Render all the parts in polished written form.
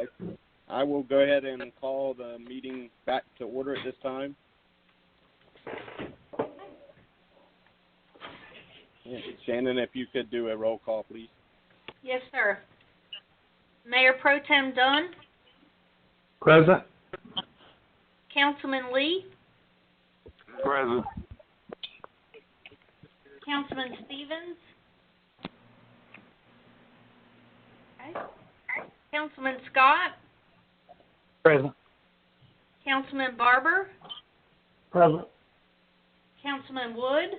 Okay. I will go ahead and call the meeting back to order at this time. Yeah. Shannon, if you could do a roll call, please. Yes, sir. Mayor Pro Tem Dunn. Present. Councilman Lee. Present. Councilman Stevens. Okay. Councilman Scott. Present. Councilman Barber. Present. Councilman Wood.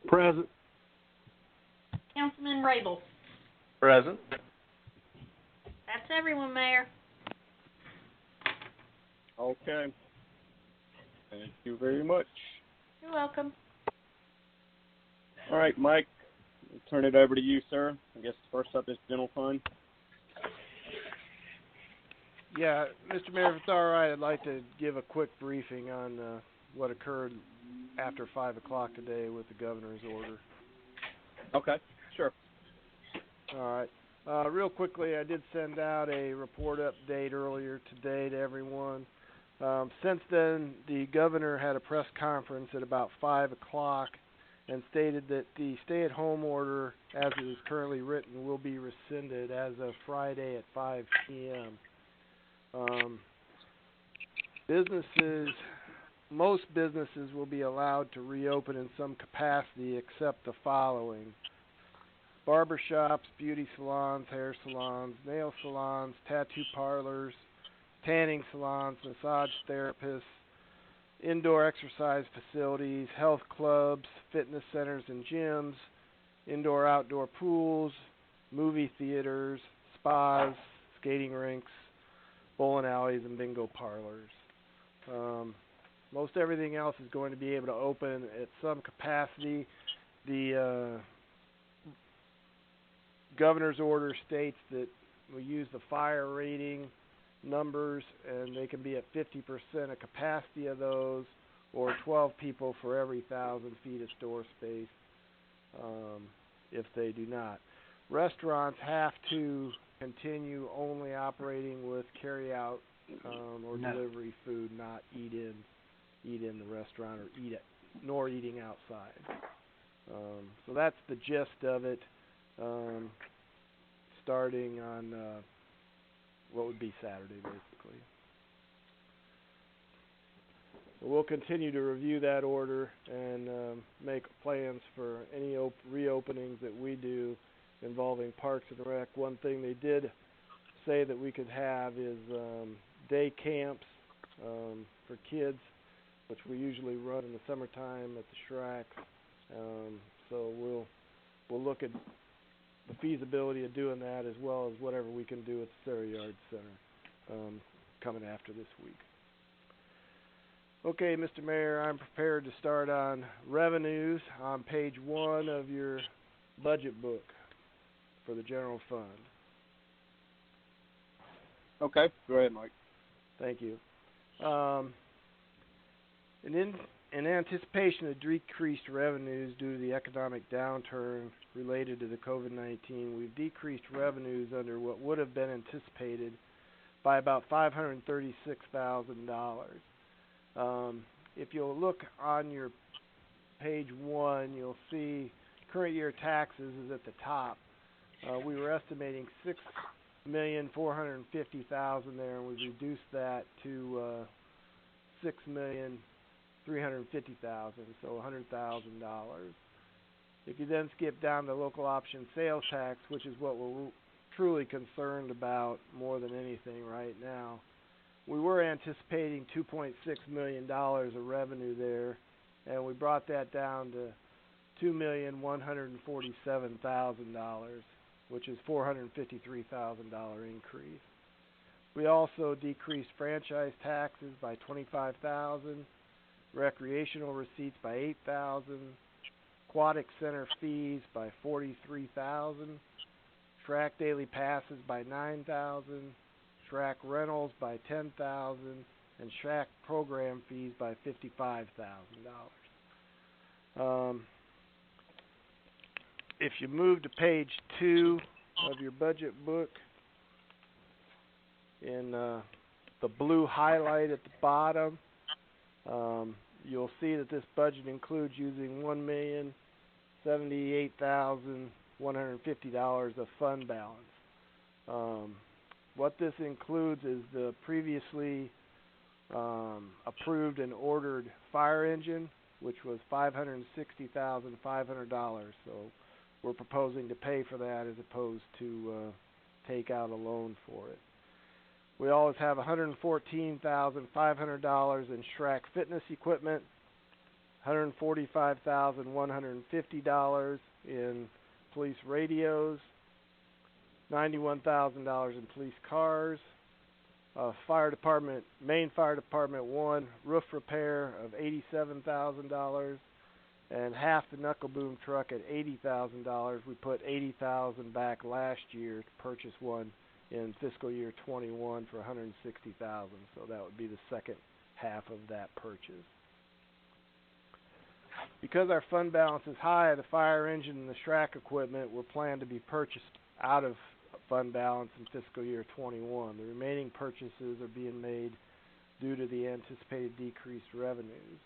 Present. Councilman Rabel. Present. That's everyone, Mayor. Okay. Thank you very much. You're welcome. All right, Mike, I'll turn it over to you, sir. I guess first up is general fund. Yeah, Mr. Mayor, if it's all right, I'd like to give a quick briefing on what occurred after 5 o'clock today with the governor's order. Okay, sure. All right. Real quickly, I did send out a report update earlier today to everyone. Since then, the governor had a press conference at about 5 o'clock and stated that the stay-at-home order, as it is currently written, will be rescinded as of Friday at 5 p.m. Most businesses will be allowed to reopen in some capacity except the following: barbershops, beauty salons, hair salons, nail salons, tattoo parlors, tanning salons, massage therapists, indoor exercise facilities, health clubs, fitness centers and gyms, indoor-outdoor pools, movie theaters, spas, skating rinks, bowling alleys, and bingo parlors. Most everything else is going to be able to open at some capacity. The governor's order states that we use the fire rating numbers, and they can be at 50% of capacity of those, or 12 people for every 1,000 feet of store space if they do not. Restaurants have to continue only operating with carry-out or delivery food, not eat in the restaurant nor eating outside. So that's the gist of it, starting on what would be Saturday, basically. We'll continue to review that order and make plans for any reopenings that we do involving Parks and Rec. One thing they did say that we could have is day camps for kids, which we usually run in the summertime at the Shracks. So we'll look at the feasibility of doing that, as well as whatever we can do at the Sarah Yard Center coming after this week. Okay, Mr. Mayor, I'm prepared to start on revenues on page 1 of your budget book for the general fund. Okay, go ahead, Mike. Thank you. In anticipation of decreased revenues due to the economic downturn related to the COVID-19, we've decreased revenues under what would have been anticipated by about $536,000. If you'll look on your page 1, you'll see current year taxes is at the top. We were estimating $6,450,000 there, and we reduced that to $6,350,000, so $100,000. If you then skip down to local option sales tax, which is what we're truly concerned about more than anything right now, we were anticipating $2.6 million of revenue there, and we brought that down to $2,147,000, which is $453,000 increase. We also decreased franchise taxes by $25,000, recreational receipts by $8,000, aquatic center fees by $43,000, track daily passes by $9,000, track rentals by $10,000, and track program fees by $55,000. If you move to page 2 of your budget book, in the blue highlight at the bottom, you'll see that this budget includes using $1,078,150 of fund balance. What this includes is the previously approved and ordered fire engine, which was $560,500. So we're proposing to pay for that as opposed to take out a loan for it. We always have $114,500 in Schrack fitness equipment, $145,150 in police radios, $91,000 in police cars, fire department, main fire department 1 roof repair of $87,000, and half the knuckle boom truck at $80,000. We put $80,000 back last year to purchase one in fiscal year 21 for $160,000. So that would be the second half of that purchase. Because our fund balance is high, the fire engine and the Schrack equipment were planned to be purchased out of fund balance in fiscal year 21. The remaining purchases are being made due to the anticipated decreased revenues.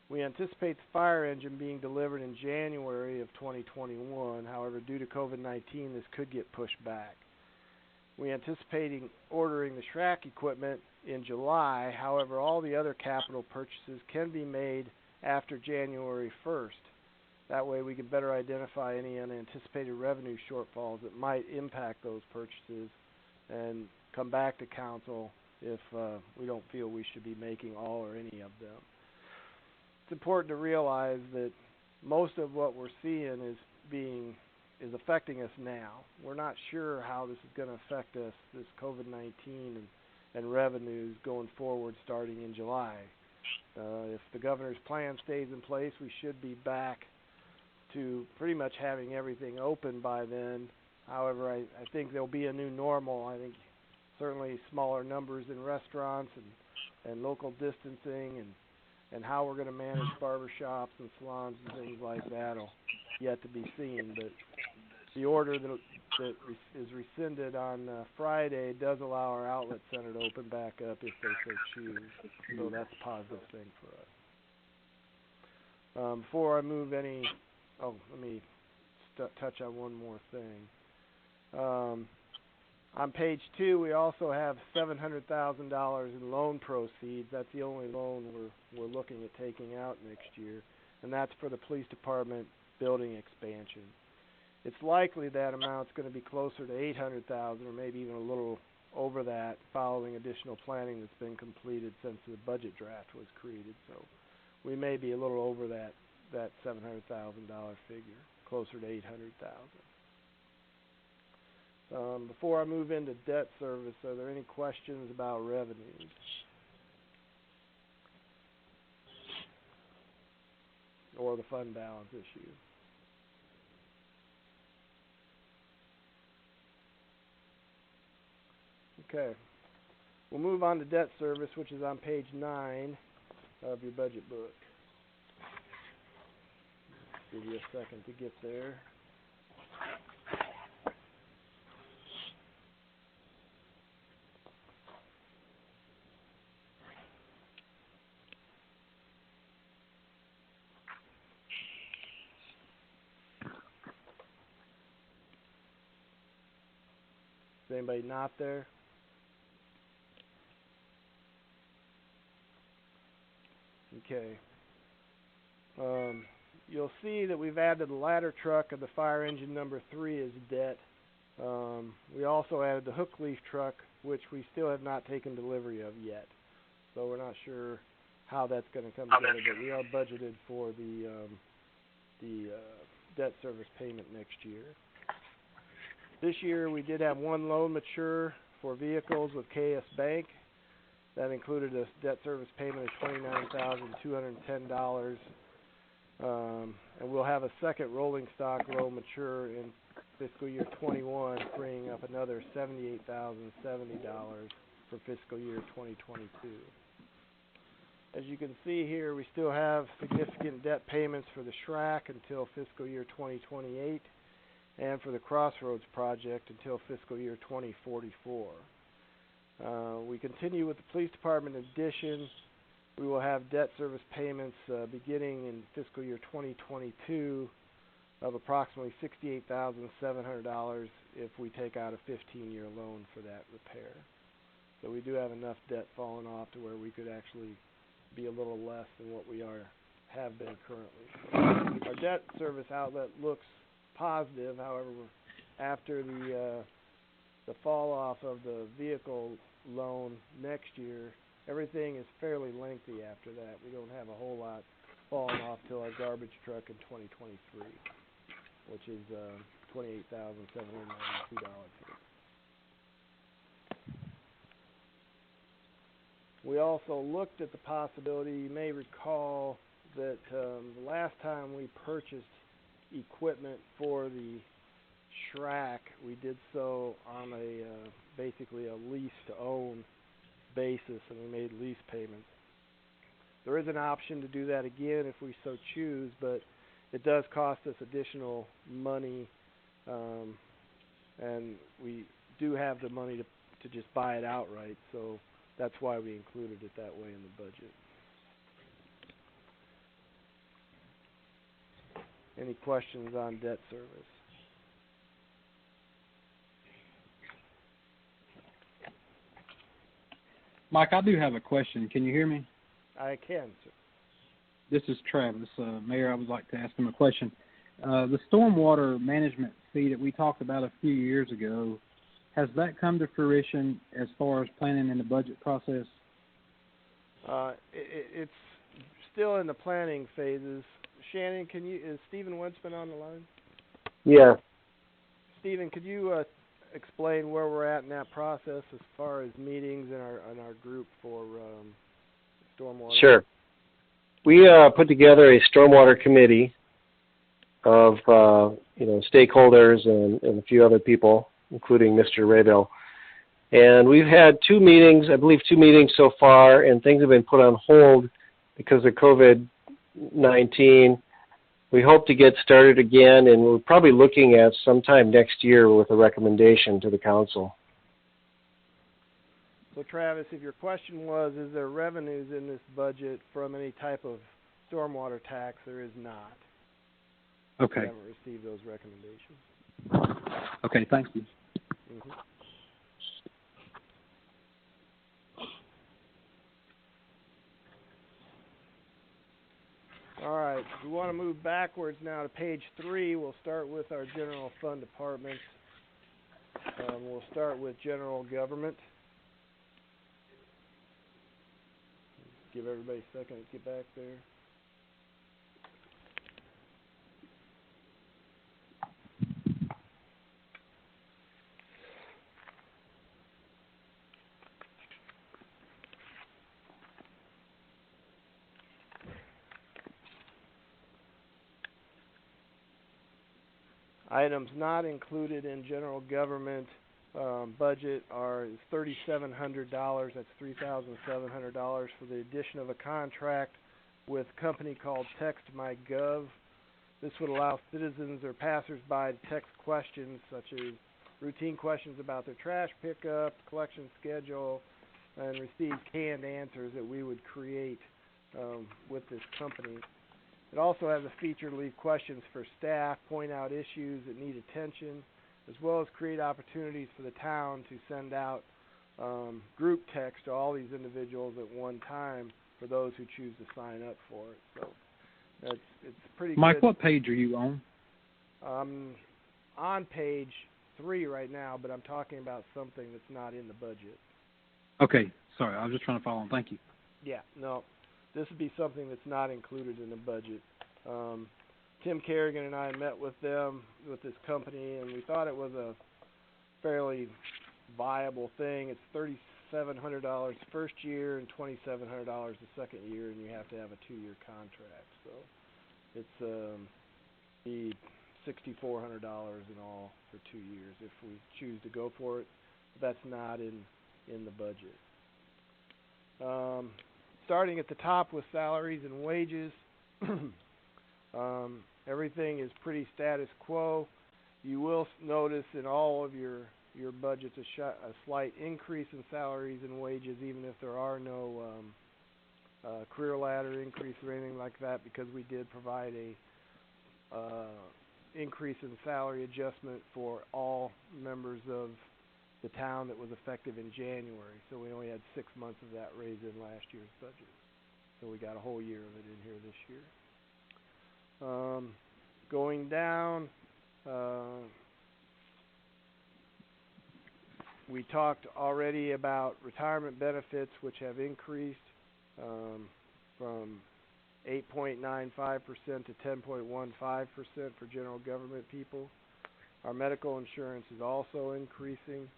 We anticipate the fire engine being delivered in January of 2021. However, due to COVID-19, this could get pushed back. We anticipating ordering the Schrack equipment in July. However, all the other capital purchases can be made after January 1st. That way we can better identify any unanticipated revenue shortfalls that might impact those purchases and come back to council if we don't feel we should be making all or any of them. It's important to realize that most of what we're seeing is affecting us now. We're not sure how this is going to affect us, this COVID-19 and revenues going forward starting in July. If the governor's plan stays in place, we should be back to pretty much having everything open by then. However, I think there'll be a new normal. I think certainly smaller numbers in restaurants and local distancing and how we're going to manage barbershops and salons and things like that will yet to be seen. But the order that is rescinded on Friday does allow our outlet center to open back up if they so choose. So that's a positive thing for us. Before I move any... let me touch on one more thing. On page 2, we also have $700,000 in loan proceeds. That's the only loan we're looking at taking out next year, and that's for the police department building expansion. It's likely that amount's going to be closer to $800,000 or maybe even a little over that following additional planning that's been completed since the budget draft was created. So we may be a little over that $700,000 figure, closer to $800,000. Before I move into debt service, are there any questions about revenues? Or the fund balance issue? Okay. We'll move on to debt service, which is on page 9 of your budget book. Give you a second to get there. Is anybody not there? Okay. You'll see that we've added the ladder truck of the fire engine number 3 as debt. We also added the hook leaf truck, which we still have not taken delivery of yet. So we're not sure how that's going to come together, but we are budgeted for the debt service payment next year. This year we did have one loan mature for vehicles with KS Bank. That included a debt service payment of $29,210. And we'll have a second rolling stock loan mature in fiscal year 21, freeing up another $78,070 for fiscal year 2022. As you can see here, we still have significant debt payments for the Schrack until fiscal year 2028, and for the Crossroads project until fiscal year 2044. We continue with the police department addition. We will have debt service payments beginning in fiscal year 2022 of approximately $68,700 if we take out a 15-year loan for that repair. So we do have enough debt falling off to where we could actually be a little less than what we have been currently. Our debt service outlet looks positive. However, after the fall off of the vehicle loan next year, everything is fairly lengthy after that. We don't have a whole lot falling off till our garbage truck in 2023, which is $28,792. We also looked at the possibility, you may recall that the last time we purchased equipment for the Schrack, we did so on a basically a lease-to-own basis, and we made lease payments. There is an option to do that again if we so choose, but it does cost us additional money, and we do have the money to just buy it outright, so that's why we included it that way in the budget. Any questions on debt service? Mike, I do have a question. Can you hear me? I can, sir. This is Travis. Mayor, I would like to ask him a question. The Stormwater Management Fee that we talked about a few years ago, has that come to fruition as far as planning in the budget process? It's still in the planning phases. Shannon, is Stephen Wentzman on the line? Yeah. Stephen, could you explain where we're at in that process as far as meetings in our group for stormwater? Sure. We put together a stormwater committee of stakeholders and a few other people, including Mr. Raybill. And we've had two meetings so far, and things have been put on hold because of COVID-19. We hope to get started again, and we're probably looking at sometime next year with a recommendation to the council. So, Travis, if your question was, is there revenues in this budget from any type of stormwater tax, there is not. Okay. We haven't received those recommendations. Okay, thank you. Mm-hmm. All right, we want to move backwards now to page 3. We'll start with our general fund departments. We'll start with general government. Give everybody a second to get back there. Items not included in general government budget are $3,700. That's $3,700 for the addition of a contract with a company called TextMyGov. This would allow citizens or passersby to text questions such as routine questions about their trash pickup, collection schedule, and receive canned answers that we would create with this company. It also has a feature to leave questions for staff, point out issues that need attention, as well as create opportunities for the town to send out group text to all these individuals at one time for those who choose to sign up for it. So it's pretty Mike, good. what page are you on? On page 3 right now, but I'm talking about something that's not in the budget. Okay, sorry, I was just trying to follow on. Thank you. Yeah, no. This would be something that's not included in the budget. Tim Kerrigan and I met with this company, and we thought it was a fairly viable thing. It's $3,700 first year and $2,700 the second year, and you have to have a 2-year contract. So it's be $6,400 in all for 2 years if we choose to go for it. But that's not in the budget. Starting at the top with salaries and wages, everything is pretty status quo. You will notice in all of your your budget's a slight increase in salaries and wages, even if there are no career ladder increase or anything like that, because we did provide a increase in salary adjustment for all members of the town that was effective in January. So we only had 6 months of that raise in last year's budget. So we got a whole year of it in here this year. Going down, we talked already about retirement benefits, which have increased from 8.95% to 10.15% for general government people. Our medical insurance is also increasing,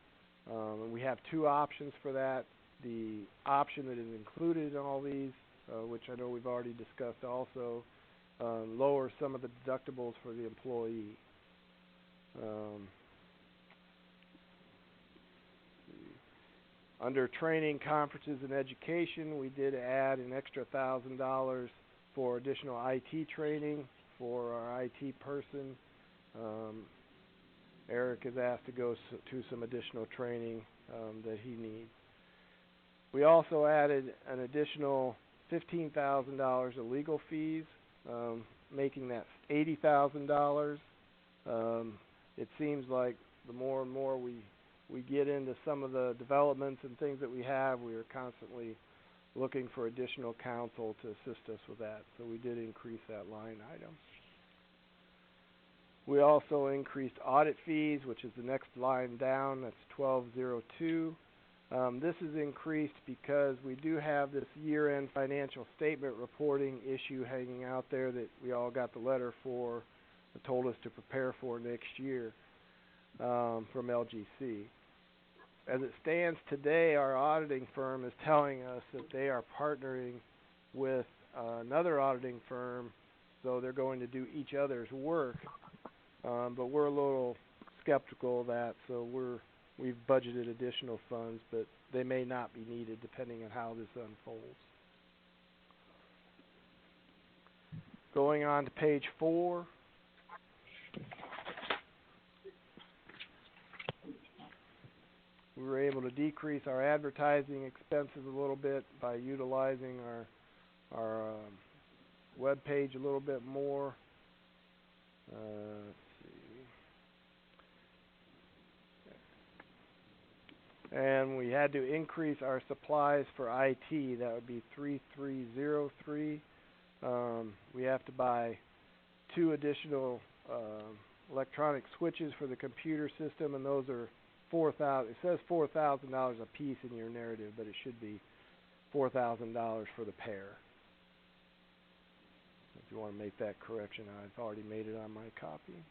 and we have two options for that. The option that is included in all these, which I know we've already discussed also, lower some of the deductibles for the employee. Under training, conferences, and education, we did add an extra $1,000 for additional IT training for our IT person. Eric is asked to go to some additional training that he needs. We also added an additional $15,000 of legal fees, making that $80,000. It seems like the more and more we get into some of the developments and things that we have, we are constantly looking for additional counsel to assist us with that. So we did increase that line item. We also increased audit fees, which is the next line down. That's 1202. This is increased because we do have this year-end financial statement reporting issue hanging out there that we all got the letter for that told us to prepare for next year from LGC. As it stands today, our auditing firm is telling us that they are partnering with another auditing firm, so they're going to do each other's work. But we're a little skeptical of that, so we've budgeted additional funds, but they may not be needed depending on how this unfolds. Going on to page 4. We were able to decrease our advertising expenses a little bit by utilizing our web page a little bit more. Let's see. And we had to increase our supplies for IT. That would be 3303. We have to buy 2 additional electronic switches for the computer system, and those are $4,000. It says $4,000 a piece in your narrative, but it should be $4,000 for the pair. If you want to make that correction, I've already made it on my copy.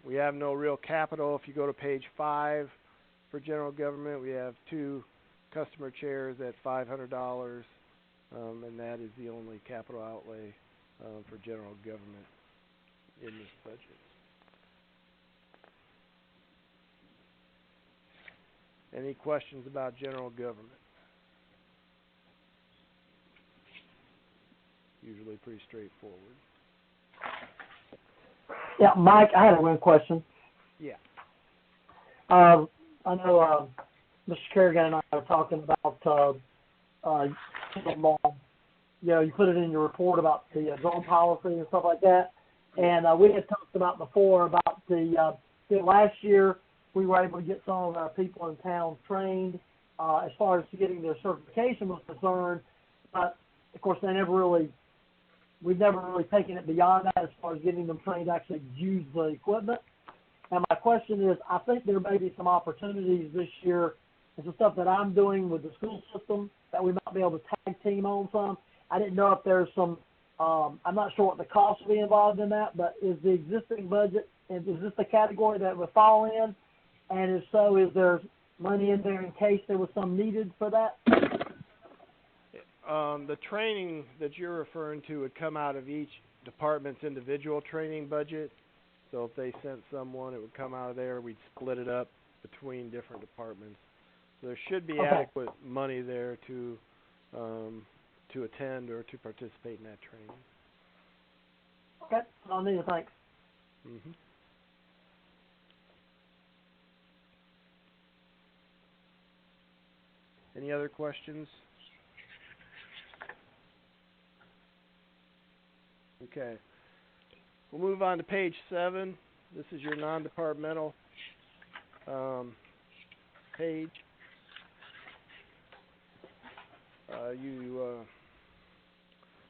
We have no real capital. If you go to page 5 for general government, we have 2 customer chairs at $500, and that is the only capital outlay for general government in this budget. Any questions about general government? Usually pretty straightforward. Yeah, Mike, I had one question. Yeah. I know Mr. Kerrigan and I were talking about you put it in your report about the zone policy and stuff like that. And we had talked about before about last year we were able to get some of our people in town trained as far as getting their certification was concerned. But, of course, we've never really taken it beyond that as far as getting them trained to actually use the equipment. And my question is, I think there may be some opportunities this year and some stuff that I'm doing with the school system that we might be able to tag team on some. I didn't know if there's some, I'm not sure what the cost will be involved in that, but is the existing budget, is this the category that would fall in? And if so, is there money in there in case there was some needed for that? The training that you're referring to would come out of each department's individual training budget. So if they sent someone, it would come out of there. We'd split it up between different departments. So there should be adequate money there to attend or to participate in that training. Okay, that's all I need, thanks. Mm-hmm. Any other questions? Okay. We'll move on to page 7. This is your non-departmental page.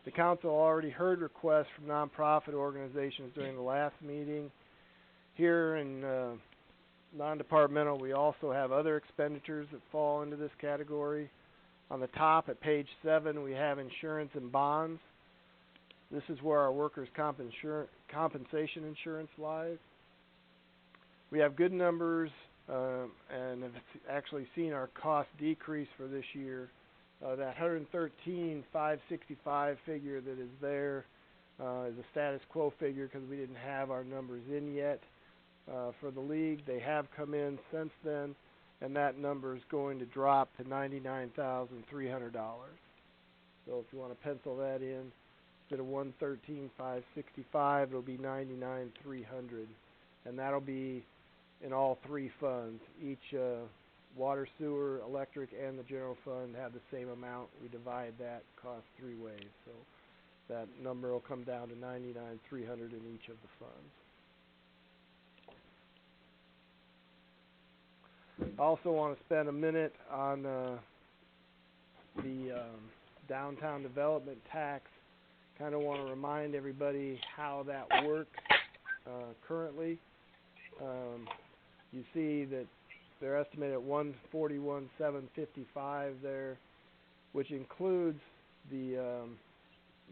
The council already heard requests from nonprofit organizations during the last meeting. Here in non-departmental, we also have other expenditures that fall into this category. On the top at page 7, we have insurance and bonds. This is where our workers' compensation insurance lies. We have good numbers and have actually seen our cost decrease for this year. That $113,565 figure that is there is a status quo figure because we didn't have our numbers in yet for the league. They have come in since then, and that number is going to drop to $99,300. So if you want to pencil that in, instead of $113,565, it'll be $99,300, and that'll be in all 3 funds. Each water, sewer, electric, and the general fund have the same amount. We divide that cost 3 ways, so that number will come down to $99,300 in each of the funds. I also want to spend a minute on the downtown development tax. Kind of want to remind everybody how that works currently. You see that they're estimated at $141,755 there, which includes the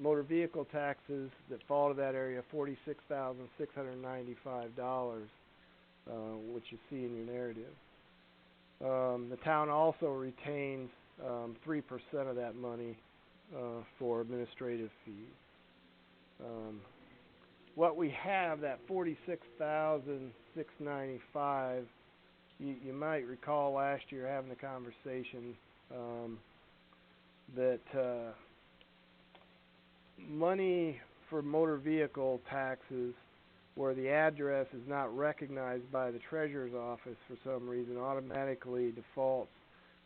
motor vehicle taxes that fall to that area, $46,695, which you see in your narrative. The town also retains 3% of that money for administrative fees. What we have, that $46,695, you might recall last year having a conversation that money for motor vehicle taxes where the address is not recognized by the treasurer's office for some reason automatically defaults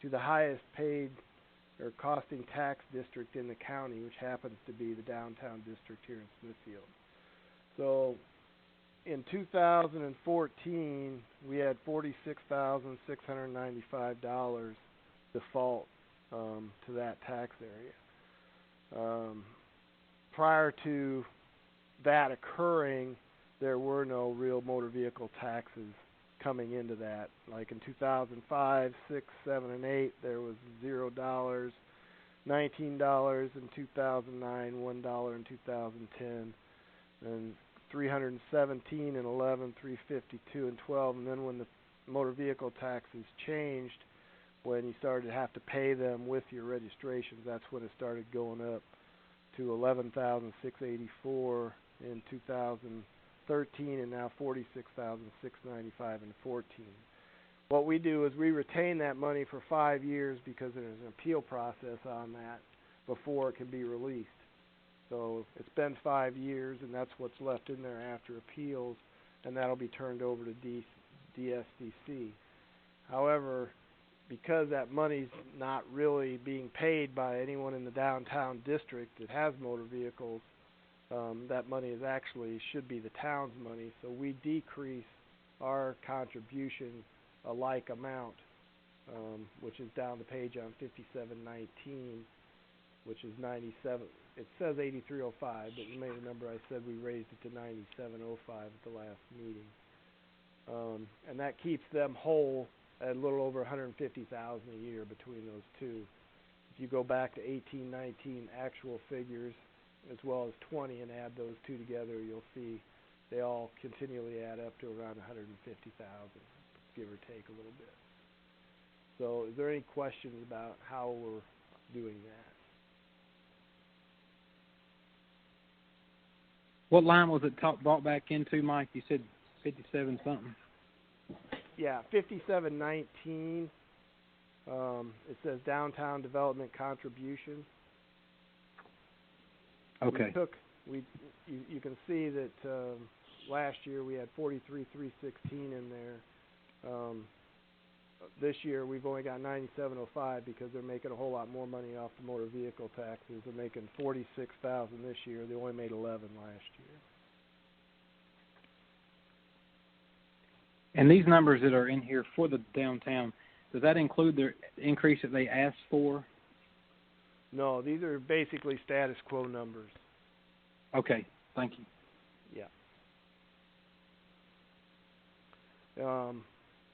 to the highest paid or costing tax district in the county, which happens to be the downtown district here in Smithfield. So in 2014, we had $46,695 default to that tax area. Prior to that occurring, there were no real motor vehicle taxes coming into that. Like in 2005, 6, 7, and 8, there was $0, $19 in 2009, $1 in 2010, and 317 in 11, 352 in 12, and then when the motor vehicle taxes changed, when you started to have to pay them with your registrations, that's when it started going up to 11,684 in 2013, and now 46,695 in 14. What we do is we retain that money for 5 years because there's an appeal process on that before it can be released. So it's been 5 years, and that's what's left in there after appeals, and that'll be turned over to DSDC. However, because that money's not really being paid by anyone in the downtown district that has motor vehicles, that money is actually should be the town's money, so we decrease our contribution a like amount, which is down the page on 5719, which is 97. It says 8305, but you may remember I said we raised it to 9705 at the last meeting, and that keeps them whole at a little over $150,000 a year between those two. If you go back to 1819 actual figures, as well as 20, and add those two together, you'll see they all continually add up to around $150,000, give or take a little bit. So is there any questions about how we're doing that? What line was it brought back into, Mike? You said 57 something. Yeah, 5719. It says downtown development contribution. Okay. you can see that last year we had 43,316 in there. This year we've only got 9705 because they're making a whole lot more money off the motor vehicle taxes. They're making 46,000 this year. They only made 11 last year. And these numbers that are in here for the downtown, does that include the increase that they asked for? No, these are basically status quo numbers. Okay, thank you. Yeah.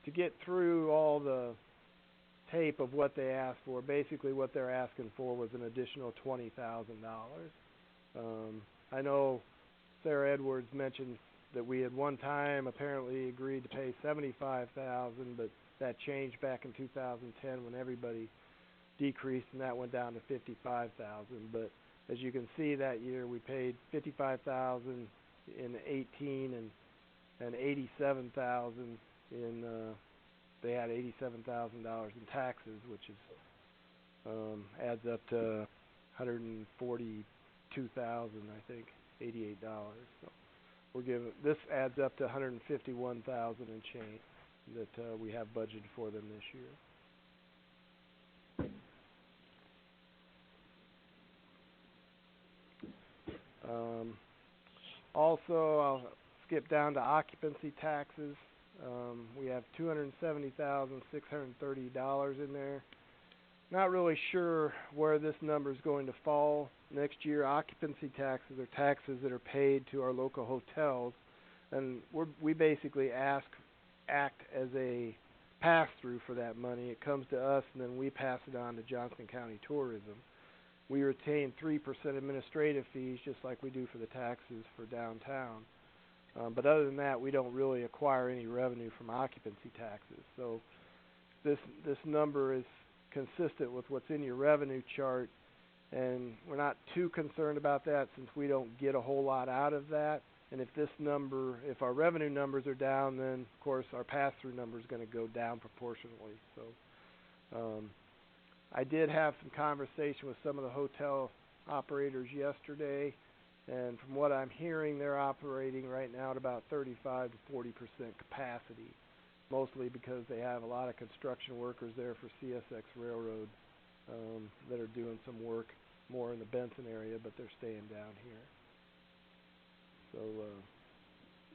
To get through all the tape of what they asked for, basically what they're asking for was an additional $20,000. I know Sarah Edwards mentioned that we had one time apparently agreed to pay $75,000, but that changed back in 2010 when everybody decreased, and that went down to $55,000. But as you can see, that year we paid $55,000 in 18 and $87,000 in. They had $87,000 in taxes, which is adds up to $142,000, I think, $88. So we're giving this adds up to $151,000 and change that we have budgeted for them this year. Also, I'll skip down to occupancy taxes. We have $270,630 in there. Not really sure where this number is going to fall next year. Occupancy taxes are taxes that are paid to our local hotels, and we basically act as a pass-through for that money. It comes to us, and then we pass it on to Johnson County Tourism. We retain 3% administrative fees, just like we do for the taxes for downtown. But other than that, we don't really acquire any revenue from occupancy taxes. So this number is consistent with what's in your revenue chart, and we're not too concerned about that since we don't get a whole lot out of that. And if our revenue numbers are down, then of course our pass-through number is going to go down proportionally. So I did have some conversation with some of the hotel operators yesterday, and from what I'm hearing, they're operating right now at about 35 to 40% capacity, mostly because they have a lot of construction workers there for CSX Railroad that are doing some work more in the Benson area, but they're staying down here. So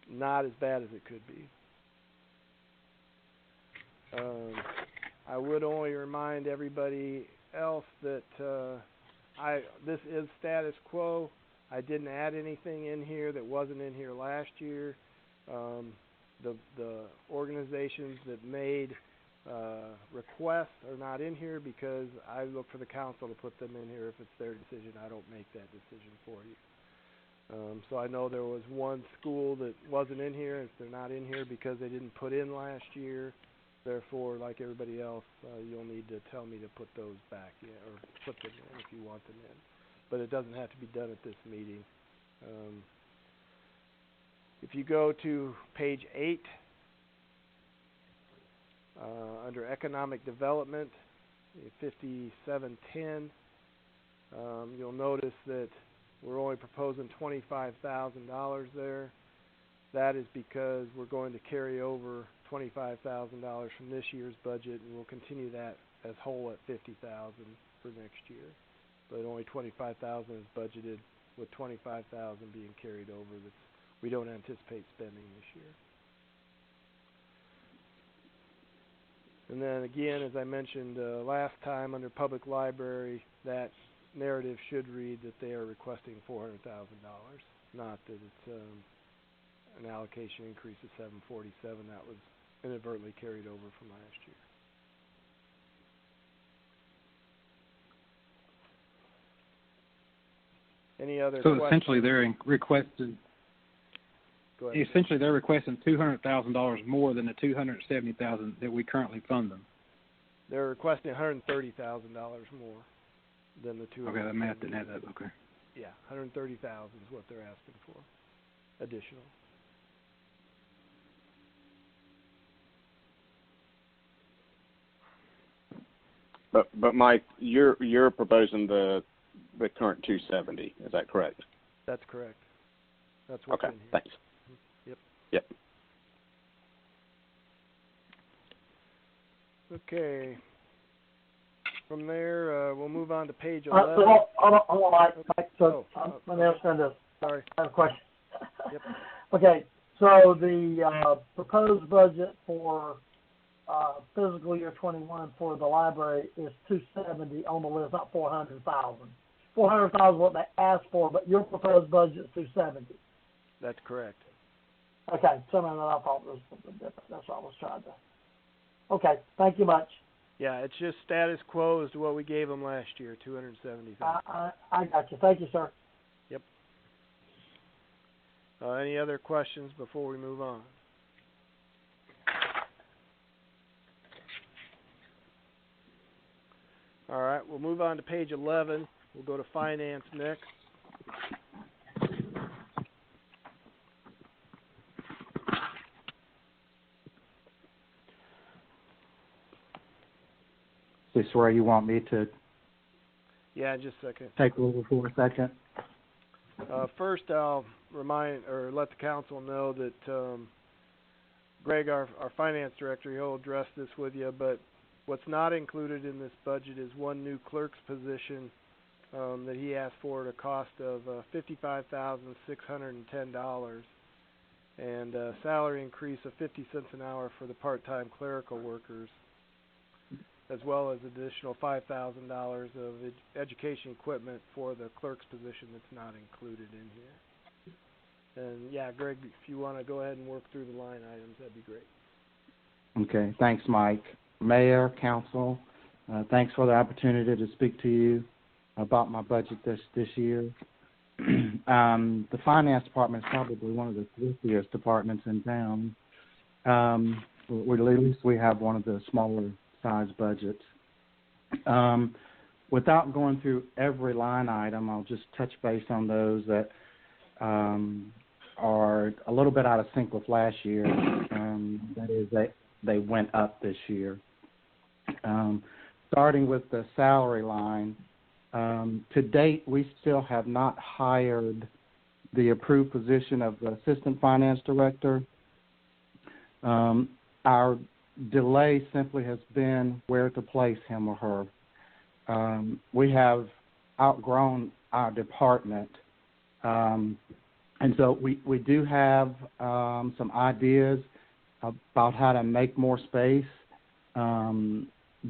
not as bad as it could be. I would only remind everybody else that this is status quo. I didn't add anything in here that wasn't in here last year. The organizations that made requests are not in here because I look for the council to put them in here if it's their decision. I don't make that decision for you. So I know there was one school that wasn't in here. If they're not in here because they didn't put in last year, therefore, like everybody else, you'll need to tell me to put those back in, or put them in if you want them in. But it doesn't have to be done at this meeting. If you go to page 8, under Economic Development, 5710, you'll notice that we're only proposing $25,000 there. That is because we're going to carry over $25,000 from this year's budget, and we'll continue that as whole at $50,000 for next year. But only $25,000 is budgeted, with $25,000 being carried over. We don't anticipate spending this year. And then again, as I mentioned last time, under Public Library, that narrative should read that they are requesting $400,000, not that it's an allocation increase of $747. That was inadvertently carried over from last year. Any other questions? So essentially, they're requesting. Go ahead. Essentially, they're requesting $200,000 more than the $270,000 that we currently fund them. They're requesting $130,000 more than the $200,000. Okay, that math didn't add up. Okay. Yeah, $130,000 is what they're asking for, additional. But Mike, you're proposing the current 270. Is that correct? That's correct. That's what's Okay, in here. thanks. Yep. Yep. Okay. From there, we'll move on to page 11. Hold on, Mike. So, let me understand this. Sorry. I have a question. Yep. Okay, so the proposed budget for fiscal year 21 for the library is 270 on the list, not 400,000. 400,000 is what they asked for, but your proposed budget is 270. That's correct. Okay, somehow I thought it was something different. That's what I was trying to. Okay, thank you much. Yeah, it's just status quo as to what we gave them last year, 270,000. I got you. Thank you, sir. Yep. Any other questions before we move on? All right, we'll move on to page 11. We'll go to finance next. Is this where you want me to Yeah, just a second. take over for a second? First, I'll remind or let the council know that Greg, our finance director, he'll address this with you, but what's not included in this budget is one new clerk's position that he asked for at a cost of $55,610 and a salary increase of 50 cents an hour for the part-time clerical workers, as well as additional $5,000 of education equipment for the clerk's position that's not included in here. And yeah, Greg, if you want to go ahead and work through the line items, that'd be great. Okay, thanks, Mike. Mayor, council, thanks for the opportunity to speak to you about my budget this year. The finance department is probably one of the thriftiest departments in town. At least we have one of the smaller size budgets. Without going through every line item, I'll just touch base on those that are a little bit out of sync with last year. That is, they went up this year. Starting with the salary line, to date, we still have not hired the approved position of the assistant finance director. Our delay simply has been where to place him or her. We have outgrown our department, and so we do have some ideas about how to make more space.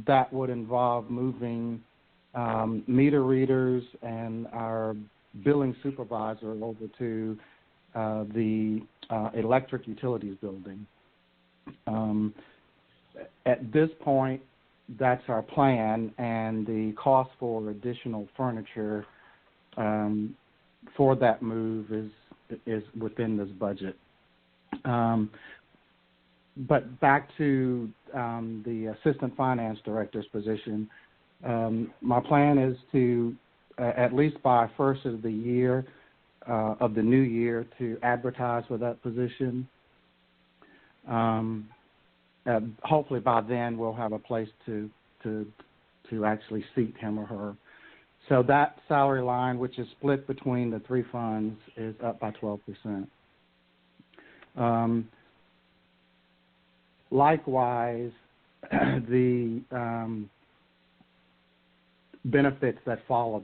That would involve moving meter readers and our billing supervisor over to the electric utilities building. At this point, that's our plan, and the cost for additional furniture for that move is within this budget. But back to the assistant finance director's position, my plan is to, at least by first of the year, of the new year, to advertise for that position. Hopefully by then we'll have a place to actually seat him or her. So that salary line, which is split between the three funds, is up by 12%. Likewise, the benefits that follow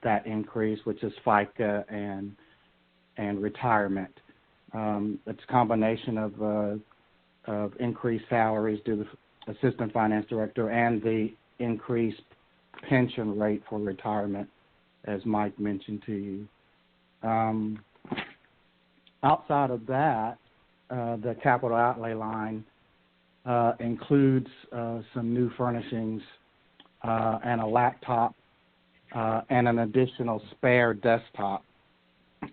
that increase, which is FICA and retirement, it's a combination of increased salaries due to the assistant finance director and the increased pension rate for retirement, as Mike mentioned to you. Outside of that, the capital outlay line includes some new furnishings and a laptop and an additional spare desktop.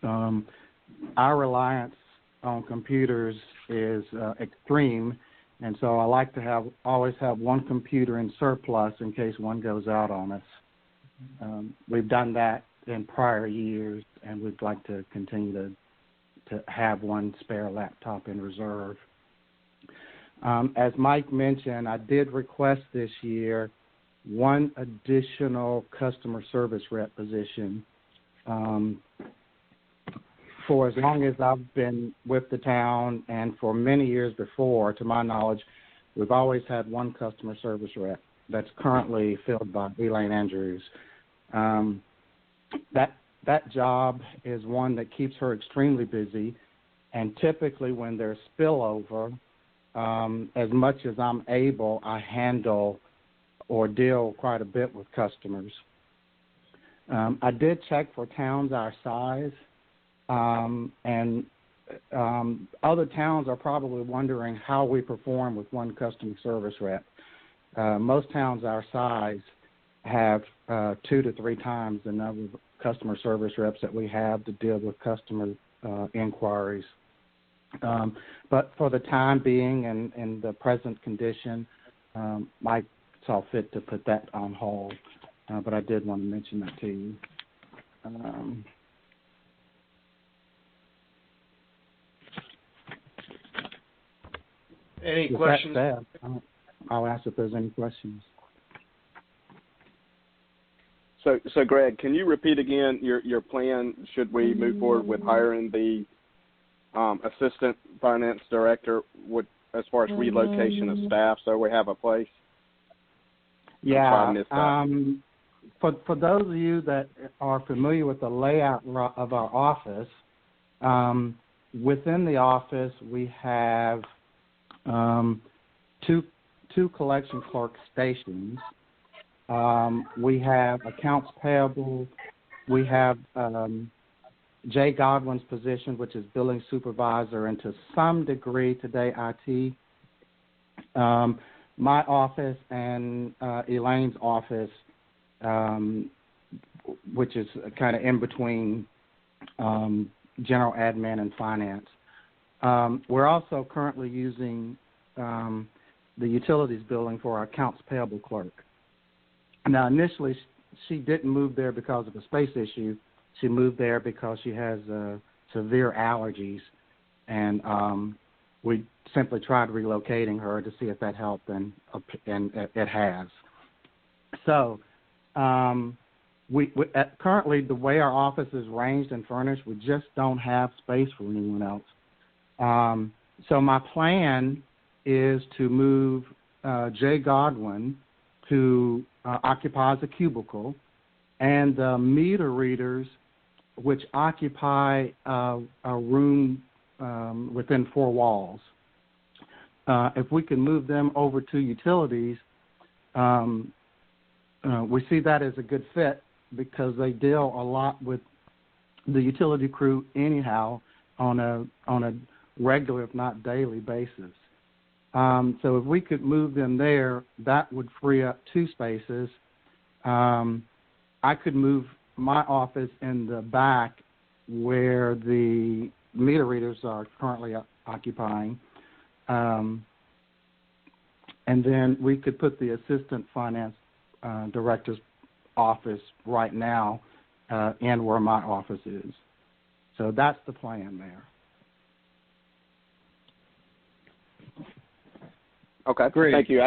Our reliance on computers is extreme, and so I like to always have one computer in surplus in case one goes out on us. We've done that in prior years, and we'd like to continue to have one spare laptop in reserve. As Mike mentioned, I did request this year one additional customer service rep position. for as long as I've been with the town and for many years before, to my knowledge, we've always had one customer service rep that's currently filled by Elaine Andrews. That job is one that keeps her extremely busy, and typically when there's spillover, as much as I'm able, I handle or deal quite a bit with customers. I did check for towns our size, and other towns are probably wondering how we perform with one customer service rep. Most towns our size have 2 to 3 times the number of customer service reps that we have to deal with customer inquiries. But for the time being and in the present condition, Mike saw fit to put that on hold. But I did want to mention that to you. Any questions? That said, I'll ask if there's any questions. So Greg, can you repeat again your plan? Should we move forward with hiring the assistant finance director as far as relocation of staff, so we have a place? Yeah. For those of you that are familiar with the layout of our office, within the office we have two collection clerk stations. We have accounts payable. We have Jay Godwin's position, which is billing supervisor, and to some degree today IT. My office and Elaine's office, which is kind of in between general admin and finance. We're also currently using the utilities building for our accounts payable clerk. Now, initially, she didn't move there because of a space issue. She moved there because she has severe allergies, and we simply tried relocating her to see if that helped, and it has. So currently, the way our office is arranged and furnished, we just don't have space for anyone else. So my plan is to move Jay Godwin, who occupies a cubicle, and the meter readers, which occupy a room within 4 walls. If we can move them over to utilities, we see that as a good fit because they deal a lot with the utility crew anyhow on a regular, if not daily basis. So if we could move them there, that would free up 2 spaces. I could move my office in the back where the meter readers are currently occupying. And then we could put the assistant finance director's office right now in where my office is. So that's the plan there. Okay, Greg. Thank you.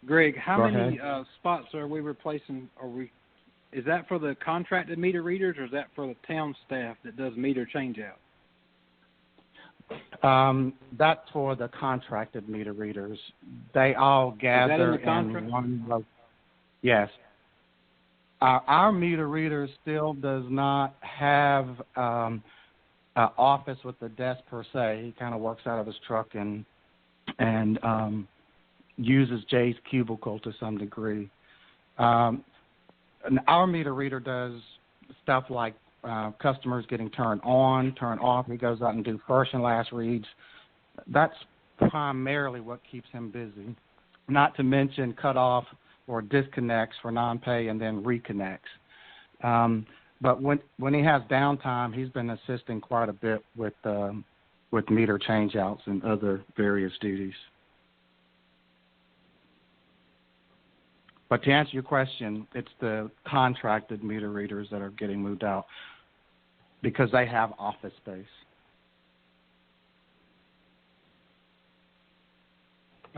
Greg, how Go many ahead. spots are we replacing? Is that for the contracted meter readers, or is that for the town staff that does meter changeout? That's for the contracted meter readers. They all gather in the contract? one. Yes. Our meter reader still does not have an office with a desk per se. He kind of works out of his truck and uses Jay's cubicle to some degree. And our meter reader does stuff like customers getting turned on, turned off. He goes out and do first and last reads. That's primarily what keeps him busy, not to mention cutoff or disconnects for non-pay and then reconnects. But when he has downtime, he's been assisting quite a bit with meter changeouts and other various duties. But to answer your question, it's the contracted meter readers that are getting moved out because they have office space.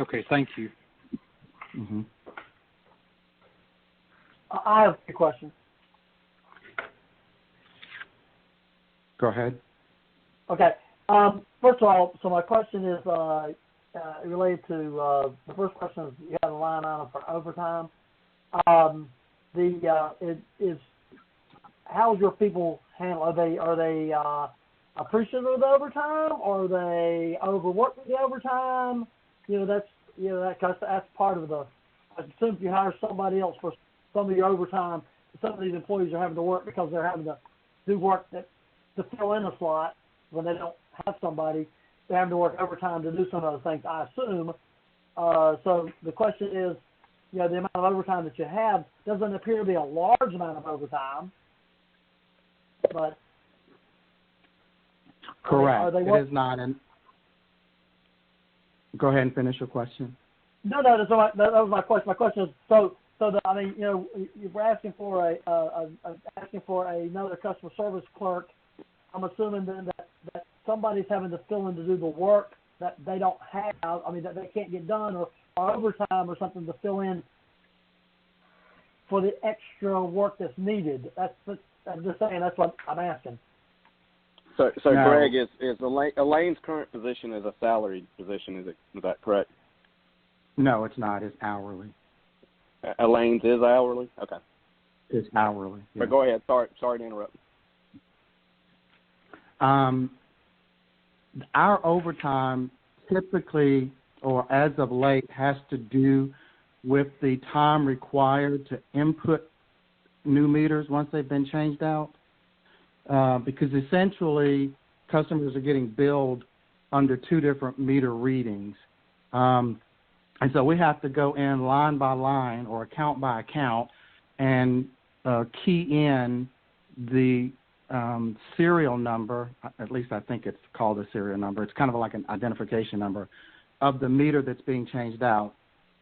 Okay, thank you. Mm-hmm. I have a few questions. Go ahead. Okay. First of all, so my question is related to the first question is you have a line item for overtime. How's your people handle? Are they appreciative of the overtime? Or are they overworked with the overtime? That's part of the. I assume if you hire somebody else for some of your overtime, some of these employees are having to work because they're having to do work to fill in a slot when they don't have somebody. They're having to work overtime to do some of those things, I assume. So the question is, the amount of overtime that you have doesn't appear to be a large amount of overtime. But correct. It is not. Go ahead and finish your question. No, that was my question. My question is, you're asking for another customer service clerk. I'm assuming then that somebody's having to fill in to do the work that they don't have. That they can't get done, or overtime or something to fill in for the extra work that's needed. I'm just saying that's what I'm asking. So no. Greg, is Elaine's current position is a salaried position? Is that correct? No, it's not. It's hourly. Elaine's is hourly? Okay. It's hourly. Yeah. But go ahead. Sorry to interrupt. Our overtime typically, or as of late, has to do with the time required to input new meters once they've been changed out. Because essentially, customers are getting billed under two different meter readings. And so we have to go in line by line or account by account and key in the serial number, at least I think it's called a serial number. It's kind of like an identification number of the meter that's being changed out.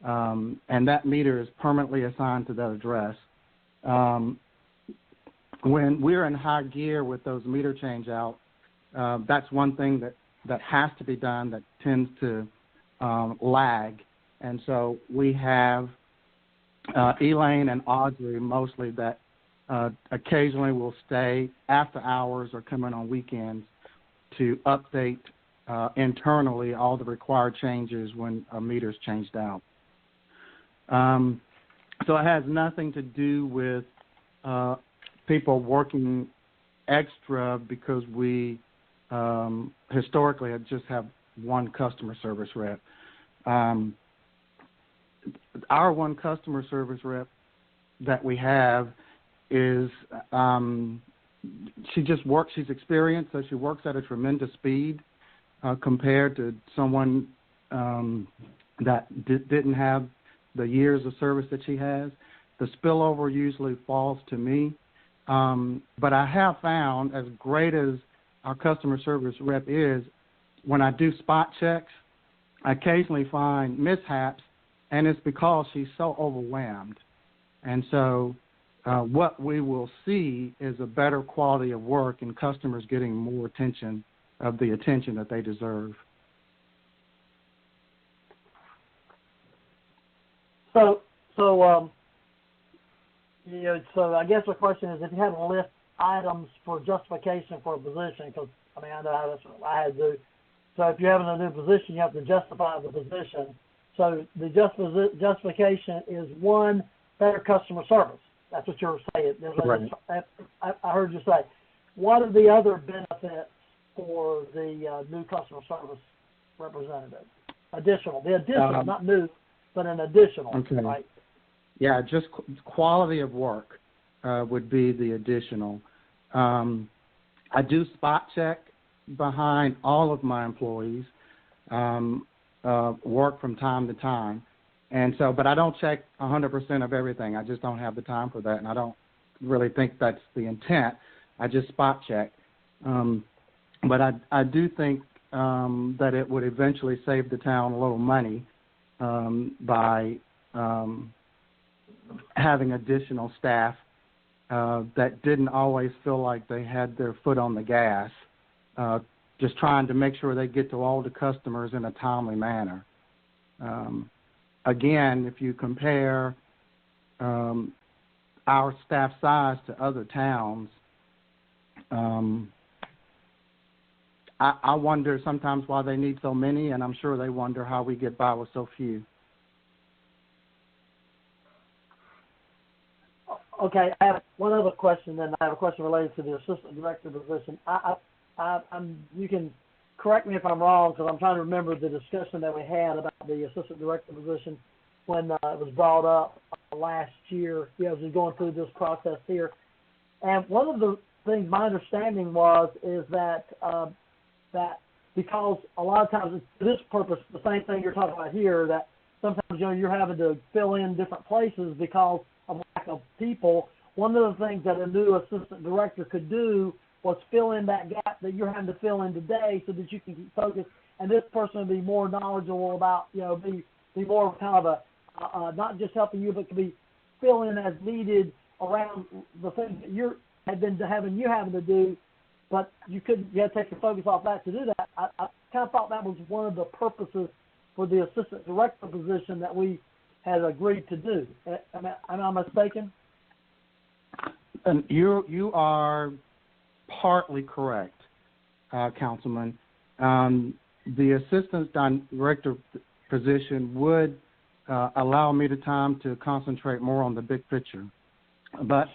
And that meter is permanently assigned to that address. When we're in high gear with those meter change out, that's one thing that has to be done that tends to lag. And so we have Elaine and Audrey mostly that occasionally will stay after hours or come in on weekends to update internally all the required changes when a meter's changed out. So it has nothing to do with people working extra because we historically just have one customer service rep. Our one customer service rep that we have is she just works. She's experienced, so she works at a tremendous speed compared to someone that didn't have the years of service that she has. The spillover usually falls to me. But I have found, as great as our customer service rep is, when I do spot checks, I occasionally find mishaps, and it's because she's so overwhelmed. And so what we will see is a better quality of work and customers getting more attention of the attention that they deserve. So I guess the question is, if you had to list items for justification for a position, because I know how that's what I had to do. So if you're having a new position, you have to justify the position. So the justification is, one, better customer service. That's what you're saying. Right. I heard you say. What are the other benefits for the new customer service representative? Additional, not new, but an additional, okay. Right? Yeah, just quality of work would be the additional. I do spot check behind all of my employees, work from time to time. And so, but I don't check 100% of everything. I just don't have the time for that, and I don't really think that's the intent. I just spot check. But I do think that it would eventually save the town a little money by having additional staff that didn't always feel like they had their foot on the gas, just trying to make sure they get to all the customers in a timely manner. Again, if you compare our staff size to other towns, I wonder sometimes why they need so many, and I'm sure they wonder how we get by with so few. Okay, I have one other question, then I have a question related to the assistant director position. You can correct me if I'm wrong, because I'm trying to remember the discussion that we had about the assistant director position when it was brought up last year, as we're going through this process here. And one of the things my understanding is that that because a lot of times, for this purpose, the same thing you're talking about here, that sometimes you're having to fill in different places because of lack of people. One of the things that a new assistant director could do was fill in that gap that you're having to fill in today, so that you can keep focused, and this person would be more knowledgeable about, be more of kind of a not just helping you, but could be fill in as needed around the things that you had been having to do, but you had to take your focus off that to do that. I kind of thought that was one of the purposes for the assistant director position that we had agreed to do. Am I mistaken? And you are partly correct, Councilman. The assistant director position would allow me the time to concentrate more on the big picture. But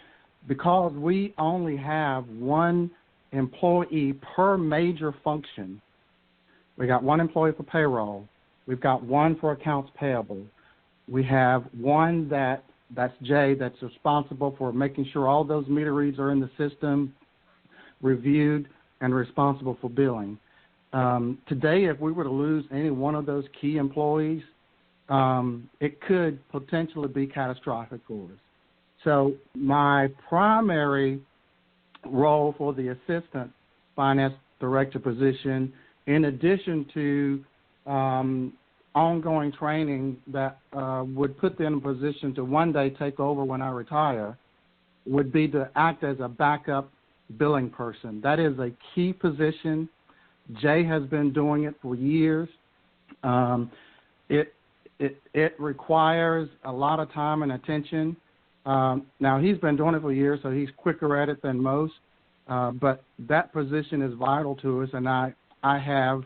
because we only have one employee per major function, we got one employee for payroll, we've got one for accounts payable, we have one that's Jay, that's responsible for making sure all those meter reads are in the system, reviewed, and responsible for billing. Today, if we were to lose any one of those key employees, it could potentially be catastrophic for us. So my primary role for the assistant finance director position, in addition to ongoing training that would put them in a position to one day take over when I retire, would be to act as a backup billing person. That is a key position. Jay has been doing it for years. It requires a lot of time and attention. Now, he's been doing it for years, so he's quicker at it than most. But that position is vital to us, and I have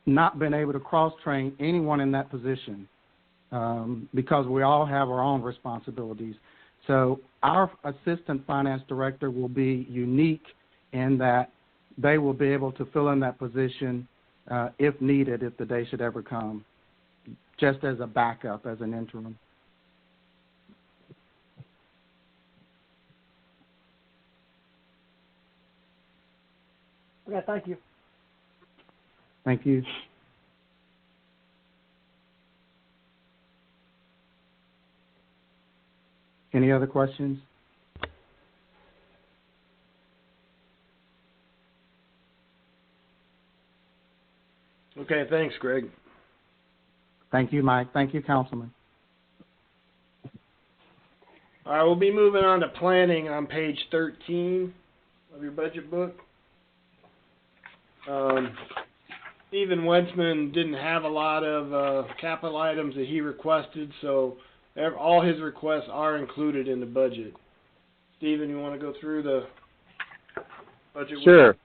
not been able to cross-train anyone in that position because we all have our own responsibilities. So our assistant finance director will be unique in that they will be able to fill in that position if needed, if the day should ever come, just as a backup, as an interim. Okay, thank you. Thank you. Any other questions? Okay, thanks, Greg. Thank you, Mike. Thank you, Councilman. All right, we'll be moving on to planning on page 13 of your budget book. Stephen Wentzman didn't have a lot of capital items that he requested, so all his requests are included in the budget. Stephen, you want to go through the budget? Sure.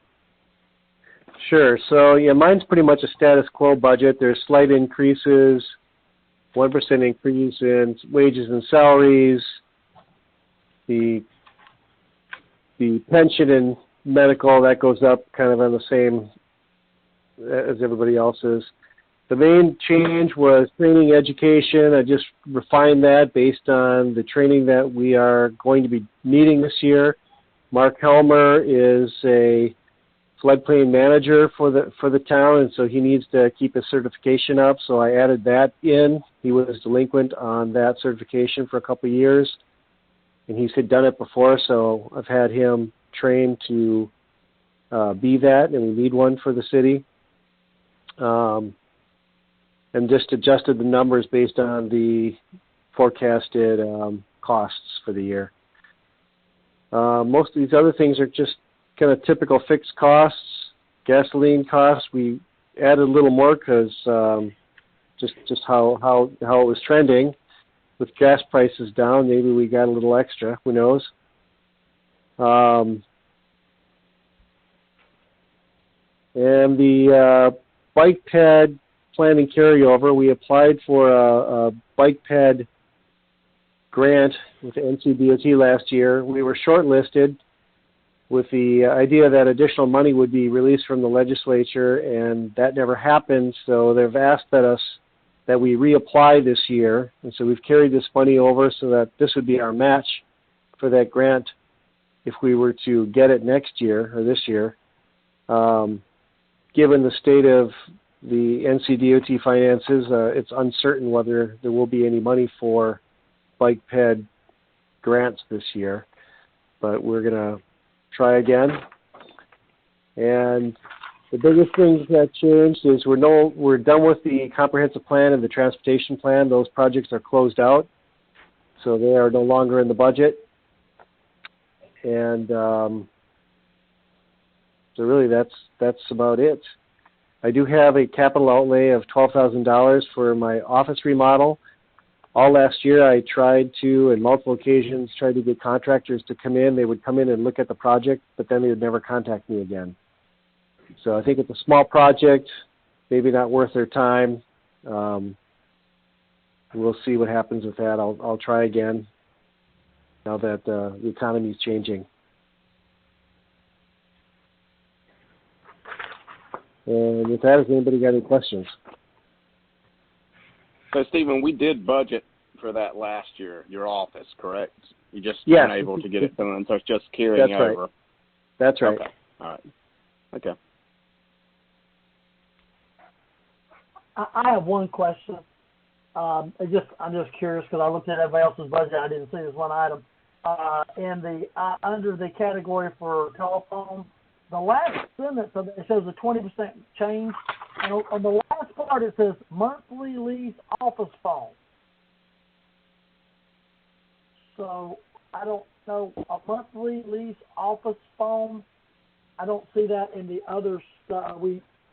Sure. So, yeah, mine's pretty much a status quo budget. There's slight increases, 1% increase in wages and salaries. The pension and medical, that goes up kind of on the same as everybody else's. The main change was training education. I just refined that based on the training that we are going to be needing this year. Mark Helmer is a floodplain manager for the town, and so he needs to keep his certification up, so I added that in. He was delinquent on that certification for a couple of years, and he's had done it before, so I've had him trained to be that, and we need one for the city. And just adjusted the numbers based on the forecasted costs for the year. Most of these other things are just kind of typical fixed costs. Gasoline costs, we added a little more because just how it was trending. With gas prices down, maybe we got a little extra. Who knows? And the bike ped planning carryover, we applied for a bike ped grant with the NCDOT last year. We were shortlisted with the idea that additional money would be released from the legislature, and that never happened. So they've asked that we reapply this year, and so we've carried this money over so that this would be our match for that grant if we were to get it next year or this year. Given the state of the NCDOT finances, it's uncertain whether there will be any money for bike ped grants this year, but we're going to try again. And the biggest thing that changed is we're done with the comprehensive plan and the transportation plan. Those projects are closed out, so they are no longer in the budget. And so really that's about it. I do have a capital outlay of $12,000 for my office remodel. All last year I tried to, in multiple occasions, tried to get contractors to come in. They would come in and look at the project, but then they would never contact me again. So I think it's a small project, maybe not worth their time. We'll see what happens with that. I'll try again now that the economy is changing. And with that, has anybody got any questions? So, Stephen, we did budget for that last year, your office, correct? You just weren't able to get it done, so it's just carrying over. Right. That's right. Okay. All right. Okay. I have one question. I'm just curious because I looked at everybody else's budget. I didn't see this one item. Under the category for telephone, the last sentence of it shows a 20% change. And on the last part, it says monthly lease office phone. So I don't know, a monthly lease office phone. I don't see that in the other stuff.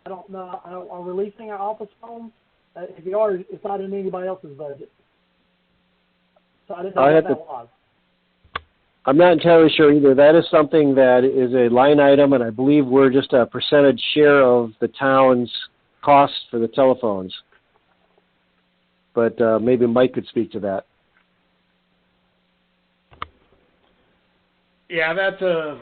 I don't know. Are we leasing our office phones? If you are, it's not in anybody else's budget. So I didn't know what that was. I'm not entirely sure either. That is something that is a line item, and I believe we're just a percentage share of the town's costs for the telephones. But maybe Mike could speak to that. Yeah, that's a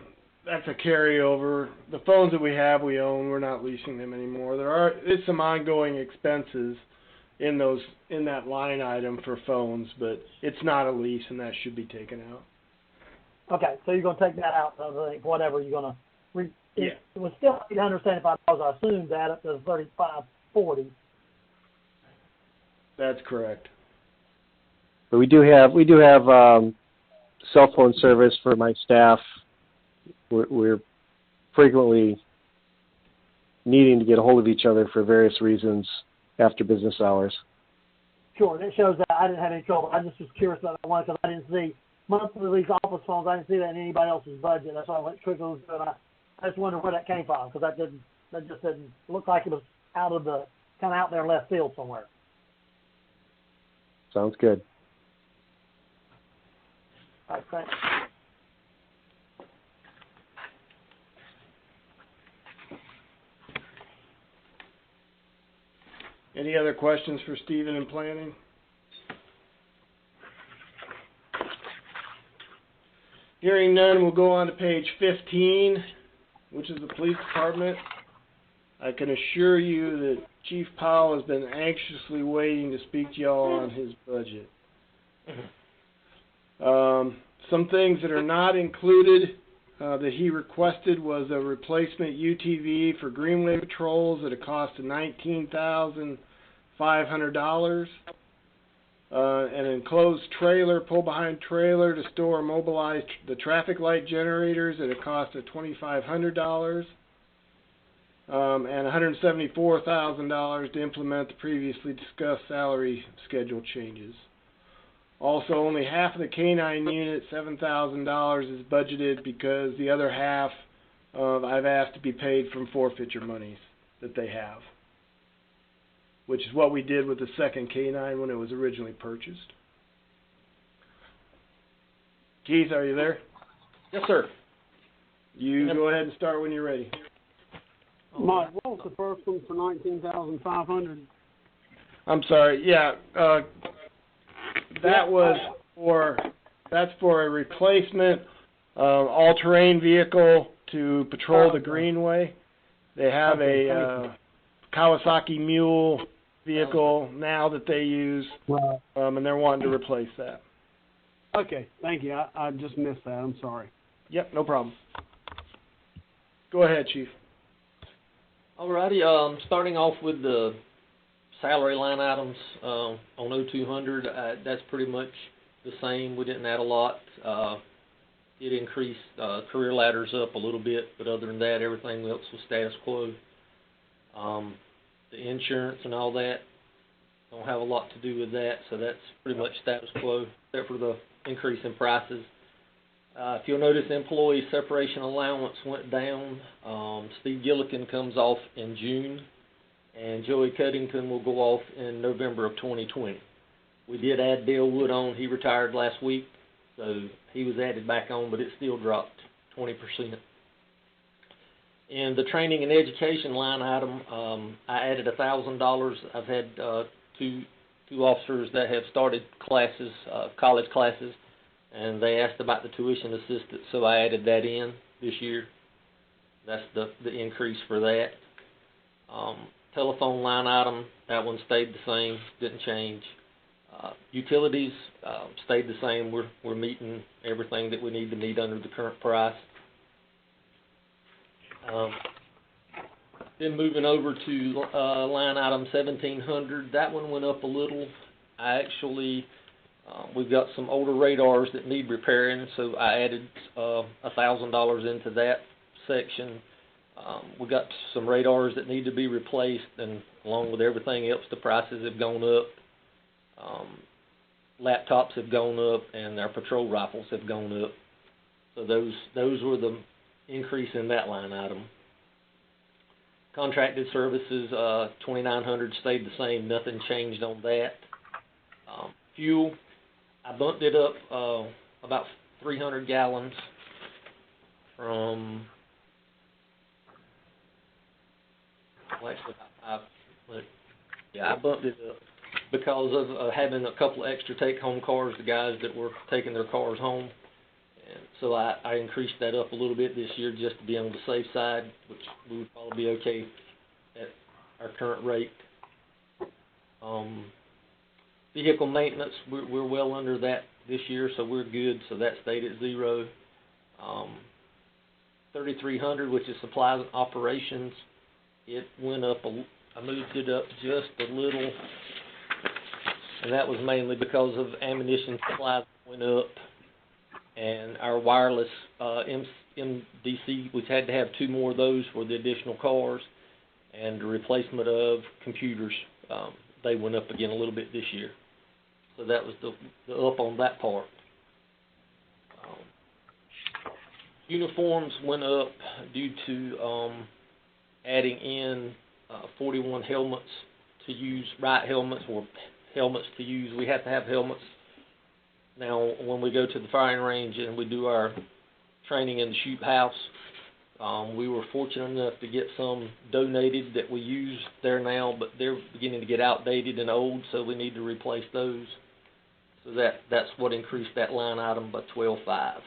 carryover. The phones that we have, we own. We're not leasing them anymore. There's some ongoing expenses in that line item for phones, but it's not a lease, and that should be taken out. Okay, so you're going to take that out, I think, whatever you're going to. Yeah. It was still $875. I assumed that up to $35.40. That's correct. But we do have cell phone service for my staff. We're frequently needing to get a hold of each other for various reasons after business hours. Sure, it shows that I didn't have any trouble. I just was curious about that one because I didn't see monthly lease office phones. I didn't see that in anybody else's budget. That's why I went trickles, and I just wondered where that came from because that just didn't look like it was kind of out there in left field somewhere. Sounds good. All right, thanks. Any other questions for Stephen in planning? Hearing none, we'll go on to page 15, which is the police department. I can assure you that Chief Powell has been anxiously waiting to speak to y'all on his budget. Some things that are not included that he requested was a replacement UTV for Greenway patrols at a cost of $19,500. An enclosed trailer, pull-behind trailer to store and mobilize the traffic light generators at a cost of $2,500. And $174,000 to implement the previously discussed salary schedule changes. Also, only half of the K-9 unit, $7,000, is budgeted because the other half I've asked to be paid from forfeiture monies that they have, which is what we did with the second K-9 when it was originally purchased. Keith, are you there? Yes, sir. You go ahead and start when you're ready. Mike, what was the first one for 19,500? I'm sorry. Yeah, that's for a replacement all-terrain vehicle to patrol the Greenway. They have a Kawasaki Mule vehicle now that they use, and they're wanting to replace that. Okay, thank you. I just missed that. I'm sorry. Yep, no problem. Go ahead, Chief. Alrighty, starting off with the salary line items on 0200, that's pretty much the same. We didn't add a lot. Did increase career ladders up a little bit, but other than that, everything else was status quo. The insurance and all that don't have a lot to do with that, so that's pretty much status quo, except for the increase in prices. If you'll notice, employee separation allowance went down. Steve Gillikin comes off in June, and Joey Cuddington will go off in November of 2020. We did add Dale Wood on. He retired last week, so he was added back on, but it still dropped 20%. In the training and education line item, I added $1,000. I've had two officers that have started classes, college classes, and they asked about the tuition assistance, so I added that in this year. That's the increase for that. Telephone line item, that one stayed the same, didn't change. Utilities stayed the same. We're meeting everything that we need to meet under the current price. Then moving over to line item 1700, that one went up a little. I actually, we've got some older radars that need repairing, so I added $1,000 into that section. We got some radars that need to be replaced, and along with everything else, the prices have gone up. Laptops have gone up, and our patrol rifles have gone up. So those were the increase in that line item. Contracted services, 2,900 stayed the same. Nothing changed on that. Fuel, I bumped it up about 300 gallons from. Well, actually, I bumped it up because of having a couple of extra take-home cars, the guys that were taking their cars home. And so I increased that up a little bit this year just to be on the safe side, which we would probably be okay at our current rate. Vehicle maintenance, we're well under that this year, so we're good, so that stayed at zero. 3,300, which is supplies and operations, it went up, I moved it up just a little, and that was mainly because of ammunition supplies went up, and our wireless MDC, we had to have 2 more of those for the additional cars, and the replacement of computers, they went up again a little bit this year. So that was the up on that part. Uniforms went up due to adding in 41 helmets to use, right helmets or helmets to use. We have to have helmets. Now, when we go to the firing range and we do our training in the shoot house, we were fortunate enough to get some donated that we use there now, but they're beginning to get outdated and old, so we need to replace those. So that's what increased that line item by 12.5.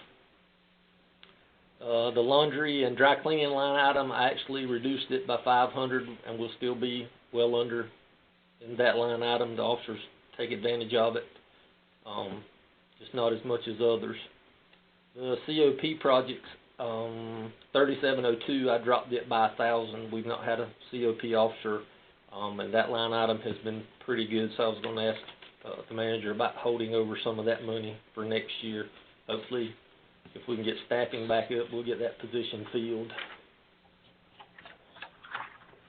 The laundry and dry cleaning line item, I actually reduced it by 500, and we'll still be well under in that line item. The officers take advantage of it, just not as much as others. The COP projects, 3702, I dropped it by 1,000. We've not had a COP officer, and that line item has been pretty good, so I was going to ask the manager about holding over some of that money for next year. Hopefully, if we can get staffing back up, we'll get that position filled.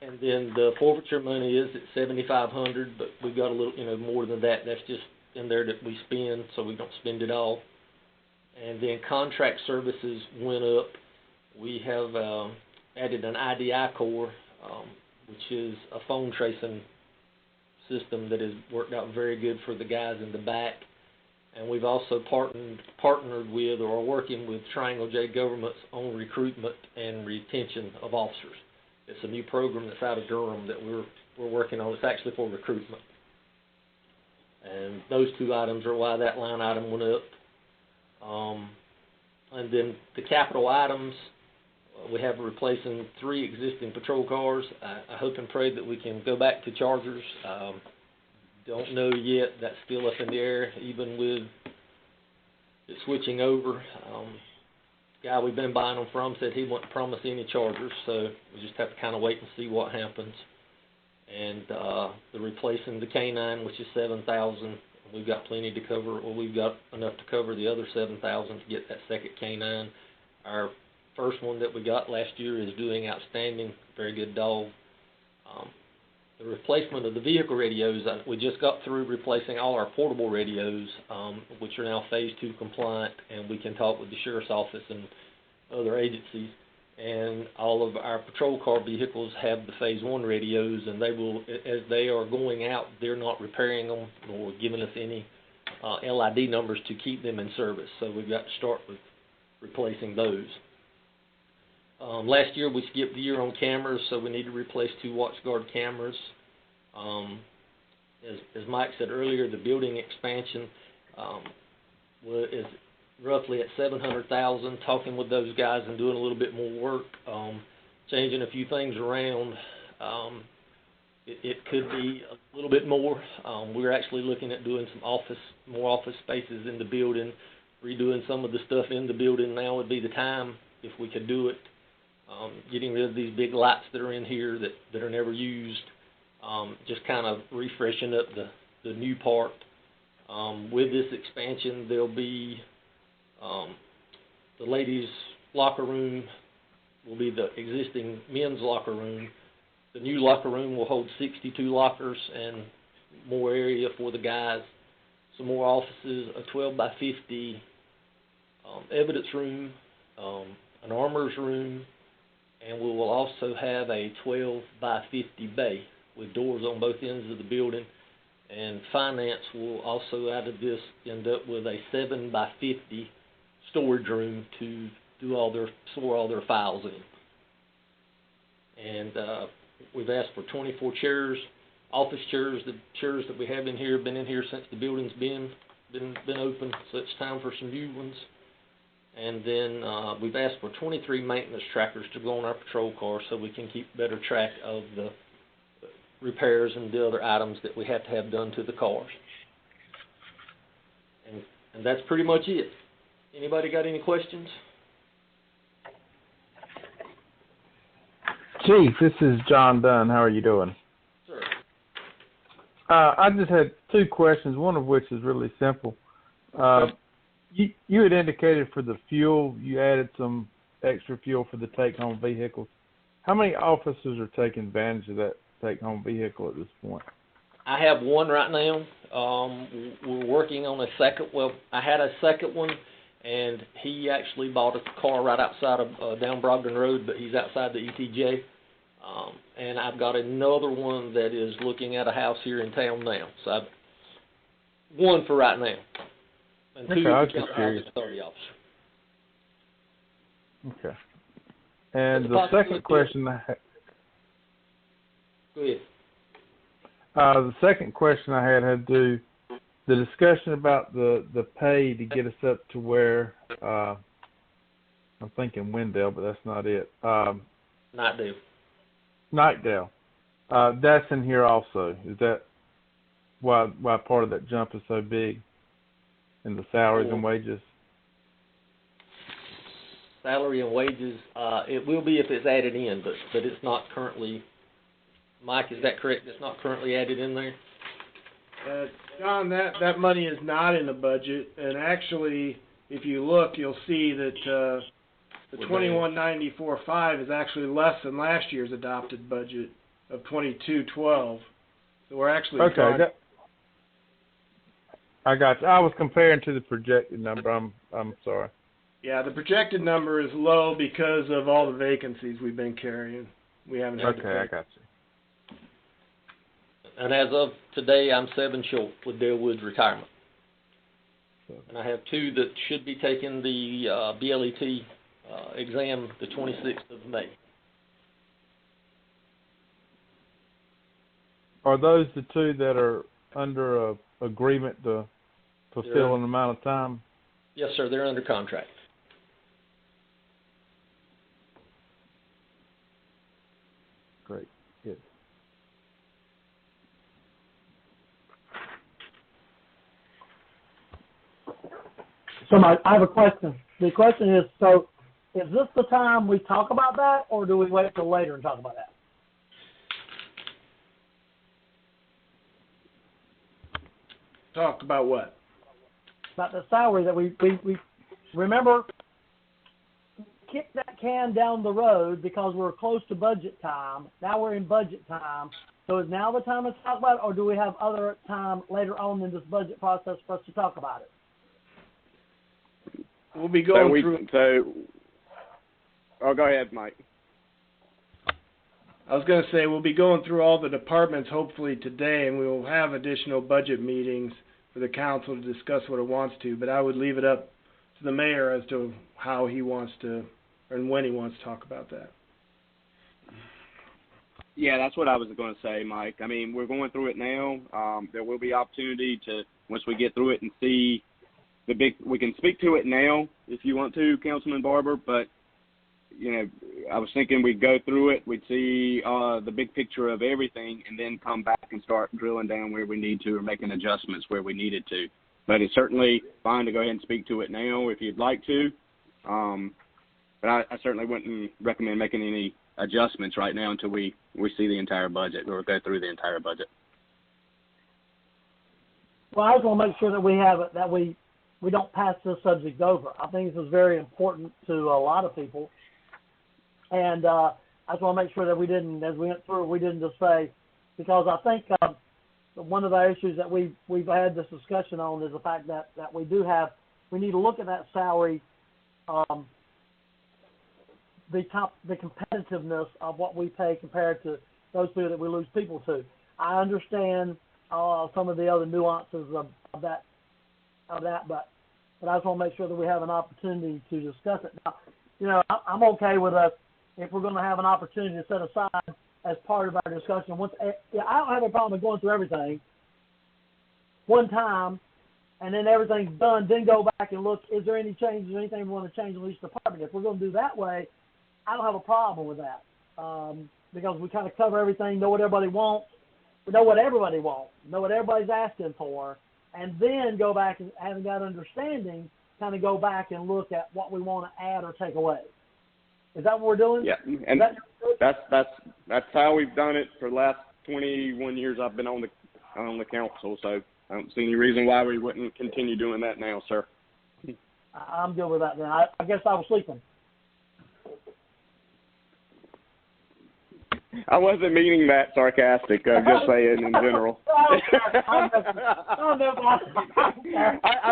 And then the forfeiture money is at $7,500, but we've got a little, more than that. That's just in there that we spend, so we don't spend it all. And then contract services went up. We have added an IDI core, which is a phone tracing system that has worked out very good for the guys in the back. And we've also partnered with or are working with Triangle J Governments on recruitment and retention of officers. It's a new program that's out of Durham that we're working on. It's actually for recruitment. And those two items are why that line item went up. And then the capital items, we have replacing 3 existing patrol cars. I hope and pray that we can go back to Chargers. Don't know yet. That's still up in the air, even with it switching over. Guy we've been buying them from said he wouldn't promise any Chargers, so we just have to kind of wait and see what happens. And the replacing the K9, which is $7,000. We've got plenty to cover. Well, we've got enough to cover the other $7,000 to get that second K9. Our first one that we got last year is doing outstanding. Very good dog. The replacement of the vehicle radios, we just got through replacing all our portable radios, which are now Phase 2 compliant, and we can talk with the Sheriff's Office and other agencies. And all of our patrol car vehicles have the Phase 1 radios, and they will, as they are going out, they're not repairing them or giving us any LID numbers to keep them in service. So we've got to start with replacing those. Last year we skipped the year on cameras, so we need to replace 2 WatchGuard cameras. As Mike said earlier, the building expansion is roughly at $700,000. Talking with those guys and doing a little bit more work, changing a few things around. It could be a little bit more. We're actually looking at doing more office spaces in the building, redoing some of the stuff in the building. Now would be the time if we could do it. Getting rid of these big lights that are in here that are never used, just kind of refreshing up the new part. With this expansion, there'll be the ladies' locker room will be the existing men's locker room. The new locker room will hold 62 lockers and more area for the guys. Some more offices, a 12 by 50 evidence room, an armorer's room, and we will also have a 12 by 50 bay with doors on both ends of the building. And finance will also, out of this, end up with a 7 by 50 storage room to store all their files in. And we've asked for 24 chairs, office chairs. The chairs that we have in here have been in here since the building's been open, so it's time for some new ones. And then we've asked for 23 maintenance trackers to go on our patrol cars so we can keep better track of the repairs and the other items that we have to have done to the cars. And that's pretty much it. Anybody got any questions? Chief, this is John Dunn. How are you doing? Sir. I just had 2 questions, one of which is really simple. You had indicated for the fuel, you added some extra fuel for the take-home vehicles. How many officers are taking advantage of that take-home vehicle at this point? I have one right now. We're working on a second. Well, I had a second one, and he actually bought a car right outside of down Brogdon Road, but he's outside the ETJ. And I've got another one that is looking at a house here in town now. So I've one for right now. And 2 I was just curious. 30 officer. Okay. And the second question I had... Go ahead. The second question I had to do, the discussion about the pay to get us up to where, I'm thinking Wendell, but that's not it. Nightdale. That's in here also. Is that why part of that jump is so big in the salaries and wages? Salary and wages, it will be if it's added in, but it's not currently. Mike, is that correct? It's not currently added in there? John, that money is not in the budget, and actually, if you look, you'll see that the 2194.5 is actually less than last year's adopted budget of 2212. So we're actually okay. I got you. I was comparing to the projected number. I'm sorry. Yeah, the projected number is low because of all the vacancies we've been carrying. We haven't had to pay. I got you. And as of today, I'm 7 short with Dale Wood's retirement. And I have 2 that should be taking the BLET exam the 26th of May. Are those the two that are under a agreement to fulfill an amount of time? Yes, sir. They're under contract. Great. Good. So I have a question. The question is, so is this the time we talk about that, or do we wait till later and talk about that? Talk about what? About the salary that we remember, kicked that can down the road because we're close to budget time. Now we're in budget time. So is now the time to talk about it, or do we have other time later on in this budget process for us to talk about it? We'll be going through. Oh, go ahead, Mike. I was going to say we'll be going through all the departments hopefully today, and we will have additional budget meetings for the council to discuss what it wants to. But I would leave it up to the mayor as to how he wants to, and when he wants to talk about that. Yeah, that's what I was going to say, Mike. I mean, we're going through it now. There will be opportunity to, once we get through it and see we can speak to it now if you want to, Councilman Barber, but, you know, I was thinking we'd go through it, we'd see the big picture of everything, and then come back and start drilling down where we need to or making adjustments where we needed to. But it's certainly fine to go ahead and speak to it now if you'd like to. But I certainly wouldn't recommend making any adjustments right now until we see the entire budget or go through the entire budget. Well, I just want to make sure that we have it, that we don't pass this subject over. I think this is very important to a lot of people. And I just want to make sure that we didn't, as we went through, we didn't just say, because I think one of the issues that we've had this discussion on is the fact that we need to look at that salary, the competitiveness of what we pay compared to those people that we lose people to. I understand some of the other nuances of that, but I just want to make sure that we have an opportunity to discuss it. Now, you know, I'm okay with us if we're going to have an opportunity to set aside as part of our discussion. I don't have a problem with going through everything one time, and then everything's done, then go back and look, is there any changes or anything we want to change in each department? If we're going to do that way, I don't have a problem with that, because we kind of cover everything, know what everybody wants, we know what everybody wants, know what everybody's asking for, and then go back and, having that understanding, kind of go back and look at what we want to add or take away. Is that what we're doing? Yeah, and that's how we've done it for the last 21 years I've been on the council, so I don't see any reason why we wouldn't continue doing that now, sir. I'm good with that then. I guess I was sleeping. I wasn't meaning that sarcastic. I'm just saying in general. I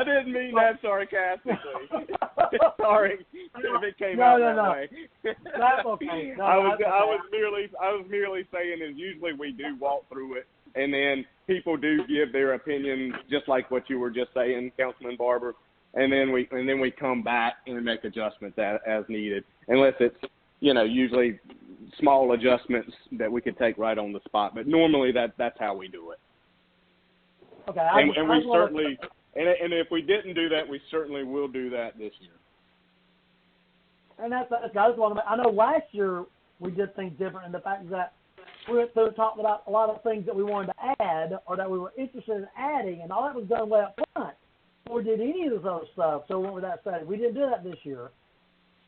didn't mean that sarcastically. Sorry if it came out that way. That's okay. No, I was merely saying is usually we do walk through it, and then people do give their opinions, just like what you were just saying, Councilman Barber, and then we come back and make adjustments as needed, unless it's, you know, usually small adjustments that we could take right on the spot. But normally that's how we do it. Okay. And if we didn't do that, we certainly will do that this year. And I just want to. I know last year we did things different in the fact that we went through and talked about a lot of things that we wanted to add or that we were interested in adding, and all that was done way up front. Or did any of this other stuff? So what would that say? We didn't do that this year.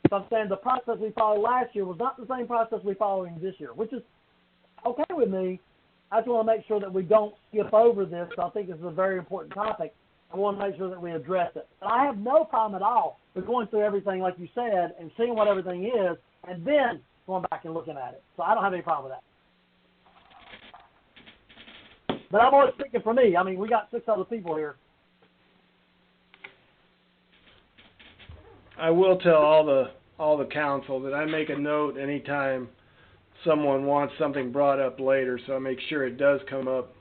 So I'm saying the process we followed last year was not the same process we're following this year, which is okay with me. I just want to make sure that we don't skip over this. I think this is a very important topic. I want to make sure that we address it. But I have no problem at all with going through everything, like you said, and seeing what everything is, and then going back and looking at it. So I don't have any problem with that. But I'm always speaking for me. I mean, we got 6 other people here. I will tell all the council that I make a note anytime someone wants something brought up later, so I make sure it does come up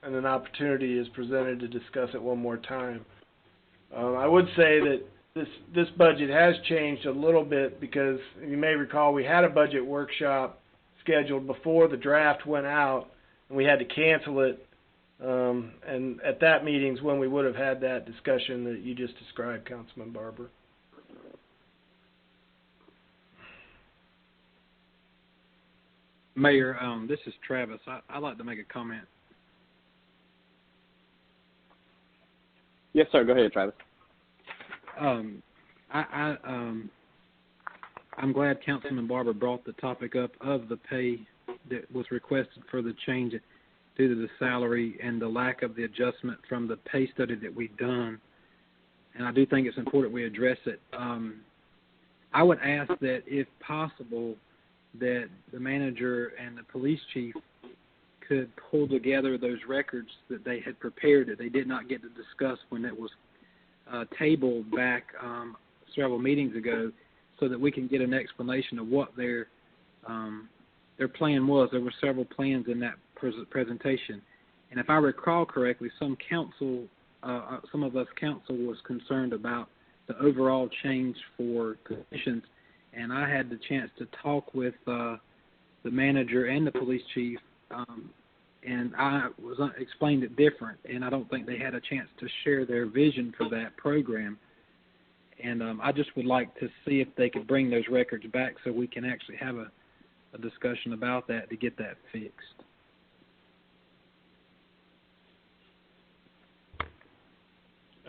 and an opportunity is presented to discuss it one more time. I would say that this budget has changed a little bit because you may recall we had a budget workshop scheduled before the draft went out, and we had to cancel it. And at that meeting's when we would have had that discussion that you just described, Councilman Barber. Mayor, this is Travis. I'd like to make a comment. Yes, sir. Go ahead, Travis. I'm glad Councilman Barber brought the topic up of the pay that was requested for the change due to the salary and the lack of the adjustment from the pay study that we've done. And I do think it's important we address it. I would ask that, if possible, that the manager and the police chief could pull together those records that they had prepared that they did not get to discuss when it was tabled back several meetings ago, so that we can get an explanation of what their plan was. There were several plans in that presentation, and if I recall correctly, some of us council was concerned about the overall change for commissions, and I had the chance to talk with the manager and the police chief, and I was explained it different, and I don't think they had a chance to share their vision for that program. And I just would like to see if they could bring those records back so we can actually have a discussion about that to get that fixed.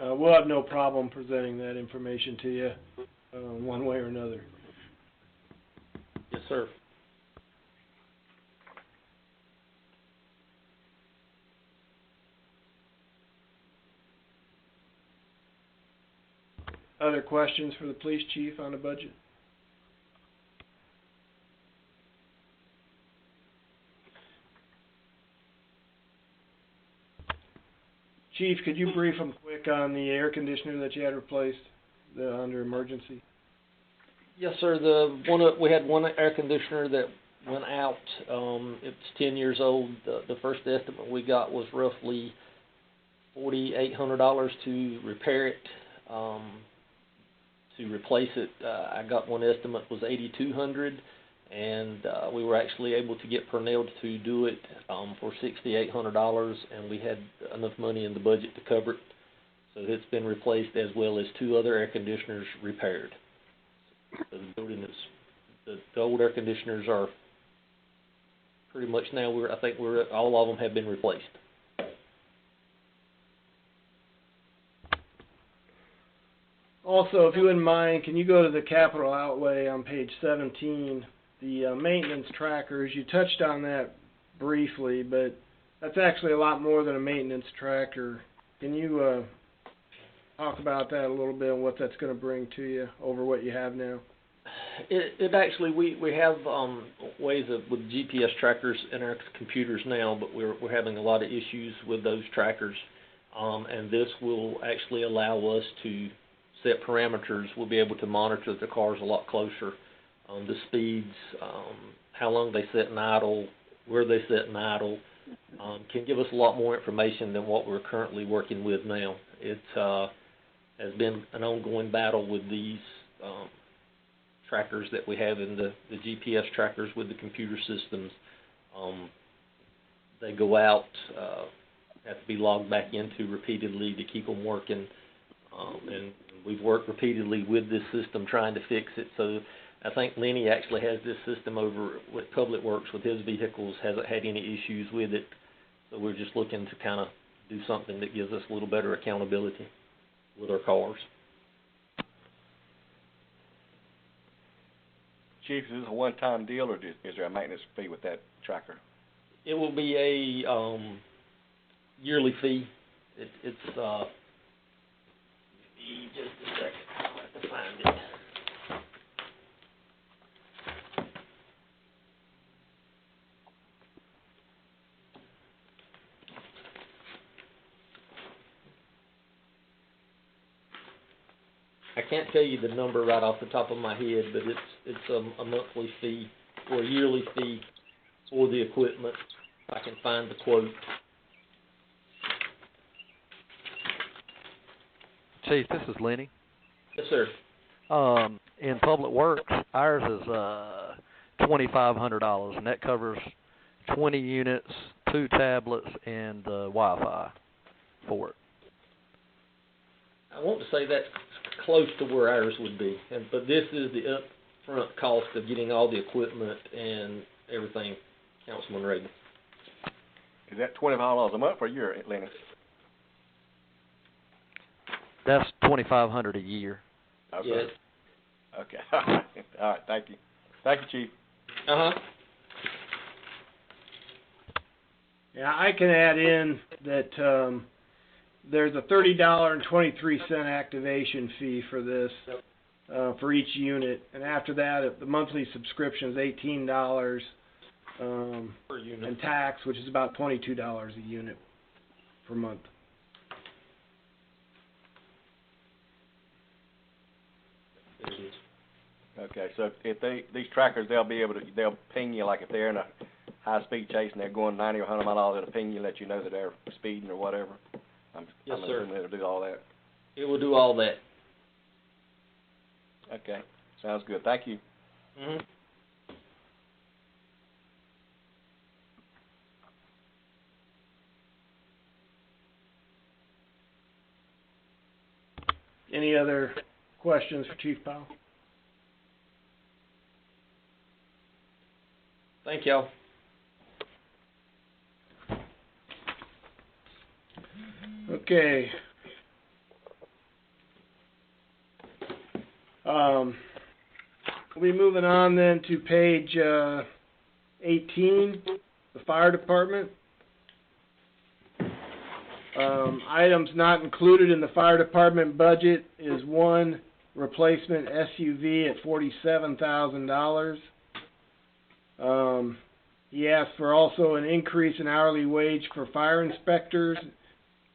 We'll have no problem presenting that information to you one way or another. Yes, sir. Other questions for the police chief on the budget? Chief, could you brief them quick on the air conditioner that you had replaced under emergency? Yes, sir. We had one air conditioner that went out. It's 10 years old. The first estimate we got was roughly $4,800 to repair it. To replace it, I got one estimate was $8,200, and we were actually able to get Purnell to do it for $6,800, and we had enough money in the budget to cover it. So it's been replaced, as well as two other air conditioners repaired. So the building is, the old air conditioners are pretty much now. I think all of them have been replaced. Also, if you wouldn't mind, can you go to the capital outlay on page 17, the maintenance trackers? You touched on that briefly, but that's actually a lot more than a maintenance tracker. Can you talk about that a little bit and what that's going to bring to you over what you have now? It actually, we have ways with GPS trackers in our computers now, but we're having a lot of issues with those trackers, and this will actually allow us to set parameters. We'll be able to monitor the cars a lot closer, the speeds, how long they sit in idle, where they sit in idle, can give us a lot more information than what we're currently working with now. It has been an ongoing battle with these trackers that we have in the GPS trackers with the computer systems. They go out, have to be logged back into repeatedly to keep them working, and we've worked repeatedly with this system trying to fix it. So I think Lenny actually has this system over with Public Works with his vehicles, hasn't had any issues with it. So we're just looking to kind of do something that gives us a little better accountability with our cars. Chief, is this a one-time deal, or is there a maintenance fee with that tracker? It will be a yearly fee. It's just a second. I'll have to find it. I can't tell you the number right off the top of my head, but it's a monthly fee or a yearly fee for the equipment. If I can find the quote. Chief, this is Lenny. Yes, sir. In Public Works, ours is $2,500, and that covers 20 units, 2 tablets and Wi-Fi for it. I want to say that's close to where ours would be, but this is the upfront cost of getting all the equipment and everything, Councilman Reagan. Is that $25 a month or a year, Lenny? That's $2,500 a year. Okay. Yes. Okay. All right. Thank you. Thank you, Chief. Yeah, I can add in that there's a $30.23 activation fee for this for each unit, and after that, the monthly subscription is $18 Per unit. and tax, which is about $22 a unit per month. Okay, so if these trackers, they'll ping you, like if they're in a high-speed chase and they're going 90 or 100 miles, it'll ping you, let you know that they're speeding or whatever. Yes, I'm sir. assuming it'll do all that. It will do all that. Okay, sounds good. Thank you. Mm-hmm. Any other questions for Chief Powell? Thank y'all. Okay. We'll be moving on then to page 18, the fire department. Items not included in the fire department budget is one replacement SUV at $47,000. He asked for also an increase in hourly wage for fire inspectors,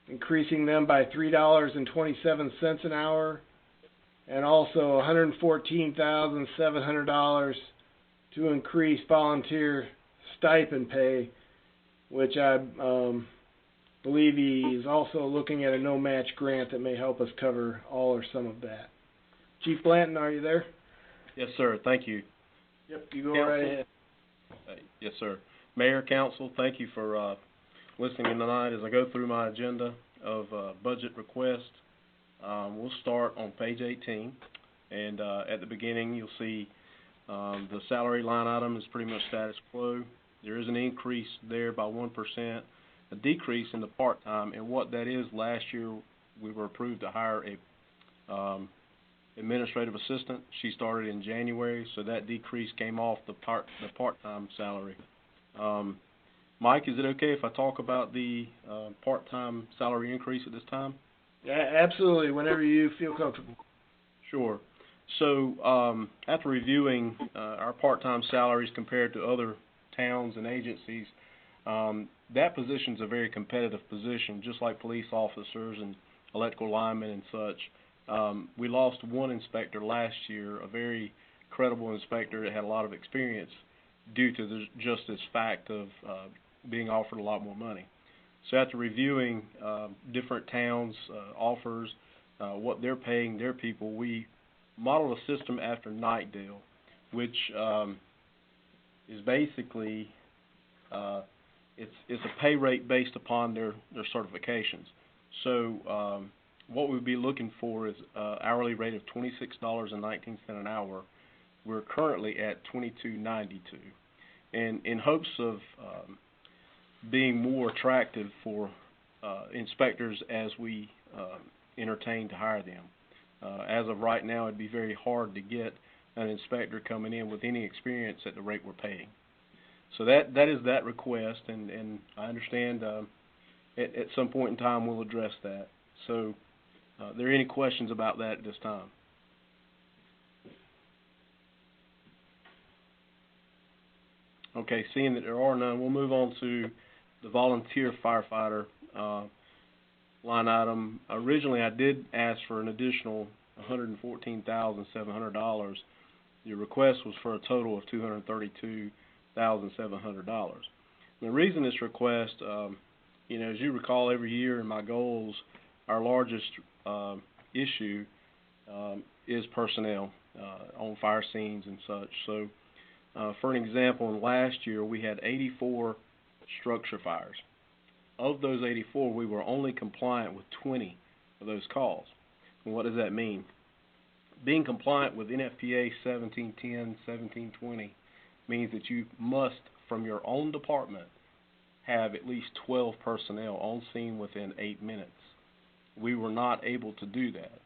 increasing them by $3.27 an hour, and also $114,700 to increase volunteer stipend pay, which I believe he is also looking at a no-match grant that may help us cover all or some of that. Chief Blanton, are you there? Yes, sir. Thank you. Yep, you go right ahead. Yes, sir. Mayor, Council, thank you for listening in tonight as I go through my agenda of budget requests. We'll start on page 18, and at the beginning you'll see the salary line item is pretty much status quo. There is an increase there by 1%, a decrease in the part-time, and what that is, last year we were approved to hire a administrative assistant. She started in January, so that decrease came off the part-time salary. Mike, is it okay if I talk about the part-time salary increase at this time? Yeah, absolutely, whenever you feel comfortable. Sure. So after reviewing our part-time salaries compared to other towns and agencies, that position's a very competitive position, just like police officers and electrical linemen and such. We lost one inspector last year, a very credible inspector that had a lot of experience, due to just this fact of being offered a lot more money. So after reviewing different towns' offers, what they're paying their people, we modeled a system after Nightdale, which is basically it's a pay rate based upon their certifications. So what we'd be looking for is hourly rate of $26.19 an hour. We're currently at $22.92, and in hopes of being more attractive for inspectors as we entertain to hire them. As of right now, it'd be very hard to get an inspector coming in with any experience at the rate we're paying. So that is that request, and I understand at some point in time we'll address that. So are there any questions about that at this time? Okay, seeing that there are none, we'll move on to the volunteer firefighter line item. Originally, I did ask for an additional $114,700. The request was for a total of $232,700. The reason this request, as you recall, every year in my goals, our largest issue is personnel on fire scenes and such. So, for an example, last year we had 84 structure fires. Of those 84, we were only compliant with 20 of those calls. And what does that mean? Being compliant with NFPA 1710, 1720 means that you must, from your own department, have at least 12 personnel on scene within 8 minutes. We were not able to do that.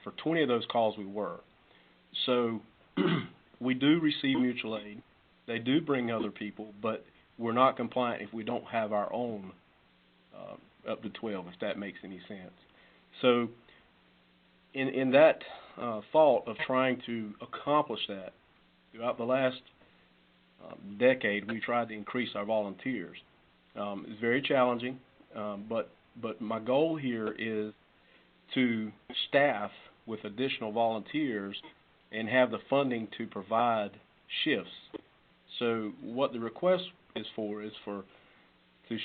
For 20 of those calls, we were. So we do receive mutual aid. They do bring other people, but we're not compliant if we don't have our own up to 12, if that makes any sense. So in that thought of trying to accomplish that, throughout the last decade, we tried to increase our volunteers. It's very challenging, but my goal here is to staff with additional volunteers and have the funding to provide shifts. So what the request is for to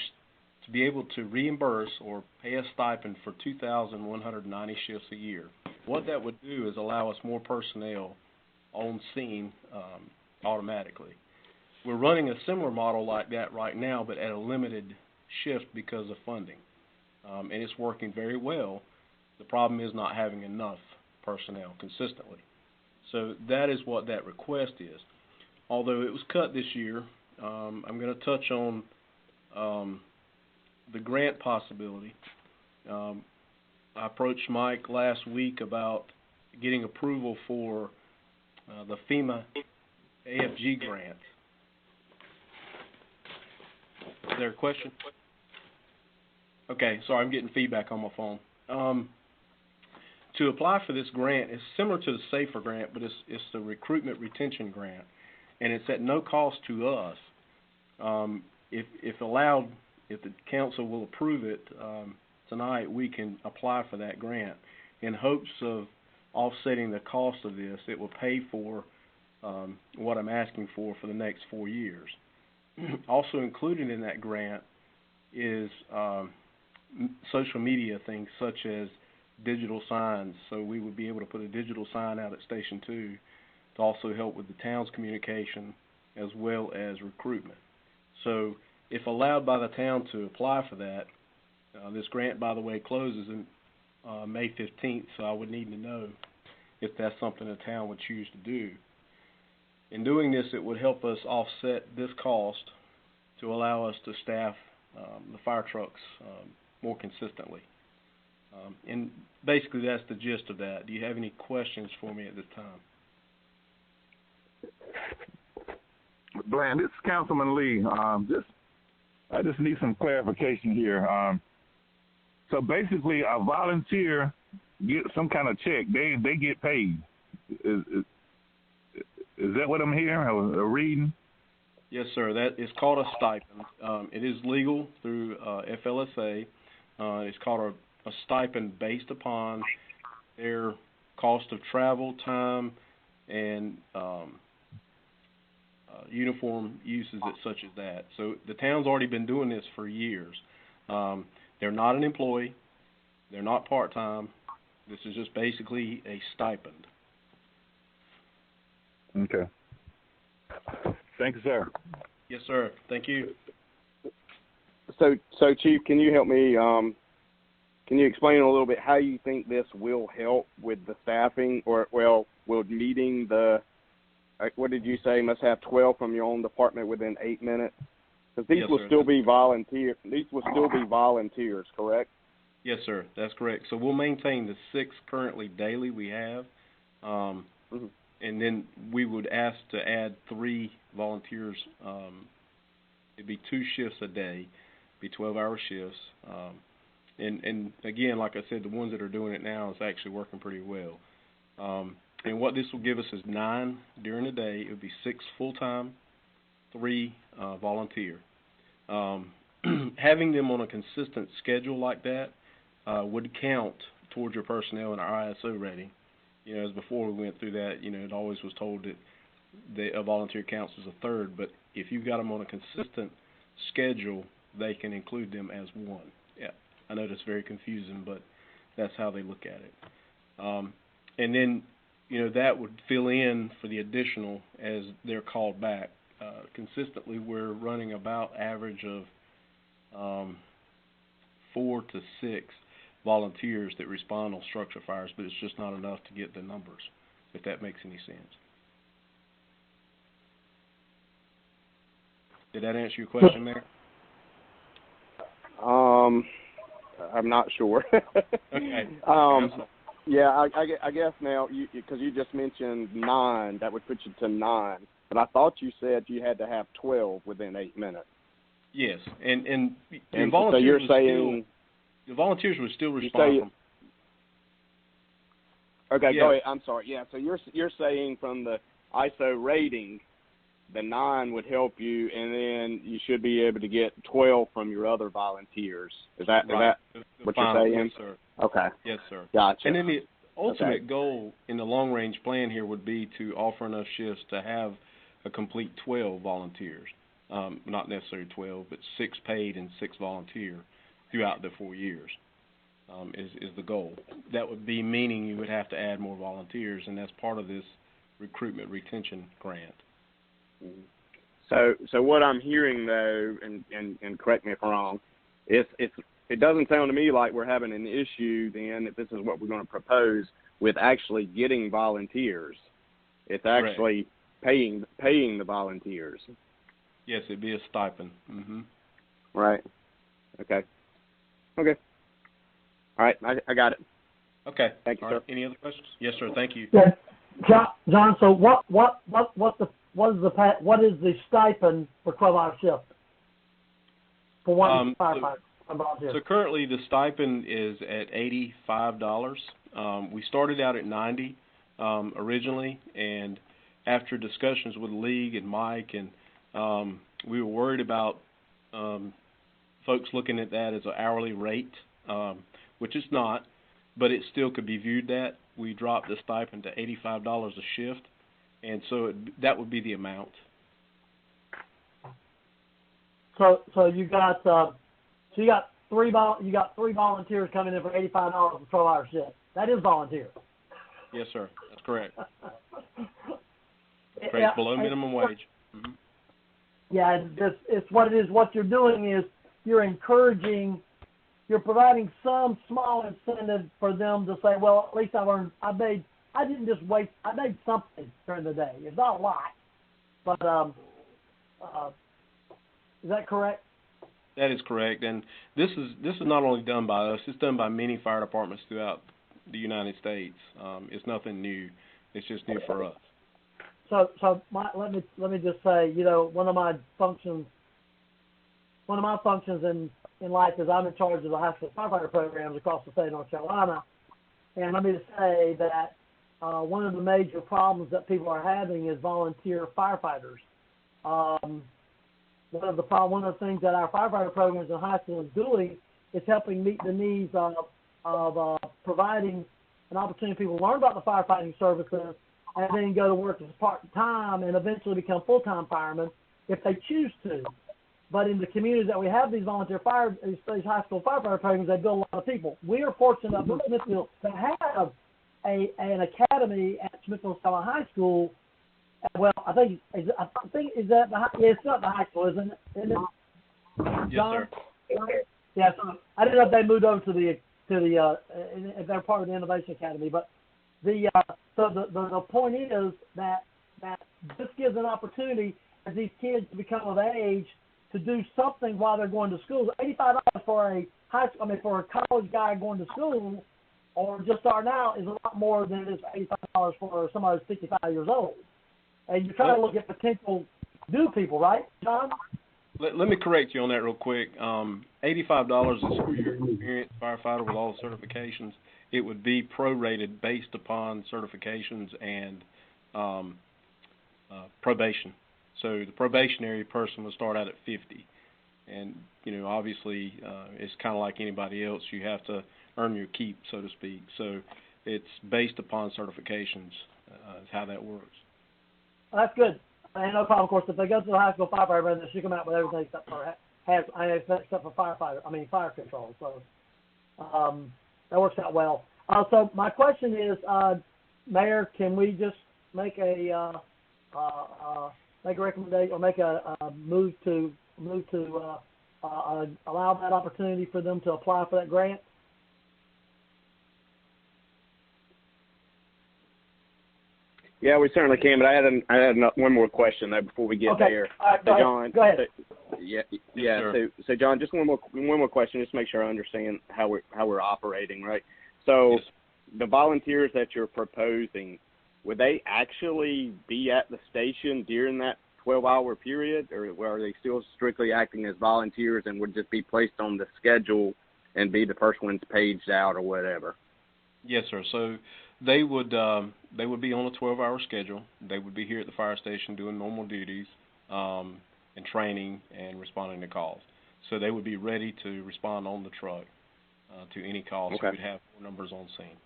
be able to reimburse or pay a stipend for 2,190 shifts a year. What that would do is allow us more personnel on scene automatically. We're running a similar model like that right now, but at a limited shift because of funding. And it's working very well. The problem is not having enough personnel consistently. So that is what that request is. Although it was cut this year, I'm going to touch on the grant possibility. I approached Mike last week about getting approval for the Fema AFG grant. Is there a question? Okay, sorry, I'm getting feedback on my phone. To apply for this grant is similar to the SAFER grant, but it's the recruitment retention grant, and it's at no cost to us. If allowed, if the council will approve it tonight, we can apply for that grant in hopes of offsetting the cost of this. It will pay for what I'm asking for the next 4 years. Also included in that grant is social media things such as digital signs. So we would be able to put a digital sign out at Station 2 to also help with the town's communication as well as recruitment. So if allowed by the town to apply for that, this grant, by the way, closes in May 15th, so I would need to know if that's something the town would choose to do. In doing this, it would help us offset this cost to allow us to staff the fire trucks more consistently. And basically, that's the gist of that. Do you have any questions for me at this time? Bland, this is Councilman Lee. I just need some clarification here. So basically, a volunteer gets some kind of check. They get paid. Is that what I'm hearing or reading? Yes, sir. That is called a stipend. It is legal through FLSA. It's called a stipend based upon their cost of travel, time, and uniform uses such as that. So the town's already been doing this for years. They're not an employee. They're not part-time. This is just basically a stipend. Okay. Thank you, sir. Yes, sir. Thank you. So Chief, can you help me? Can you explain a little bit how you think this will help with the staffing, or will meeting the? What did you say? Must have 12 from your own department within 8 minutes. Because these will still be volunteer. These will still be volunteers, correct? Yes, sir. That's correct. So we'll maintain the 6 currently daily we have. And then we would ask to add 3 volunteers. It'd be 2 shifts a day, be 12-hour shifts. And again, like I said, the ones that are doing it now is actually working pretty well. And what this will give us is 9 during the day. It would be 6 full-time, 3 volunteer. Having them on a consistent schedule like that would count towards your personnel in our ISO rating. You know, as before we went through that, you know, it always was told that a volunteer counts as a third, but if you've got them on a consistent schedule, they can include them as 1. Yeah, I know that's very confusing, but that's how they look at it. And then, you know, that would fill in for the additional as they're called back consistently we're running about average of 4 to 6 volunteers that respond on structure fires, but it's just not enough to get the numbers, if that makes any sense. Did that answer your question there? I'm not sure. Okay. Yeah, I guess now, because you just mentioned 9, that would put you to 9. But I thought you said you had to have 12 within 8 minutes. Yes, and so you're saying the volunteers would still respond. Okay, Yeah. go ahead. I'm sorry. Yeah, so you're saying from the ISO rating, the 9 would help you, and then you should be able to get 12 from your other volunteers. Is that Right. what you're saying? Yes, sir. Okay. Yes, sir. Gotcha. And then the ultimate goal in the long-range plan here would be to offer enough shifts to have a complete 12 volunteers. Not necessarily 12, but 6 paid and 6 volunteer throughout the 4 years is the goal. That would be meaning you would have to add more volunteers, and that's part of this recruitment retention grant. So what I'm hearing, though, and correct me if I'm wrong, it doesn't sound to me like we're having an issue then, if this is what we're going to propose, with actually getting volunteers. It's actually paying the volunteers. Yes, it'd be a stipend. Mm-hmm. Right. Okay. All right, I got it. Okay. Thank you, All sir. right. Any other questions? Yes, sir. Thank you. Yeah. John, so what is the stipend for 12-hour shift for one firefighter? So currently the stipend is at $85. We started out at $90 originally, and after discussions with the league and Mike, and we were worried about folks looking at that as an hourly rate, which it's not, but it still could be viewed that. We dropped the stipend to $85 a shift, and so that would be the amount. So you got three volunteers coming in for $85 for 12-hour shift. That is volunteer. Yes, sir. That's correct. Correct. Below minimum wage. Mm-hmm. Yeah, it's what it is. What you're doing is you're providing some small incentive for them to say, well, at least I made something during the day. It's not a lot, but is that correct? That is correct, and this is not only done by us; it's done by many fire departments throughout the United States. It's nothing new; it's just new for us. So let me just say, one of my functions in life is I'm in charge of the high school firefighter programs across the state of North Carolina, and let me just say that one of the major problems that people are having is volunteer firefighters. One of the things that our firefighter programs in high school is doing is helping meet the needs of providing an opportunity for people to learn about the firefighting services and then go to work as part-time and eventually become full-time firemen if they choose to. But in the communities that we have these volunteer these high school firefighter programs, they build a lot of people. We are fortunate at Smithfield to have an academy at Smithfield High School. Well, I think is that it's not the high school, isn't it? Yes, sir. Yeah, so I didn't know if they moved over to the if they're part of the Innovation Academy, but the point is that this gives an opportunity as these kids become of age to do something while they're going to school. $85 for for a college guy going to school or just starting out is a lot more than it is $85 for somebody who's 65 years old. And you're trying to look at potential new people, right, John? Let me correct you on that real quick. $85 is for your experienced firefighter with all the certifications. It would be prorated based upon certifications and probation. So the probationary person will start out at 50. And, obviously, it's kind of like anybody else. You have to earn your keep, so to speak. So it's based upon certifications is how that works. Well, that's good. And no problem, of course, if they go to the high school firefighter, they should come out with everything except for fire control. So that works out well. So my question is, Mayor, can we just make a make a recommendation or make a move to allow that opportunity for them to apply for that grant? Yeah, we certainly can, but I had one more question though before we get there. John, go ahead. So John, just one more question, just to make sure I understand how we're operating, right? So the volunteers that you're proposing, would they actually be at the station during that 12-hour period, or are they still strictly acting as volunteers and would just be placed on the schedule and be the first ones paged out or whatever? Yes, sir. So they would be on a 12-hour schedule. They would be here at the fire station doing normal duties and training and responding to calls. So they would be ready to respond on the truck to any calls. Okay. So we'd have 4 numbers on scene.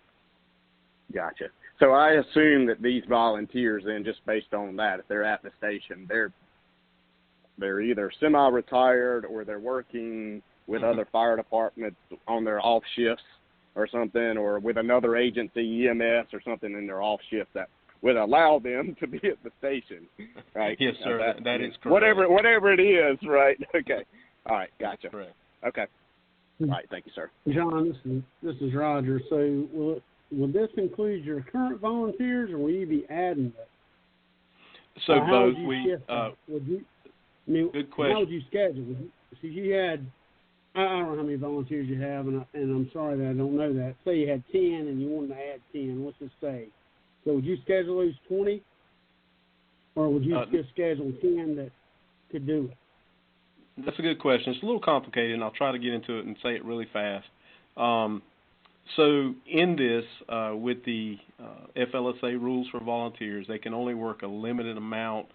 Gotcha. So I assume that these volunteers, then, just based on that, if they're at the station, they're either semi-retired or they're working with other fire departments on their off shifts or something, or with another agency, EMS or something, in their off shift that would allow them to be at the station, right? Yes, sir. That is correct. Whatever it is, right? Okay. All right. Gotcha. Correct. Okay. All right. Thank you, sir. John, this is Roger. So will this include your current volunteers, or will you be adding them? So both. Good question. How would you schedule? So you had, I don't know how many volunteers you have, and I'm sorry that I don't know that. Say you had 10 and you wanted to add 10. Let's just say. So would you schedule those 20, or would you just schedule 10 that could do it? That's a good question. It's a little complicated, and I'll try to get into it and say it really fast. So in this, with the FLSA rules for volunteers, they can only work a limited amount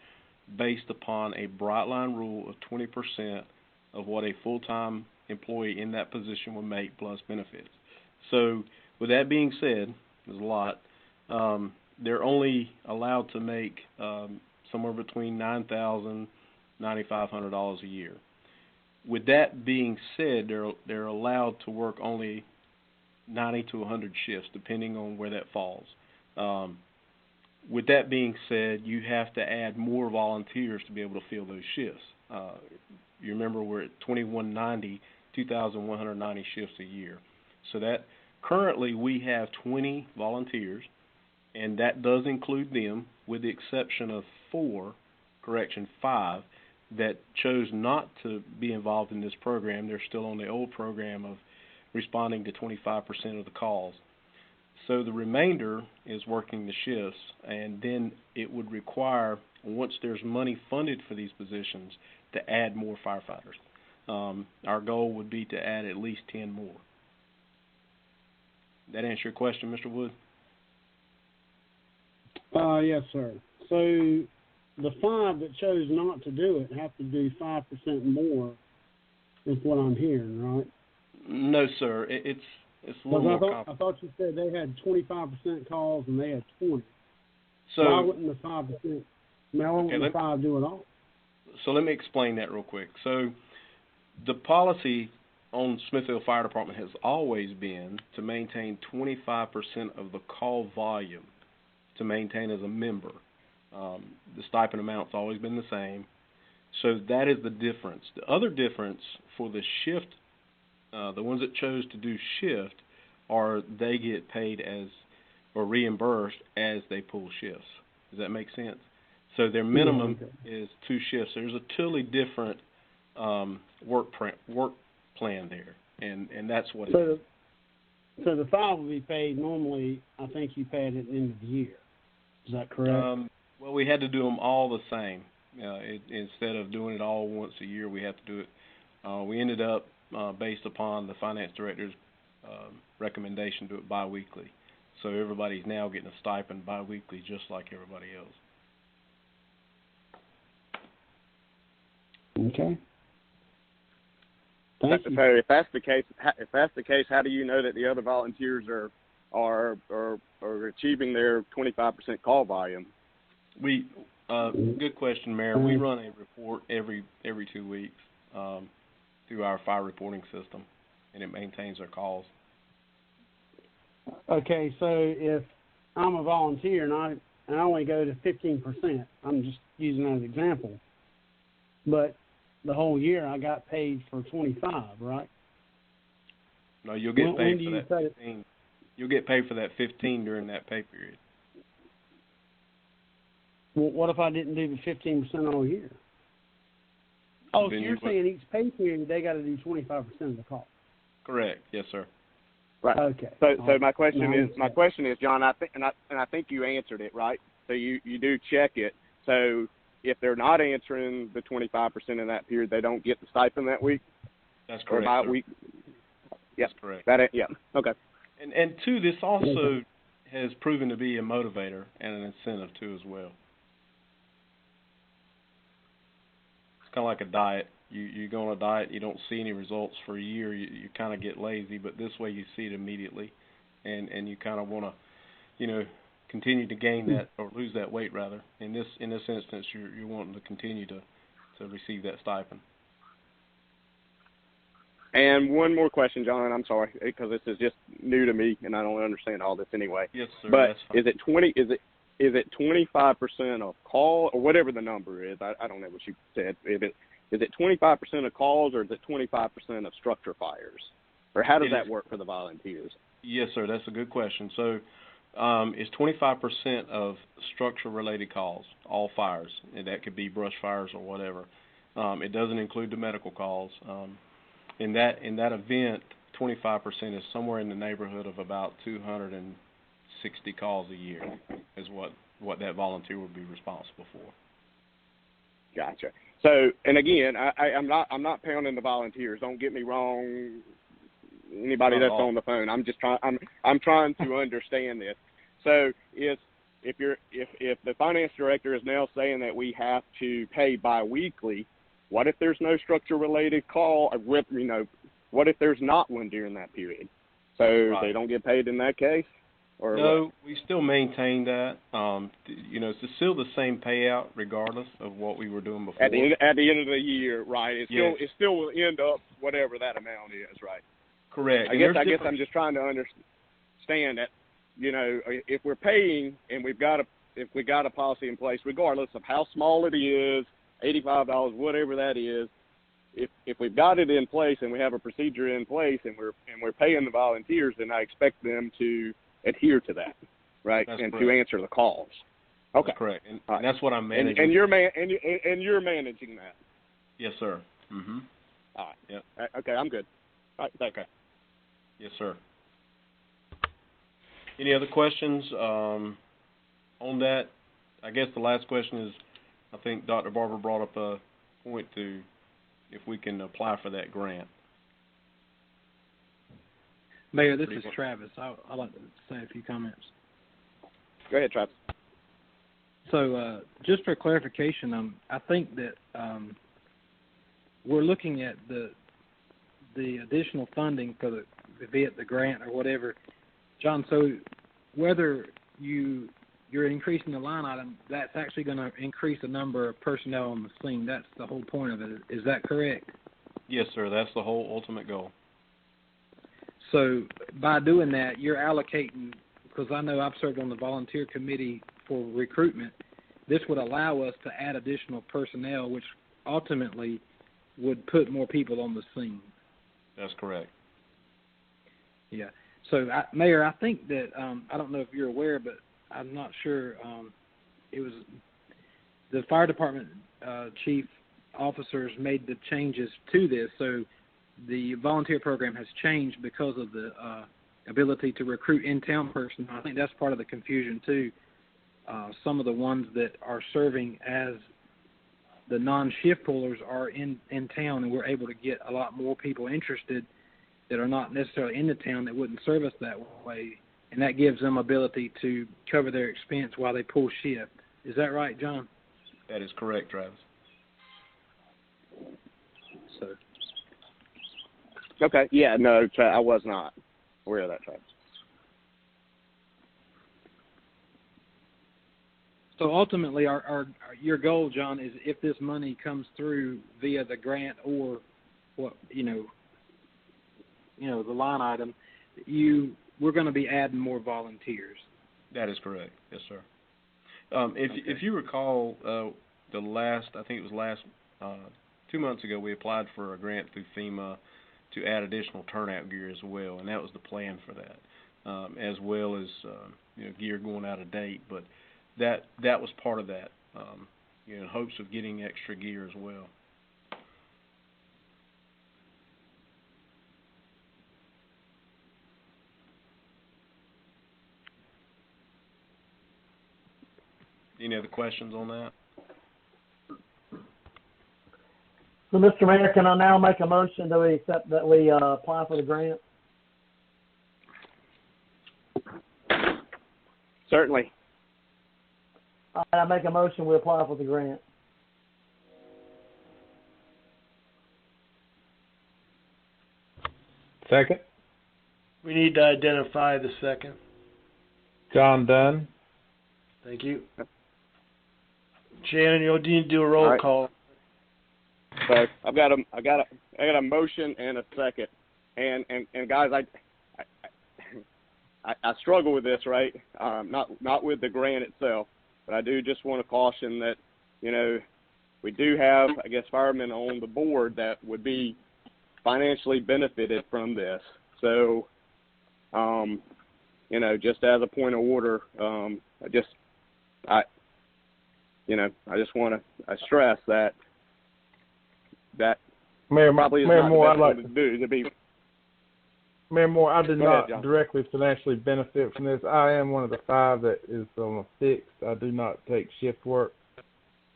based upon a bright line rule of 20% of what a full-time employee in that position would make plus benefits. So with that being said, there's a lot. They're only allowed to make somewhere between $9,000 $9,500 a year. With that being said, they're allowed to work only 90 to 100 shifts, depending on where that falls. With that being said, you have to add more volunteers to be able to fill those shifts. You remember we're at 2,190 shifts a year. So that currently we have 20 volunteers, and that does include them, with the exception of 5, that chose not to be involved in this program. They're still on the old program of responding to 25% of the calls. So the remainder is working the shifts, and then it would require, once there's money funded for these positions, to add more firefighters. Our goal would be to add at least 10 more. That answer your question, Mr. Wood? Yes, sir. So the 5 that chose not to do it have to do 5% more, is what I'm hearing, right? No, sir. It's a little more complicated. I thought you said they had 25% calls and they had 20. So why wouldn't the 5%? Why wouldn't the 5 do it all? So let me explain that real quick. So the policy on Smithfield Fire Department has always been to maintain 25% of the call volume to maintain as a member. The stipend amount's always been the same. So that is the difference. The other difference for the shift, the ones that chose to do shift, are they get paid as, or reimbursed as they pull shifts. Does that make sense? So their minimum is 2 shifts. There's a totally different work plan there, and that's what it is. So the 5 will be paid normally, I think you pay it at the end of the year. Is that correct? Well, we had to do them all the same. Instead of doing it all once a year, we had to do it. We ended up, based upon the finance director's recommendation, do it biweekly. So everybody's now getting a stipend biweekly, just like everybody else. Okay. Thank you. So if that's the case, how do you know that the other volunteers are achieving their 25% call volume? Good question, Mayor. We run a report every 2 weeks through our fire reporting system, and it maintains our calls. Okay, so if I'm a volunteer and and I only go to 15%, I'm just using that as an example, but the whole year I got paid for 25, right? No, you'll get paid for that say 15. You'll get paid for that 15 during that pay period. Well, what if I didn't do the 15% all year? Oh, Then so you're saying each pay period they got to do 25% of the cost? Correct. Yes, sir. Right. Okay. So my question is, John, I think you answered it, right? So you do check it. So if they're not answering the 25% in that period, they don't get the stipend that week? That's correct, or sir. week? Yeah. That's correct. Yeah. Okay. And two, this also has proven to be a motivator and an incentive too as well. It's kind of like a diet. You go on a diet, you don't see any results for a year, you kind of get lazy, but this way you see it immediately, and you kind of want to, continue to gain that or lose that weight rather. In this instance, you're wanting to continue to receive that stipend. And one more question, John. I'm sorry because this is just new to me and I don't understand all this anyway. Yes, sir. But That's fine. is it 25% of call or whatever the number is? I don't know what you said. Is it 25% of calls or is it 25% of structure fires? Or how does that work for the volunteers? Yes, sir. That's a good question. So it's 25% of structure-related calls, all fires, and that could be brush fires or whatever. It doesn't include the medical calls. In that event, 25% is somewhere in the neighborhood of about 260 calls a year is what that volunteer would be responsible for. Gotcha. So, and again, I'm not pounding the volunteers. Don't get me wrong. Anybody that's on the phone, I'm just trying. I'm trying to understand this. So, if the finance director is now saying that we have to pay biweekly, what if there's no structure-related call? What if there's not one during that period? So they don't get paid in that case? Or no, what? we still maintain that. It's still the same payout regardless of what we were doing before. At the end of the year, right? It still will end up whatever that amount is, right? Correct. I guess I'm just trying to understand that, if we're paying and if we got a policy in place, regardless of how small it is, $85, whatever that is, if we've got it in place and we have a procedure in place and we're paying the volunteers, then I expect them to adhere to that, right? That's and correct. to answer the calls. Okay. That's correct. And that's what I'm managing. And you're managing that. Yes, sir. Mhm. All right. Yep. Okay, I'm good. All right, thanks. Okay. Yes, sir. Any other questions on that? I guess the last question is, I think Dr. Barber brought up a point to if we can apply for that grant. Mayor, this is Travis. I'd like to say a few comments. Go ahead, Travis. So just for clarification, I think that we're looking at the additional funding for be it the grant or whatever. John, so whether you're increasing the line item, that's actually going to increase the number of personnel on the scene. That's the whole point of it. Is that correct? Yes, sir. That's the whole ultimate goal. So by doing that, you're allocating, because I know I've served on the volunteer committee for recruitment, this would allow us to add additional personnel, which ultimately would put more people on the scene. That's correct. Yeah. So, Mayor, I think that, I don't know if you're aware, but I'm not sure, it was the fire department chief officers made the changes to this, so the volunteer program has changed because of the ability to recruit in-town personnel. I think that's part of the confusion, too. Some of the ones that are serving as the non-shift pullers are in town, and we're able to get a lot more people interested that are not necessarily in the town that wouldn't serve us that way, and that gives them ability to cover their expense while they pull shift. Is that right, John? That is correct, Travis. So. Okay. Yeah. No, I was not aware of that, Travis. So ultimately, your goal, John, is if this money comes through via the grant or what the line item, we're going to be adding more volunteers. That is correct. Yes, sir. If you recall, I think it was last 2 months ago, we applied for a grant through Fema to add additional turnout gear as well, and that was the plan for that, as well as gear going out of date. But that was part of that, in hopes of getting extra gear as well. Any other questions on that? So, Mr. Mayor, can I now make a motion that we accept that we apply for the grant? Certainly. I make a motion we apply for the grant. Second. We need to identify the second. John Dunn. Thank you. Shannon, you'll need to do a roll call. So I got a motion and a second, and guys, I struggle with this, right? Not with the grant itself, but I do just want to caution that, we do have, I guess, firemen on the board that would be financially benefited from this. So, just as a point of order, I just want to stress that Mayor, probably is Mayor not Moore, the best thing to do. To be Mayor Moore, I did Go not ahead, directly financially benefit from this. I am one of the 5 that is on a fixed. I do not take shift work,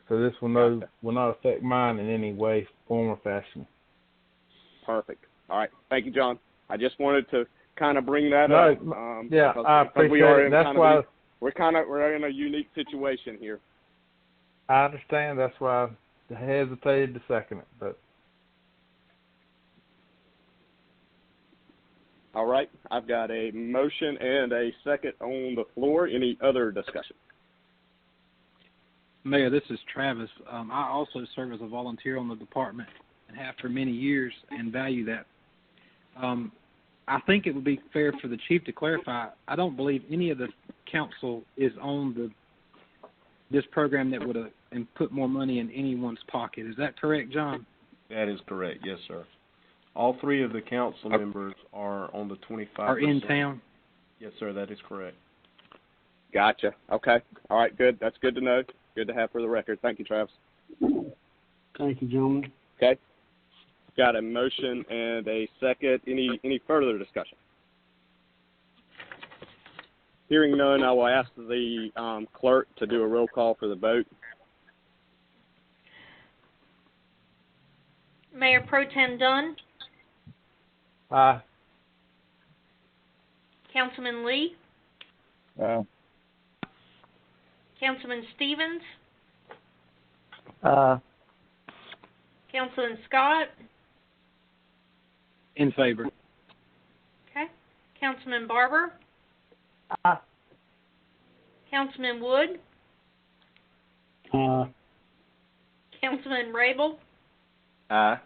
so this will not affect mine in any way, form, or fashion. Perfect. All right. Thank you, John. I just wanted to kind of bring that up. Yeah, because, I appreciate it. That's why we're in a unique situation here. I understand. That's why I hesitated to second it, but. All right. I've got a motion and a second on the floor. Any other discussion? Mayor, this is Travis. I also serve as a volunteer on the department and have for many years and value that. I think it would be fair for the chief to clarify. I don't believe any of the council is on this program that would and put more money in anyone's pocket. Is that correct, John? That is correct. Yes, sir. All 3 of the council members are on the 25%. Are in town? Yes, sir. That is correct. Gotcha. Okay. All right. Good. That's good to know. Good to have for the record. Thank you, Travis. Thank you, gentlemen. Okay. Got a motion and a second. Any further discussion? Hearing none, I will ask the clerk to do a roll call for the vote. Mayor Pro Tem Dunn, Aye. Councilman Lee, Councilman Stevens, Councilman Scott, In favor. okay, Councilman Barber, Councilman Wood, Councilman Rabel. Aye.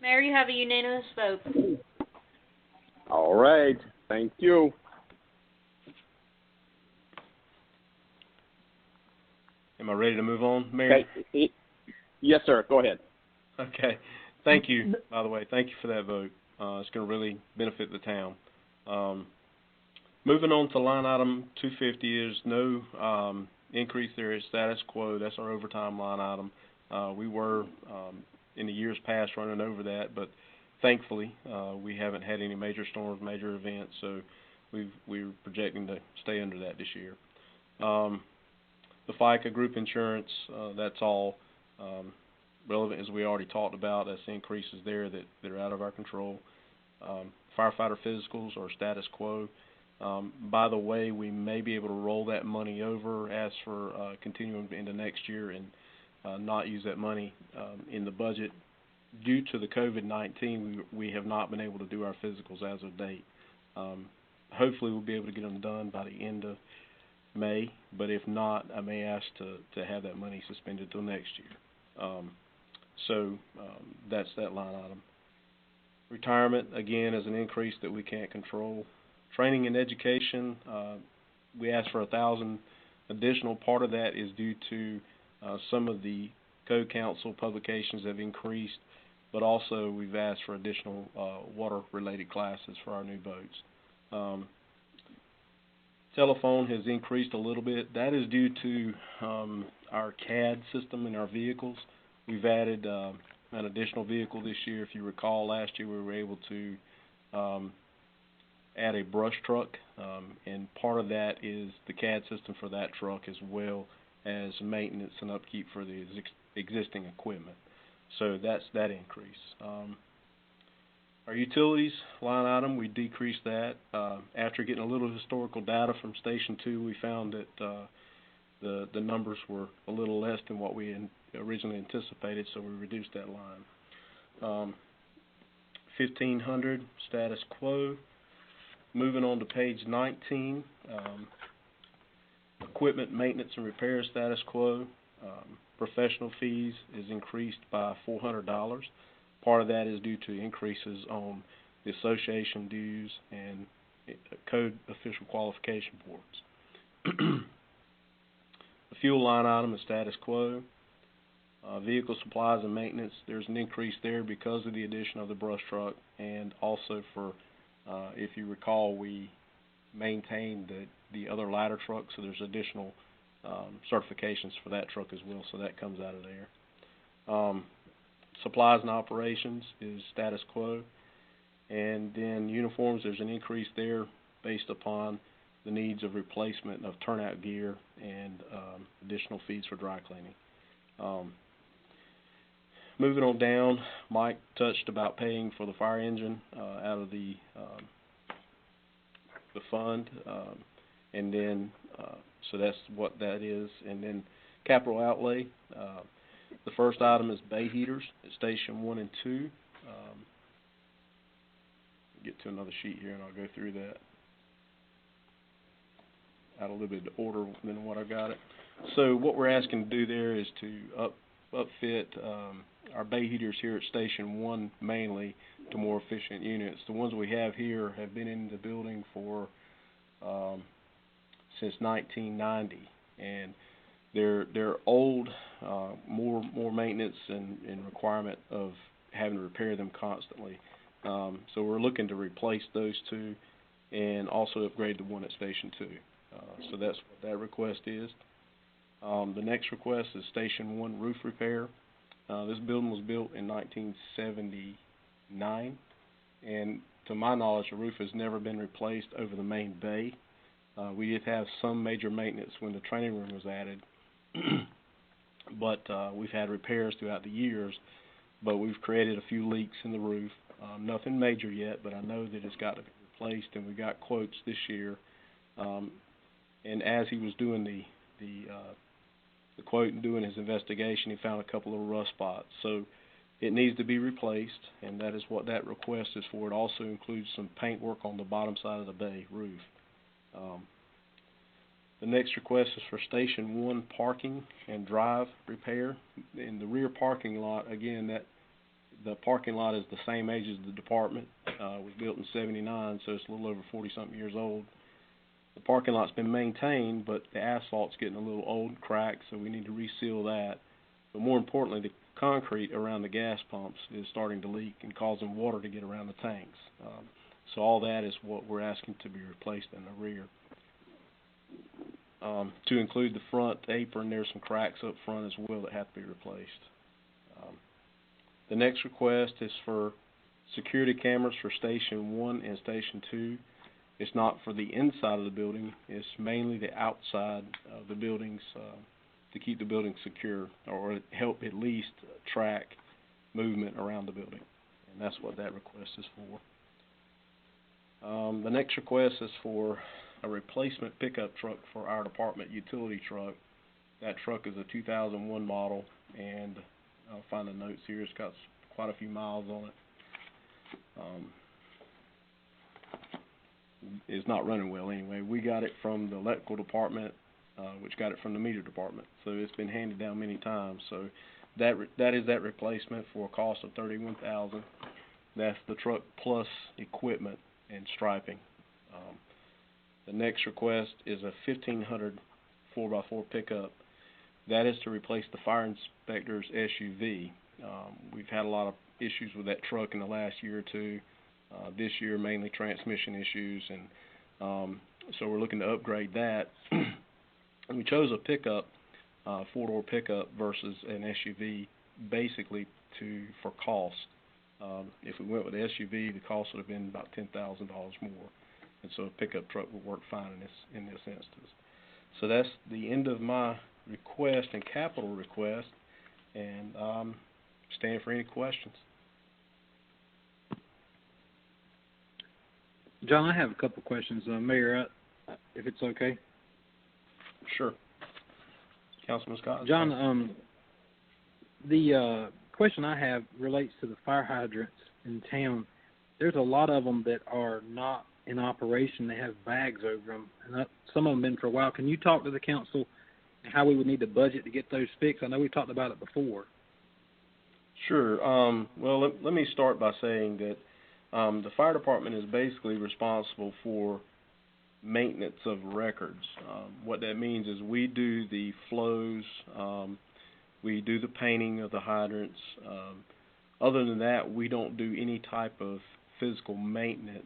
Mayor, you have a unanimous vote. All right. Thank you. Am I ready to move on, Mayor? Okay. Yes, sir. Go ahead. Okay. Thank you, by the way. Thank you for that vote. It's going to really benefit the town. Moving on to line item 250, is no increase there. Is status quo. That's our overtime line item. We were, in the years past, running over that, but thankfully we haven't had any major storms, major events, so we're projecting to stay under that this year. The FICA group insurance, that's all relevant, as we already talked about. That's increases there that are out of our control. Firefighter physicals are status quo. By the way, we may be able to roll that money over as for continuing into next year and not use that money in the budget. Due to the COVID-19, we have not been able to do our physicals as of date. Hopefully we'll be able to get them done by the end of May, but if not, I may ask to have that money suspended till next year. So that's that line item. Retirement, again, is an increase that we can't control. Training and education, we asked for $1,000 additional part of that is due to some of the Code Council publications have increased, but also we've asked for additional water-related classes for our new boats. Telephone has increased a little bit. That is due to our CAD system in our vehicles. We've added an additional vehicle this year. If you recall, last year we were able to add a brush truck, and part of that is the CAD system for that truck as well as maintenance and upkeep for the existing equipment. So that's that increase. Our utilities line item, we decreased that. After getting a little historical data from Station 2, we found that the numbers were a little less than what we originally anticipated, so we reduced that line. 1,500, status quo. Moving on to page 19, equipment maintenance and repair status quo. Professional fees is increased by $400. Part of that is due to increases on the association dues and code official qualification boards. The fuel line item is status quo. Vehicle supplies and maintenance, there's an increase there because of the addition of the brush truck, and also for, if you recall, we maintained the other ladder truck, so there's additional certifications for that truck as well, so that comes out of there. Supplies and operations is status quo, and then uniforms, there's an increase there based upon the needs of replacement of turnout gear and additional fees for dry cleaning. Moving on down, Mike touched about paying for the fire engine out of the fund, and then so that's what that is. And then capital outlay. The first item is bay heaters at Station 1 and 2. Get to another sheet here and I'll go through that out a little bit of order than what I got it. So what we're asking to do there is to upfit our bay heaters here at Station 1 mainly to more efficient units. The ones we have here have been in the building for since 1990, and they're old, more maintenance and requirement of having to repair them constantly. So we're looking to replace those two and also upgrade the one at Station 2. So that's what that request is. The next request is Station 1 roof repair. This building was built in 1979, and to my knowledge, the roof has never been replaced over the main bay. We did have some major maintenance when the training room was added, but we've had repairs throughout the years, but we've created a few leaks in the roof. Nothing major yet, but I know that it's got to be replaced, and we got quotes this year. And as he was doing the quote and doing his investigation, he found a couple of rust spots. So it needs to be replaced, and that is what that request is for. It also includes some paint work on the bottom side of the bay roof. The next request is for Station 1 parking and drive repair. In the rear parking lot, again, the parking lot is the same age as the department. It was built in 79, so it's a little over 40-something years old. The parking lot's been maintained, but the asphalt's getting a little old and cracked, so we need to reseal that. But more importantly, the concrete around the gas pumps is starting to leak and causing water to get around the tanks. So all that is what we're asking to be replaced in the rear. To include the front apron, there's some cracks up front as well that have to be replaced. The next request is for security cameras for Station 1 and Station 2. It's not for the inside of the building, it's mainly the outside of the buildings to keep the building secure, or help at least track movement around the building. And that's what that request is for. The next request is for a replacement pickup truck for our department utility truck. That truck is a 2001 model, and I'll find the notes here. It's got quite a few miles on it. It's not running well anyway. We got it from the electrical department, which got it from the meter department. So it's been handed down many times. So that is that replacement for a cost of $31,000. That's the truck plus equipment and striping. The next request is a $1,500 4x4 pickup. That is to replace the fire inspector's SUV. We've had a lot of issues with that truck in the last year or two. This year, mainly transmission issues, and so we're looking to upgrade that. And we chose a pickup, four-door pickup versus an SUV, basically for cost. If we went with the SUV, the cost would have been about $10,000 more, and so a pickup truck would work fine in this instance. So that's the end of my request and capital request, and stand for any questions. John, I have a couple questions. Mayor, if it's okay. Sure. Councilman Scott. John, the question I have relates to the fire hydrants in town. There's a lot of them that are not in operation. They have bags over them, and some of them have been for a while. Can you talk to the council and how we would need to budget to get those fixed? I know we talked about it before. Sure. Well, let me start by saying that the fire department is basically responsible for maintenance of records. What that means is we do the flows, we do the painting of the hydrants. Other than that, we don't do any type of physical maintenance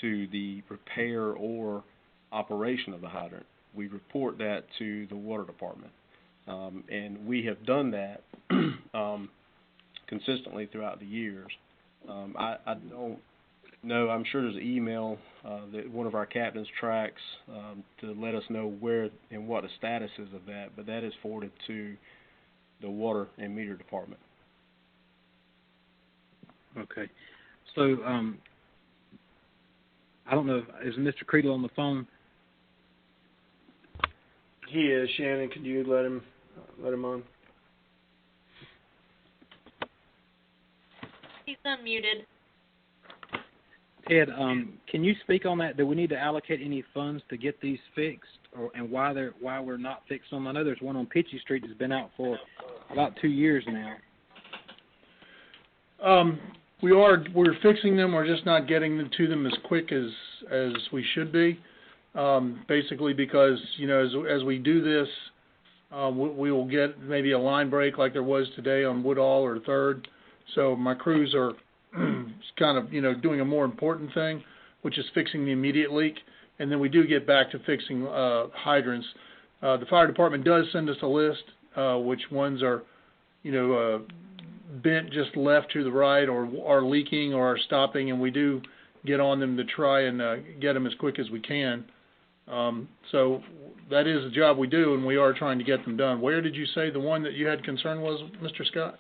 to the repair or operation of the hydrant. We report that to the water department, and we have done that consistently throughout the years. I don't know. I'm sure there's an email that one of our captains tracks to let us know where and what the status is of that, but that is forwarded to the water and meter department. Okay. So I don't know, is Mr. Creedle on the phone? He is. Shannon, could you let him on? He's unmuted. Ted, can you speak on that? Do we need to allocate any funds to get these fixed, and why we're not fixed on them? I know there's one on Pitchy Street that's been out for about 2 years now. We're fixing them. We're just not getting them to them as quick as we should be. Basically because, as we do this, we will get maybe a line break like there was today on Woodall or 3rd. So my crews are kind of, doing a more important thing, which is fixing the immediate leak. And then we do get back to fixing hydrants. The fire department does send us a list, which ones are, bent just left to the right or are leaking or are stopping, and we do get on them to try and get them as quick as we can. So that is a job we do, and we are trying to get them done. Where did you say the one that you had concern was, Mr. Scott?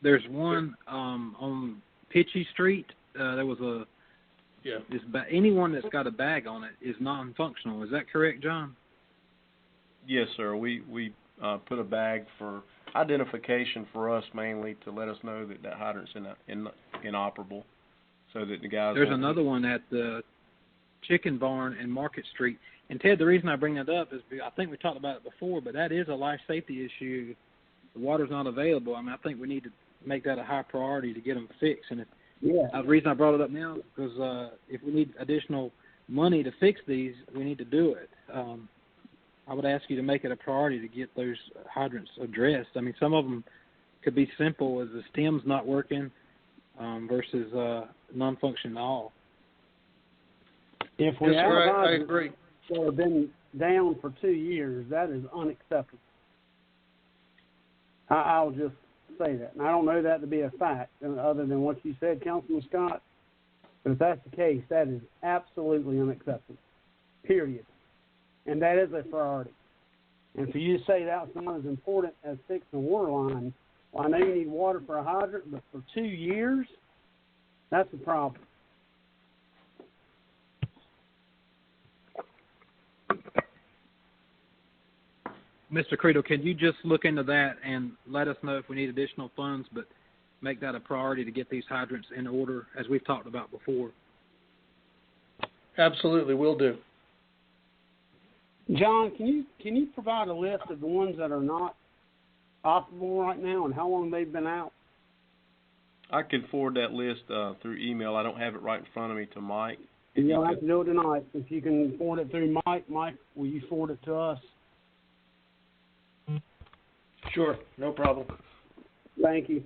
There's one on Pitchy Street. There was a anyone that's got a bag on it is non-functional. Is that correct, John? Yes, sir. We put a bag for identification for us, mainly to let us know that that hydrant's inoperable, so that the guys. There's another one at the Chicken Barn and Market Street. And Ted, the reason I bring that up is I think we talked about it before, but that is a life safety issue. The water's not available. I think we need to make that a high priority to get them fixed. And the reason I brought it up now is because if we need additional money to fix these, we need to do it. I would ask you to make it a priority to get those hydrants addressed. Some of them could be simple as the stem's not working versus non-functioning at all. If we have I agree. that have been down for 2 years, that is unacceptable. I'll just say that. And I don't know that to be a fact, other than what you said, Councilman Scott. But if that's the case, that is absolutely unacceptable, period. And that is a priority. And for you to say that's not as important as fixing a water line, well, I know you need water for a hydrant, but for 2 years, that's a problem. Mr. Creedle, can you just look into that and let us know if we need additional funds, but make that a priority to get these hydrants in order, as we've talked about before? Absolutely, will do. John, can you provide a list of the ones that are not operable right now and how long they've been out? I can forward that list through email. I don't have it right in front of me to Mike, You don't have to do it tonight. If you can forward it through Mike, will you forward it to us? Sure, no problem. Thank you.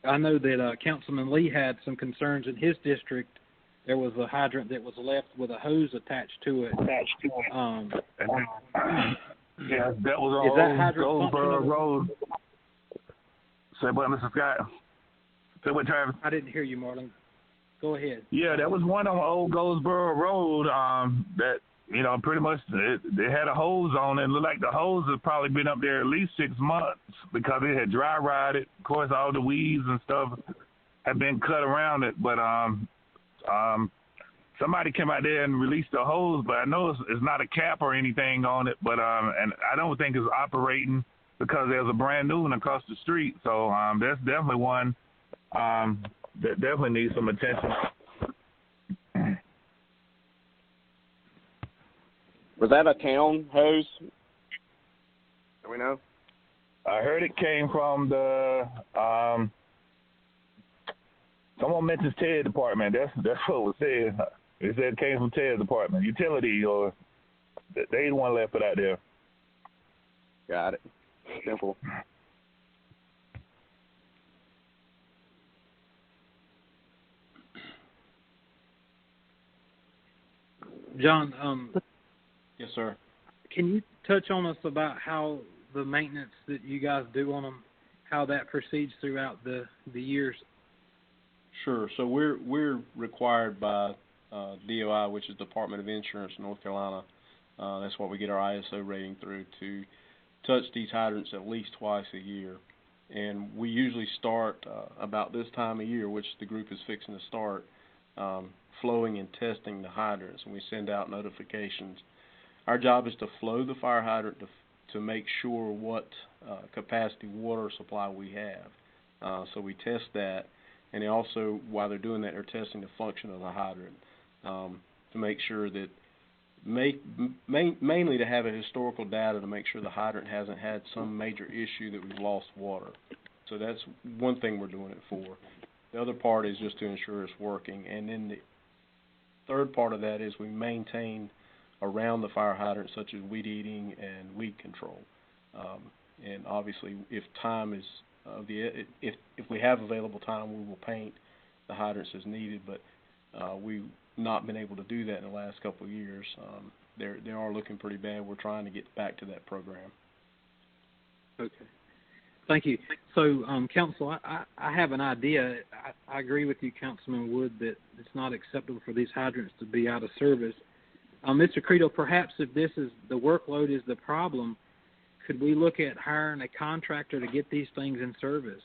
I know that Councilman Lee had some concerns in his district. There was a hydrant that was left with a hose attached to it. Yeah, that was Is that on hydrant Goldsboro functional? Road. Say what, Mr. Scott? Say what, Travis? I didn't hear you, Marlon. Go ahead. Yeah, that was one on Old Goldsboro Road. That pretty much they had a hose on it. It looked like the hose had probably been up there at least 6 months because it had dry rotted. Of course, all the weeds and stuff had been cut around it. But somebody came out there and released the hose, but I know it's not a cap or anything on it. But and I don't think it's operating because there's a brand new one across the street. So that's definitely one that definitely needs some attention. Was that a town hose? Do we know? I heard it came from the someone mentions Ted's department. That's what was said. It said it came from Ted's department, utility, or they the one left it out there. Got it. Simple. John, Yes, sir. can you touch on us about how the maintenance that you guys do on them, how that proceeds throughout the years? Sure. So we're required by DOI, which is Department of Insurance, North Carolina. That's what we get our ISO rating through, to touch these hydrants at least twice a year. And we usually start about this time of year, which the group is fixing to start, flowing and testing the hydrants, and we send out notifications. Our job is to flow the fire hydrant to make sure what capacity water supply we have. So we test that, and they also, while they're doing that, they're testing the function of the hydrant to make sure that, mainly to have a historical data to make sure the hydrant hasn't had some major issue that we've lost water. So that's one thing we're doing it for. The other part is just to ensure it's working. And then the third part of that is we maintain around the fire hydrant, such as weed eating and weed control. And obviously, if time is if we have available time, we will paint the hydrants as needed. But we've not been able to do that in the last couple of years. They are looking pretty bad. We're trying to get back to that program. Okay. Thank you. So, Council, I have an idea. I agree with you, Councilman Wood, that it's not acceptable for these hydrants to be out of service. Mr. Credo, perhaps if this is the workload is the problem, could we look at hiring a contractor to get these things in service?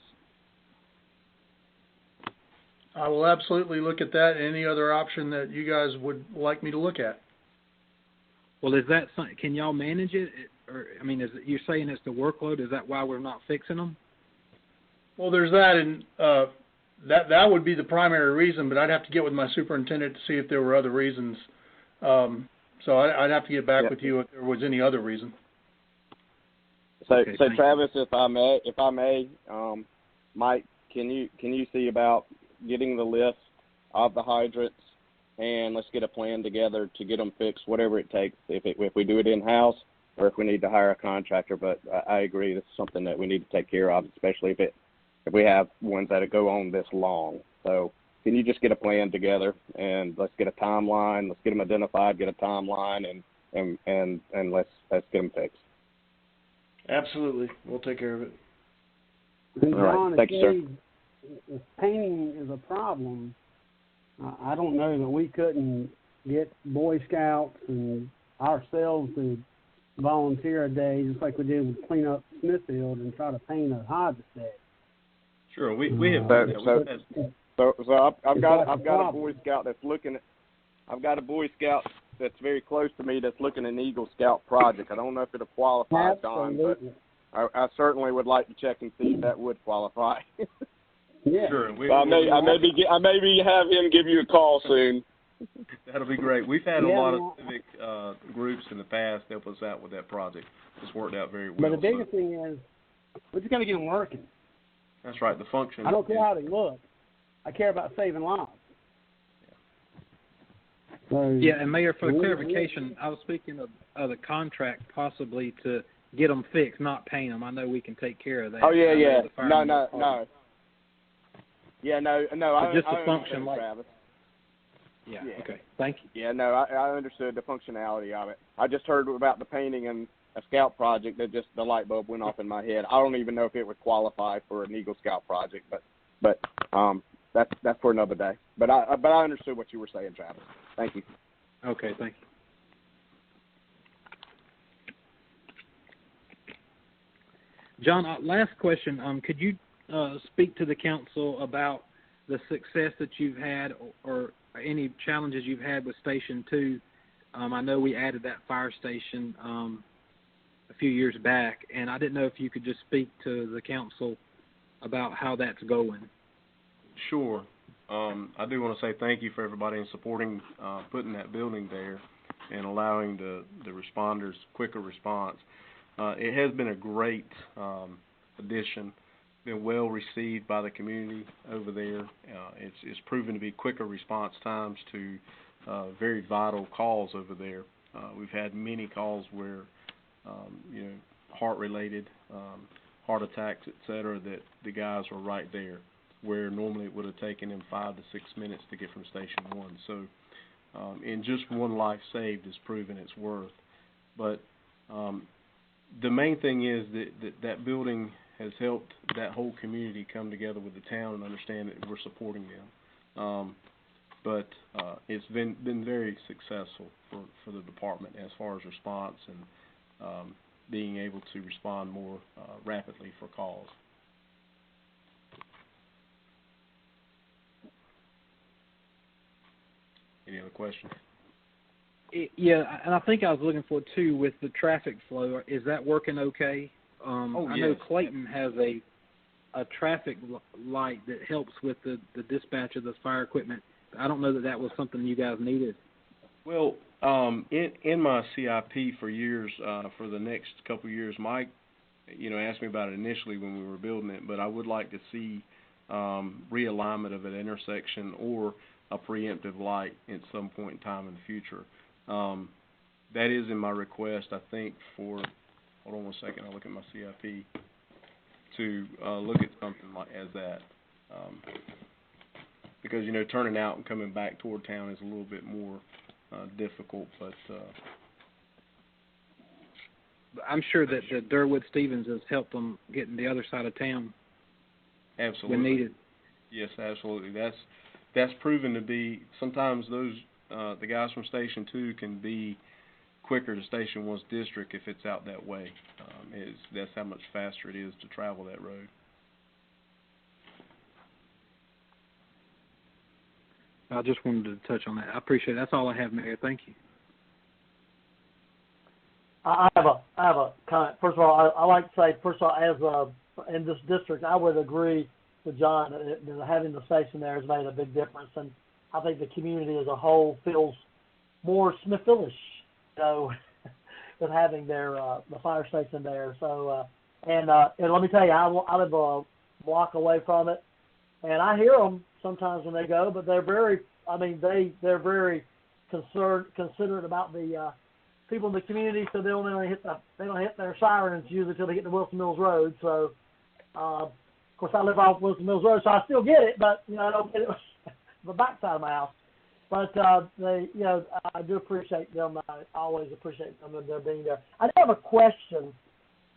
I will absolutely look at that. Any other option that you guys would like me to look at? Well, is that something, can y'all manage it? Or, I mean, you're saying it's the workload? Is that why we're not fixing them? Well, there's that, and that would be the primary reason, but I'd have to get with my superintendent to see if there were other reasons. So I'd have to get back with you if there was any other reason. So, Okay, so Travis, if I may, Mike, can you see about getting the list of the hydrants, and let's get a plan together to get them fixed, whatever it takes. If we do it in house, or if we need to hire a contractor. But I agree, this is something that we need to take care of, especially if we have ones that go on this long. So can you just get a plan together, and let's get a timeline, let's get them identified, get a timeline, and let's get them fixed. Absolutely. We'll take care of it. And All John, right. Thank you, sir. If painting is a problem, I don't know that we couldn't get Boy Scouts and ourselves to volunteer a day, just like we did with Clean Up Smithfield, and try to paint a hydrant day. Sure, we have. So I've got a Boy Scout that's looking at. I've got a Boy Scout that's very close to me that's looking at an Eagle Scout project. I don't know if it'll qualify, Don, but I certainly would like to check and see if that would qualify. Yeah. Sure. I may have him give you a call soon. That'll be great. We've had a lot of civic groups in the past help us out with that project. It's worked out very well. But the biggest thing is, we just got to get them working. That's right. The function. I don't care how they look. I care about saving lives. So, yeah, and Mayor, for clarification, I was speaking of the contract possibly to get them fixed, not paint them. I know we can take care of that. Oh yeah. No. Yeah, no. Just the I function, like. Travis. Yeah. Okay. Thank you. Yeah. No, I understood the functionality of it. I just heard about the painting and a Scout project that just the light bulb went off in my head. I don't even know if it would qualify for an Eagle Scout project, but that's for another day. But I understood what you were saying, Travis. Thank you. Okay. Thank you. John, last question. Could you speak to the council about the success that you've had or any challenges you've had with Station 2? I know we added that fire station a few years back, and I didn't know if you could just speak to the council about how that's going. Sure. I do want to say thank you for everybody in supporting putting that building there and allowing the responders quicker response. It has been a great addition, been well received by the community over there. It's proven to be quicker response times to very vital calls over there. We've had many calls where, heart-related, heart attacks, et cetera, that the guys were right there, where normally it would have taken them 5 to 6 minutes to get from Station 1. So in just one life saved has proven its worth. But the main thing is that building has helped that whole community come together with the town and understand that we're supporting them. But it's been very successful for the department as far as response and being able to respond more rapidly for calls. Any other questions? Yeah, and I think I was looking for too with the traffic flow. Is that working okay? I know Clayton has a traffic light that helps with the dispatch of the fire equipment. I don't know that was something you guys needed. Well, in my CIP for years, for the next couple of years, Mike, asked me about it initially when we were building it, but I would like to see realignment of an intersection or a preemptive light at some point in time in the future. That is in my request, I think, hold on 1 second, I'll look at my CIP, to look at something like as that. Because, turning out and coming back toward town is a little bit more difficult, but I'm sure that Durwood Stevens has helped them get in the other side of town. Absolutely. When needed. Yes, absolutely. That's proven to be, sometimes those, the guys from Station 2 can be quicker to Station 1's district if it's out that way. That's how much faster it is to travel that road. I just wanted to touch on that. I appreciate it. That's all I have, Mayor. Thank you. I have a comment. First of all, I like to say, first of all, as in this district, I would agree with John that having the station there has made a big difference, and I think the community as a whole feels more Smithvillish, with having the fire station there. So, and let me tell you, I live a block away from it, and I hear them sometimes when they go, but they're very, they're very considerate about the people in the community, so they don't hit their sirens usually until they get to Wilson Mills Road. So, of course, I live off Wilson Mills Road, so I still get it, but I don't get it the backside of my house. But I do appreciate them. I always appreciate them and their being there. I do have a question,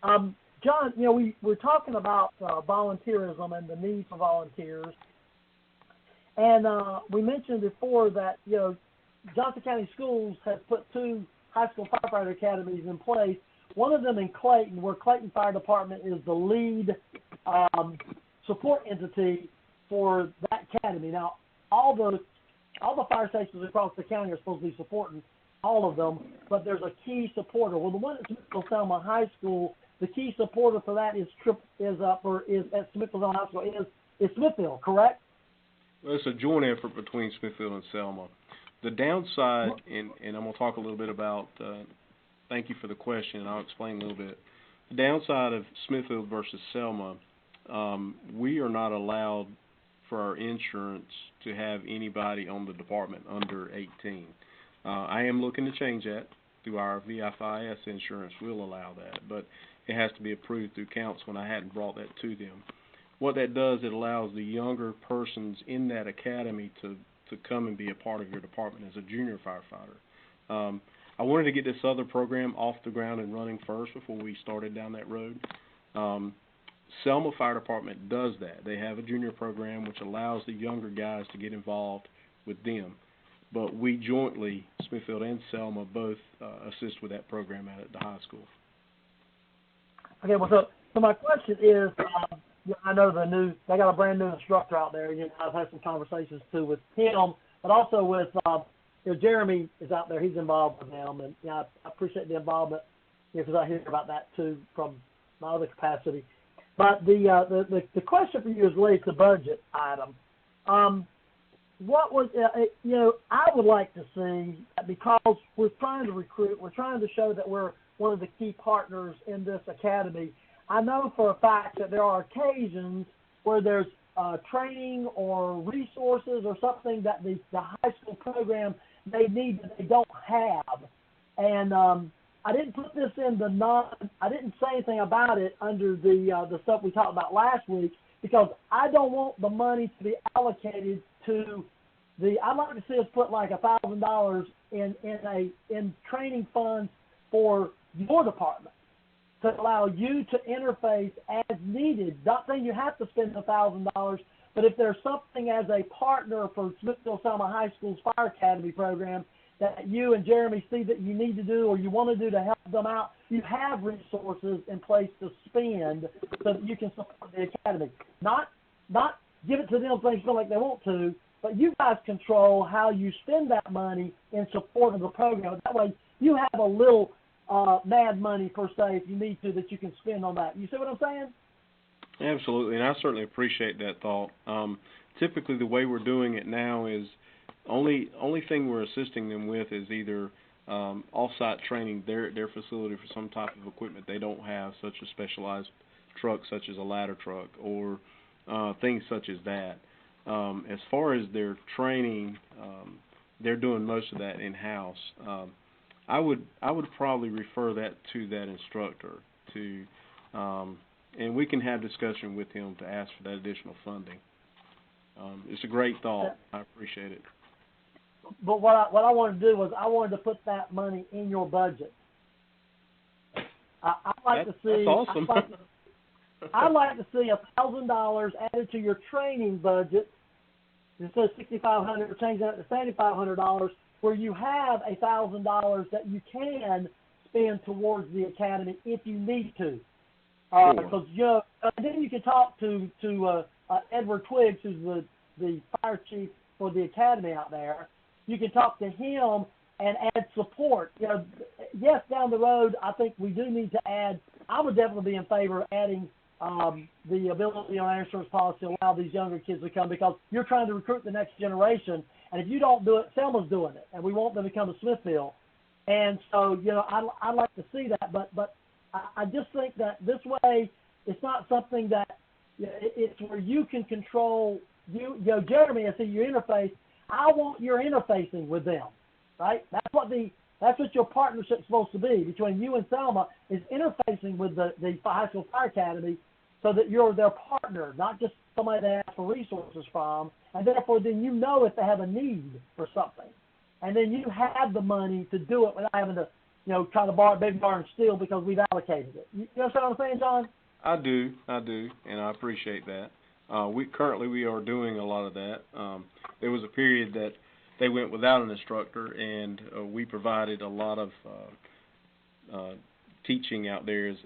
John. We're talking about volunteerism and the need for volunteers, and we mentioned before that Johnson County Schools has put 2 high school firefighter academies in place. One of them in Clayton, where Clayton Fire Department is the lead support entity for that academy. Now, all the fire stations across the county are supposed to be supporting all of them, but there's a key supporter. Well, the one at Smithfield Selma High School, the key supporter for that is at Smithfield High School is Smithfield, correct? Well, it's a joint effort between Smithfield and Selma. The downside, and I'm going to talk a little bit about, thank you for the question, and I'll explain a little bit. The downside of Smithfield versus Selma, we are not allowed for our insurance to have anybody on the department under 18. I am looking to change that through our VFIS insurance. Will allow that, but it has to be approved through council, and I hadn't brought that to them. What that does, it allows the younger persons in that academy to come and be a part of your department as a junior firefighter. I wanted to get this other program off the ground and running first before we started down that road. Selma Fire Department does that. They have a junior program which allows the younger guys to get involved with them. But we jointly, Smithfield and Selma, both assist with that program at the high school. Okay, well, so my question is, I know they got a brand new instructor out there. I've had some conversations too with him, but also with Jeremy is out there. He's involved with them, and I appreciate the involvement because I hear about that too from my other capacity. But the question for you is related to budget item. What was I would like to see, because we're trying to recruit, we're trying to show that we're one of the key partners in this academy. I know for a fact that there are occasions where there's training or resources or something that the high school program they need that they don't have. And I didn't put this in I didn't say anything about it under the stuff we talked about last week because I don't want the money to be allocated to I'd like to see us put like $1,000 in training funds for your department to allow you to interface as needed. Not saying you have to spend $1,000, but if there's something as a partner for Smithfield Selma High School's Fire Academy program that you and Jeremy see that you need to do or you want to do to help them out, you have resources in place to spend so that you can support the academy. Not give it to them so they feel like they want to, but you guys control how you spend that money in support of the program. That way you have a little mad money, per se, if you need to, that you can spend on that. You see what I'm saying? Absolutely, and I certainly appreciate that thought. Typically, the way we're doing it now is only thing we're assisting them with is either off-site training, their facility for some type of equipment they don't have, such as specialized trucks, such as a ladder truck, or things such as that. As far as their training, they're doing most of that in-house. I would probably refer that to that instructor and we can have discussion with him to ask for that additional funding. It's a great thought. I appreciate it. But what I wanted to do was I wanted to put that money in your budget. I'd like to see. That's awesome. I'd like to see $1,000 added to your training budget instead of $6,500. We're changing that to $7,500, where you have $1,000 that you can spend towards the academy if you need to. Because then you can talk to Edward Twiggs, who's the fire chief for the academy out there. You can talk to him and add support. Yes, down the road, I think we do need to add. I would definitely be in favor of adding the ability on our insurance policy to allow these younger kids to come, because you're trying to recruit the next generation. And if you don't do it, Selma's doing it, and we want them to come to Smithfield. And so, I'd like to see that, but I just think that this way, it's not something that it's where you can control. Jeremy, I see your interface. I want your interfacing with them, right? That's what your partnership's supposed to be between you and Selma, is interfacing with the high school fire academy, so that you're their partner, not just somebody they ask for resources from, and therefore then if they have a need for something, and then you have the money to do it without having to try to borrow and steal because we've allocated it. You understand what I'm saying, John? I do, and I appreciate that. We are doing a lot of that. There was a period that they went without an instructor, and we provided a lot of teaching out there as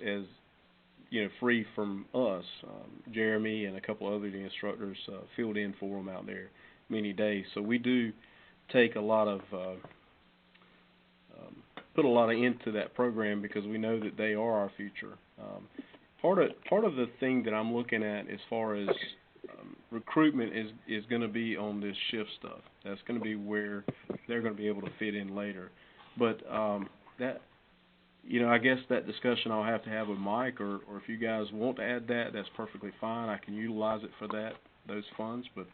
free from us. Jeremy and a couple other instructors filled in for them out there many days. So we do take a lot of put a lot into that program because we know that they are our future. Part of the thing that I'm looking at as far as recruitment is going to be on this shift stuff. That's going to be where they're going to be able to fit in later. But I guess that discussion I'll have to have with Mike, or if you guys want to add that, that's perfectly fine. I can utilize it for those funds, but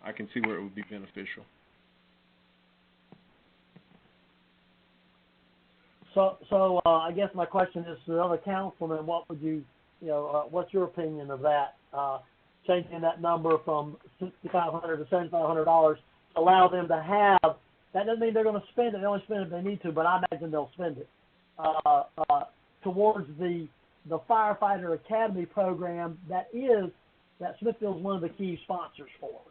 I can see where it would be beneficial. So I guess my question is to the other councilmen, what would what's your opinion of that? Changing that number from $6,500 to $7,500, allow them to have. That doesn't mean they're going to spend it. They only spend it if they need to, but I imagine they'll spend it towards the Firefighter Academy program that Smithfield's one of the key sponsors for.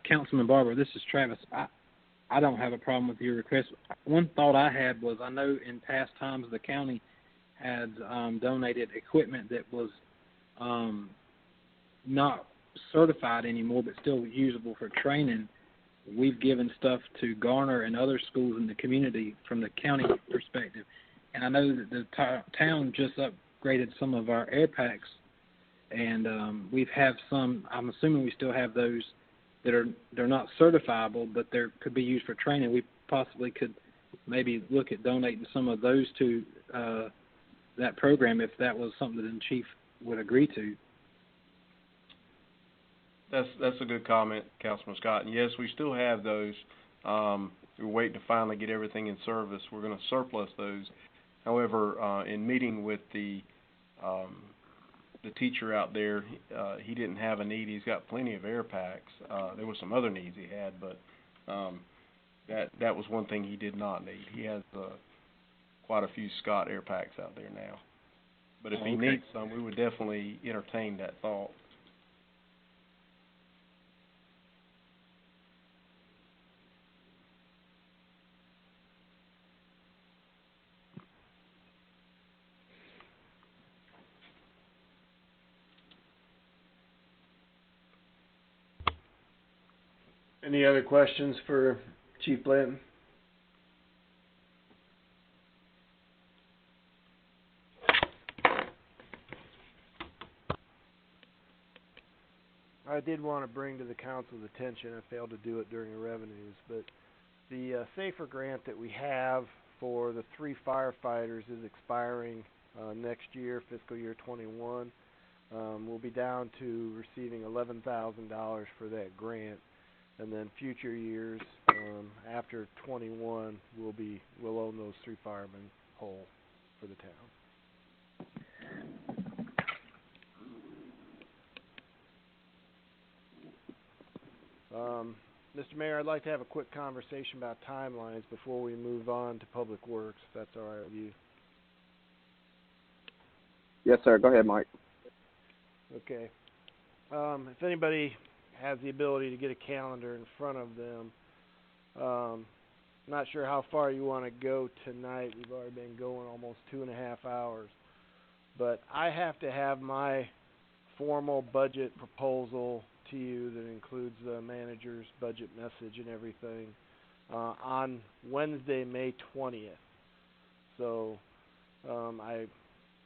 Councilman Barber, this is Travis. I don't have a problem with your request. One thought I had was, I know in past times the county had donated equipment that was not certified anymore but still usable for training. We've given stuff to Garner and other schools in the community from the county perspective. And I know that the town just upgraded some of our air packs, and we've have some, I'm assuming we still have those that they're not certifiable, but they could be used for training. We possibly could maybe look at donating some of those to that program if that was something that the chief would agree to. That's a good comment, Councilman Scott. And yes, we still have those. We're waiting to finally get everything in service. We're going to surplus those. However, in meeting with the teacher out there, he didn't have a need. He's got plenty of air packs. There were some other needs he had, but that was one thing he did not need. He has quite a few Scott air packs out there now. But if he needs some, we would definitely entertain that thought. Any other questions for Chief Blanton? I did want to bring to the council's attention, I failed to do it during the revenues, but the SAFER grant that we have for the 3 firefighters is expiring next year, fiscal year 21. We'll be down to receiving $11,000 for that grant. And then future years, after 21, we'll own those 3 firemen whole for the town. Mr. Mayor, I'd like to have a quick conversation about timelines before we move on to Public Works, if that's all right with you. Yes, sir. Go ahead, Mike. Okay. If anybody has the ability to get a calendar in front of them. Not sure how far you want to go tonight. We've already been going almost 2.5 hours. But I have to have my formal budget proposal to you that includes the manager's budget message and everything on Wednesday, May 20th. So I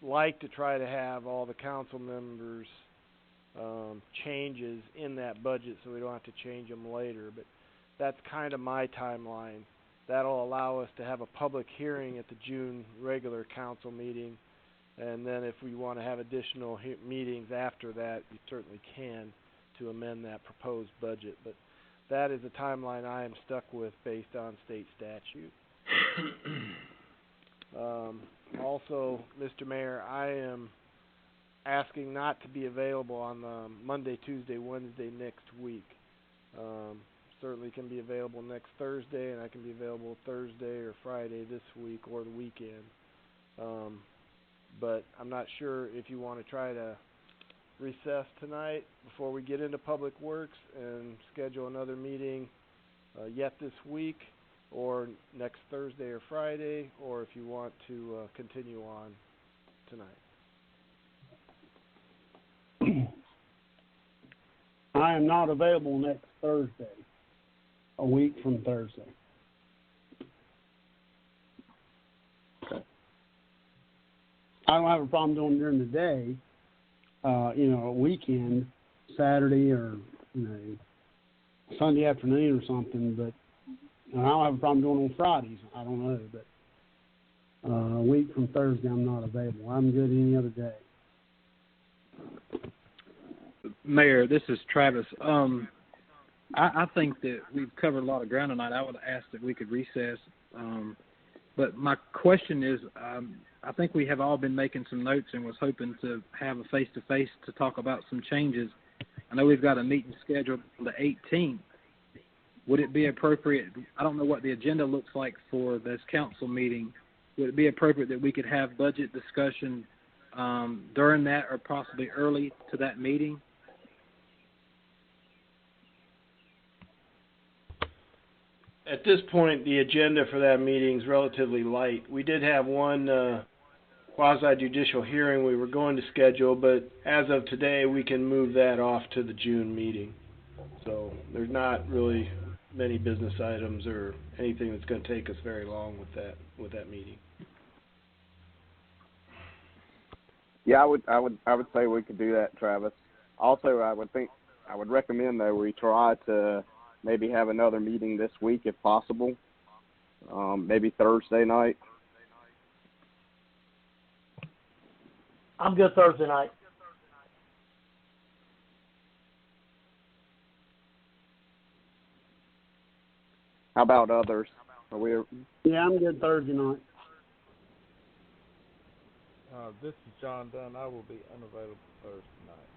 like to try to have all the council members' changes in that budget so we don't have to change them later, but that's kind of my timeline. That'll allow us to have a public hearing at the June regular council meeting, and then if we want to have additional meetings after that, we certainly can to amend that proposed budget, but that is a timeline I am stuck with based on state statute. Also, Mr. Mayor, I am asking not to be available on Monday, Tuesday, Wednesday next week. Certainly can be available next Thursday, and I can be available Thursday or Friday this week or the weekend. But I'm not sure if you want to try to recess tonight before we get into Public Works and schedule another meeting yet this week, or next Thursday or Friday, or if you want to continue on tonight. I am not available next Thursday, a week from Thursday. I don't have a problem doing it during the day, a weekend, Saturday or, Sunday afternoon or something, but And I don't have a problem doing it on Fridays. I don't know, but a week from Thursday I'm not available. I'm good any other day. Mayor, this is Travis. I think that we've covered a lot of ground tonight. I would ask that we could recess. But my question is, I think we have all been making some notes and was hoping to have a face-to-face to talk about some changes. I know we've got a meeting scheduled for the 18th. Would it be appropriate, I don't know what the agenda looks like for this council meeting, would it be appropriate that we could have budget discussion during that or possibly early to that meeting? At this point, the agenda for that meeting is relatively light. We did have one quasi-judicial hearing we were going to schedule, but as of today, we can move that off to the June meeting. So there's not really many business items or anything that's going to take us very long with that meeting. Yeah, I would say we could do that, Travis. Also, I would recommend that we try to maybe have another meeting this week if possible. Maybe Thursday night. I'm good Thursday night. How about others? Yeah, I'm good Thursday night. This is John Dunn. I will be unavailable Thursday night.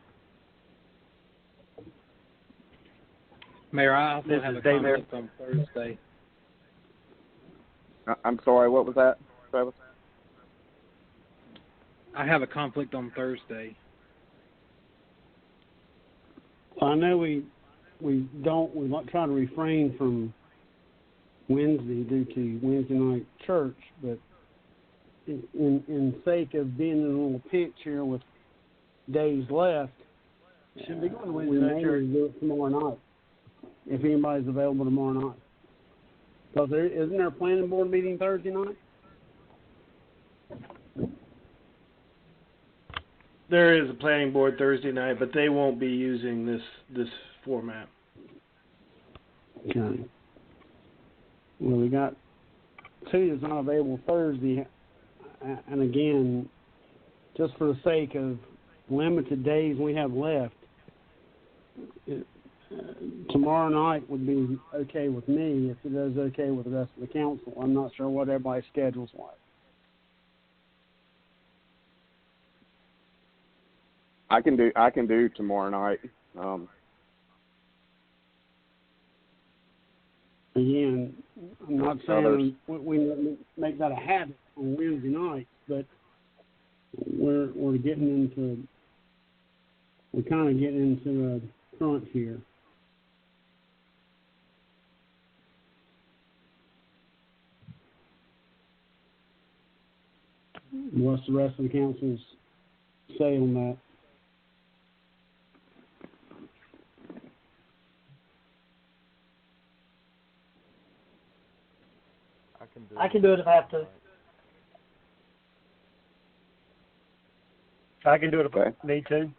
Mayor, I also This have is a Dave conflict on Thursday. I'm sorry, what was that, Travis? I have a conflict on Thursday. I know we try to refrain from Wednesday due to Wednesday night church, but in sake of being in a little pinch here with days left, Should be going to we Wednesday may night church. do it tomorrow night if anybody's available tomorrow night. Because isn't there a planning board meeting Thursday night? There is a planning board Thursday night, but they won't be using this format. Okay. Well, we got two that's not available Thursday, and again, just for the sake of limited days we have left, tomorrow night would be okay with me if it is okay with the rest of the council. I'm not sure what everybody's schedule's like. I can do tomorrow night. Again, I'm not saying we make that a habit on Wednesday nights, but we're kind of getting into a crunch here. What's the rest of the council's say on that? I can do it if I have to. I can do it if I need to.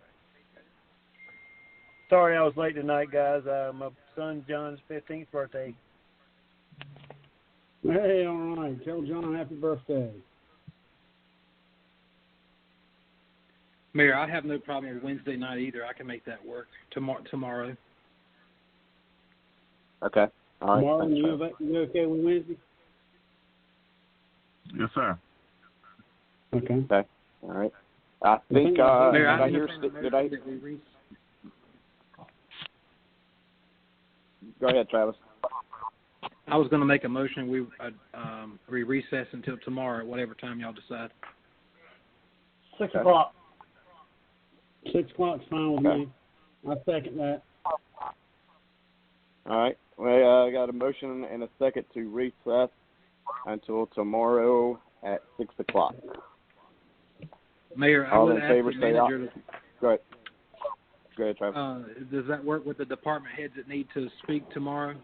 Sorry I was late tonight, guys. My son John's 15th birthday. Hey, all right. Tell John happy birthday. Mayor, I have no problem with Wednesday night either. I can make that work tomorrow. Okay. All right. Marlon, you okay with Wednesday? Yes, sir. Okay. Okay. All right. I think did I Go ahead, Travis. I was going to make a motion. We recess until tomorrow, at whatever time y'all decide. 6 o'clock. 6 o'clock's fine with me. I second that. All right. I got a motion and a second to recess until tomorrow at 6 o'clock. Mayor, I would ask the manager to... Go ahead. Go ahead, Travis. Does that work with the department heads that need to speak tomorrow?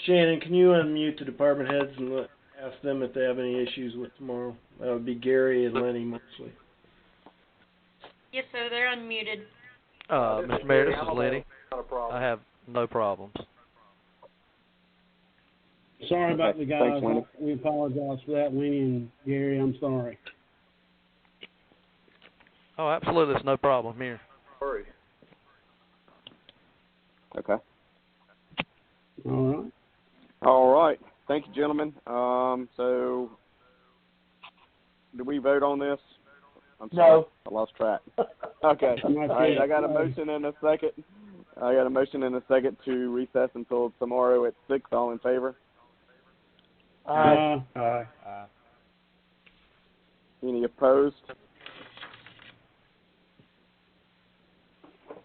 Shannon, can you unmute the department heads and ask them if they have any issues with tomorrow? That would be Gary and Lenny mostly. Yes, sir. They're unmuted. Mr. Mayor, this is Lenny. I have no problems. Sorry about the guys. Thanks, Lenny. We apologize for that, Lenny and Gary. I'm sorry. Oh, absolutely, it's no problem here. Okay. All right. All right. Thank you, gentlemen. So, do we vote on this? I'm sorry. No. I lost track. Okay. All right. I got a motion and a second. To recess until tomorrow at 6. All in favor? Aye. Any opposed?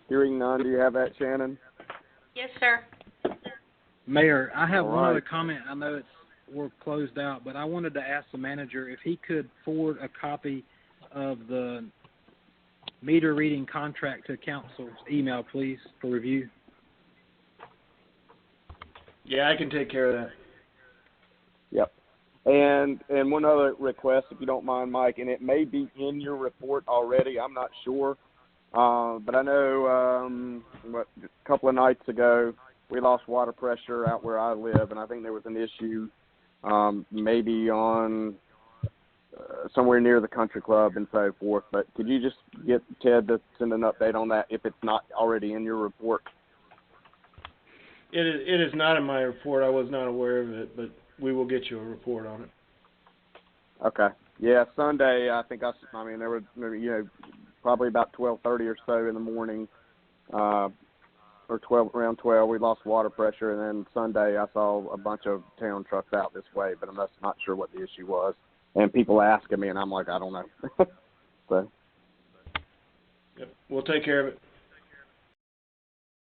Hearing none. Do you have that, Shannon? Yes, sir. Mayor, I have All one other right. comment. I know we're closed out, but I wanted to ask the manager if he could forward a copy of the meter reading contract to council's email, please, for review. Yeah, I can take care of that. Yep. And one other request, if you don't mind, Mike, and it may be in your report already. I'm not sure. But I know a couple of nights ago we lost water pressure out where I live, and I think there was an issue maybe on somewhere near the country club and so forth. But could you just get Ted to send an update on that if it's not already in your report? It is not in my report. I was not aware of it, but we will get you a report on it. Okay. Yeah, Sunday I think there were probably about 12:30 or so in the morning, or around 12. We lost water pressure, and then Sunday I saw a bunch of town trucks out this way, but I'm just not sure what the issue was. And people asking me, and I'm like, I don't know. So. Yep, we'll take care of it.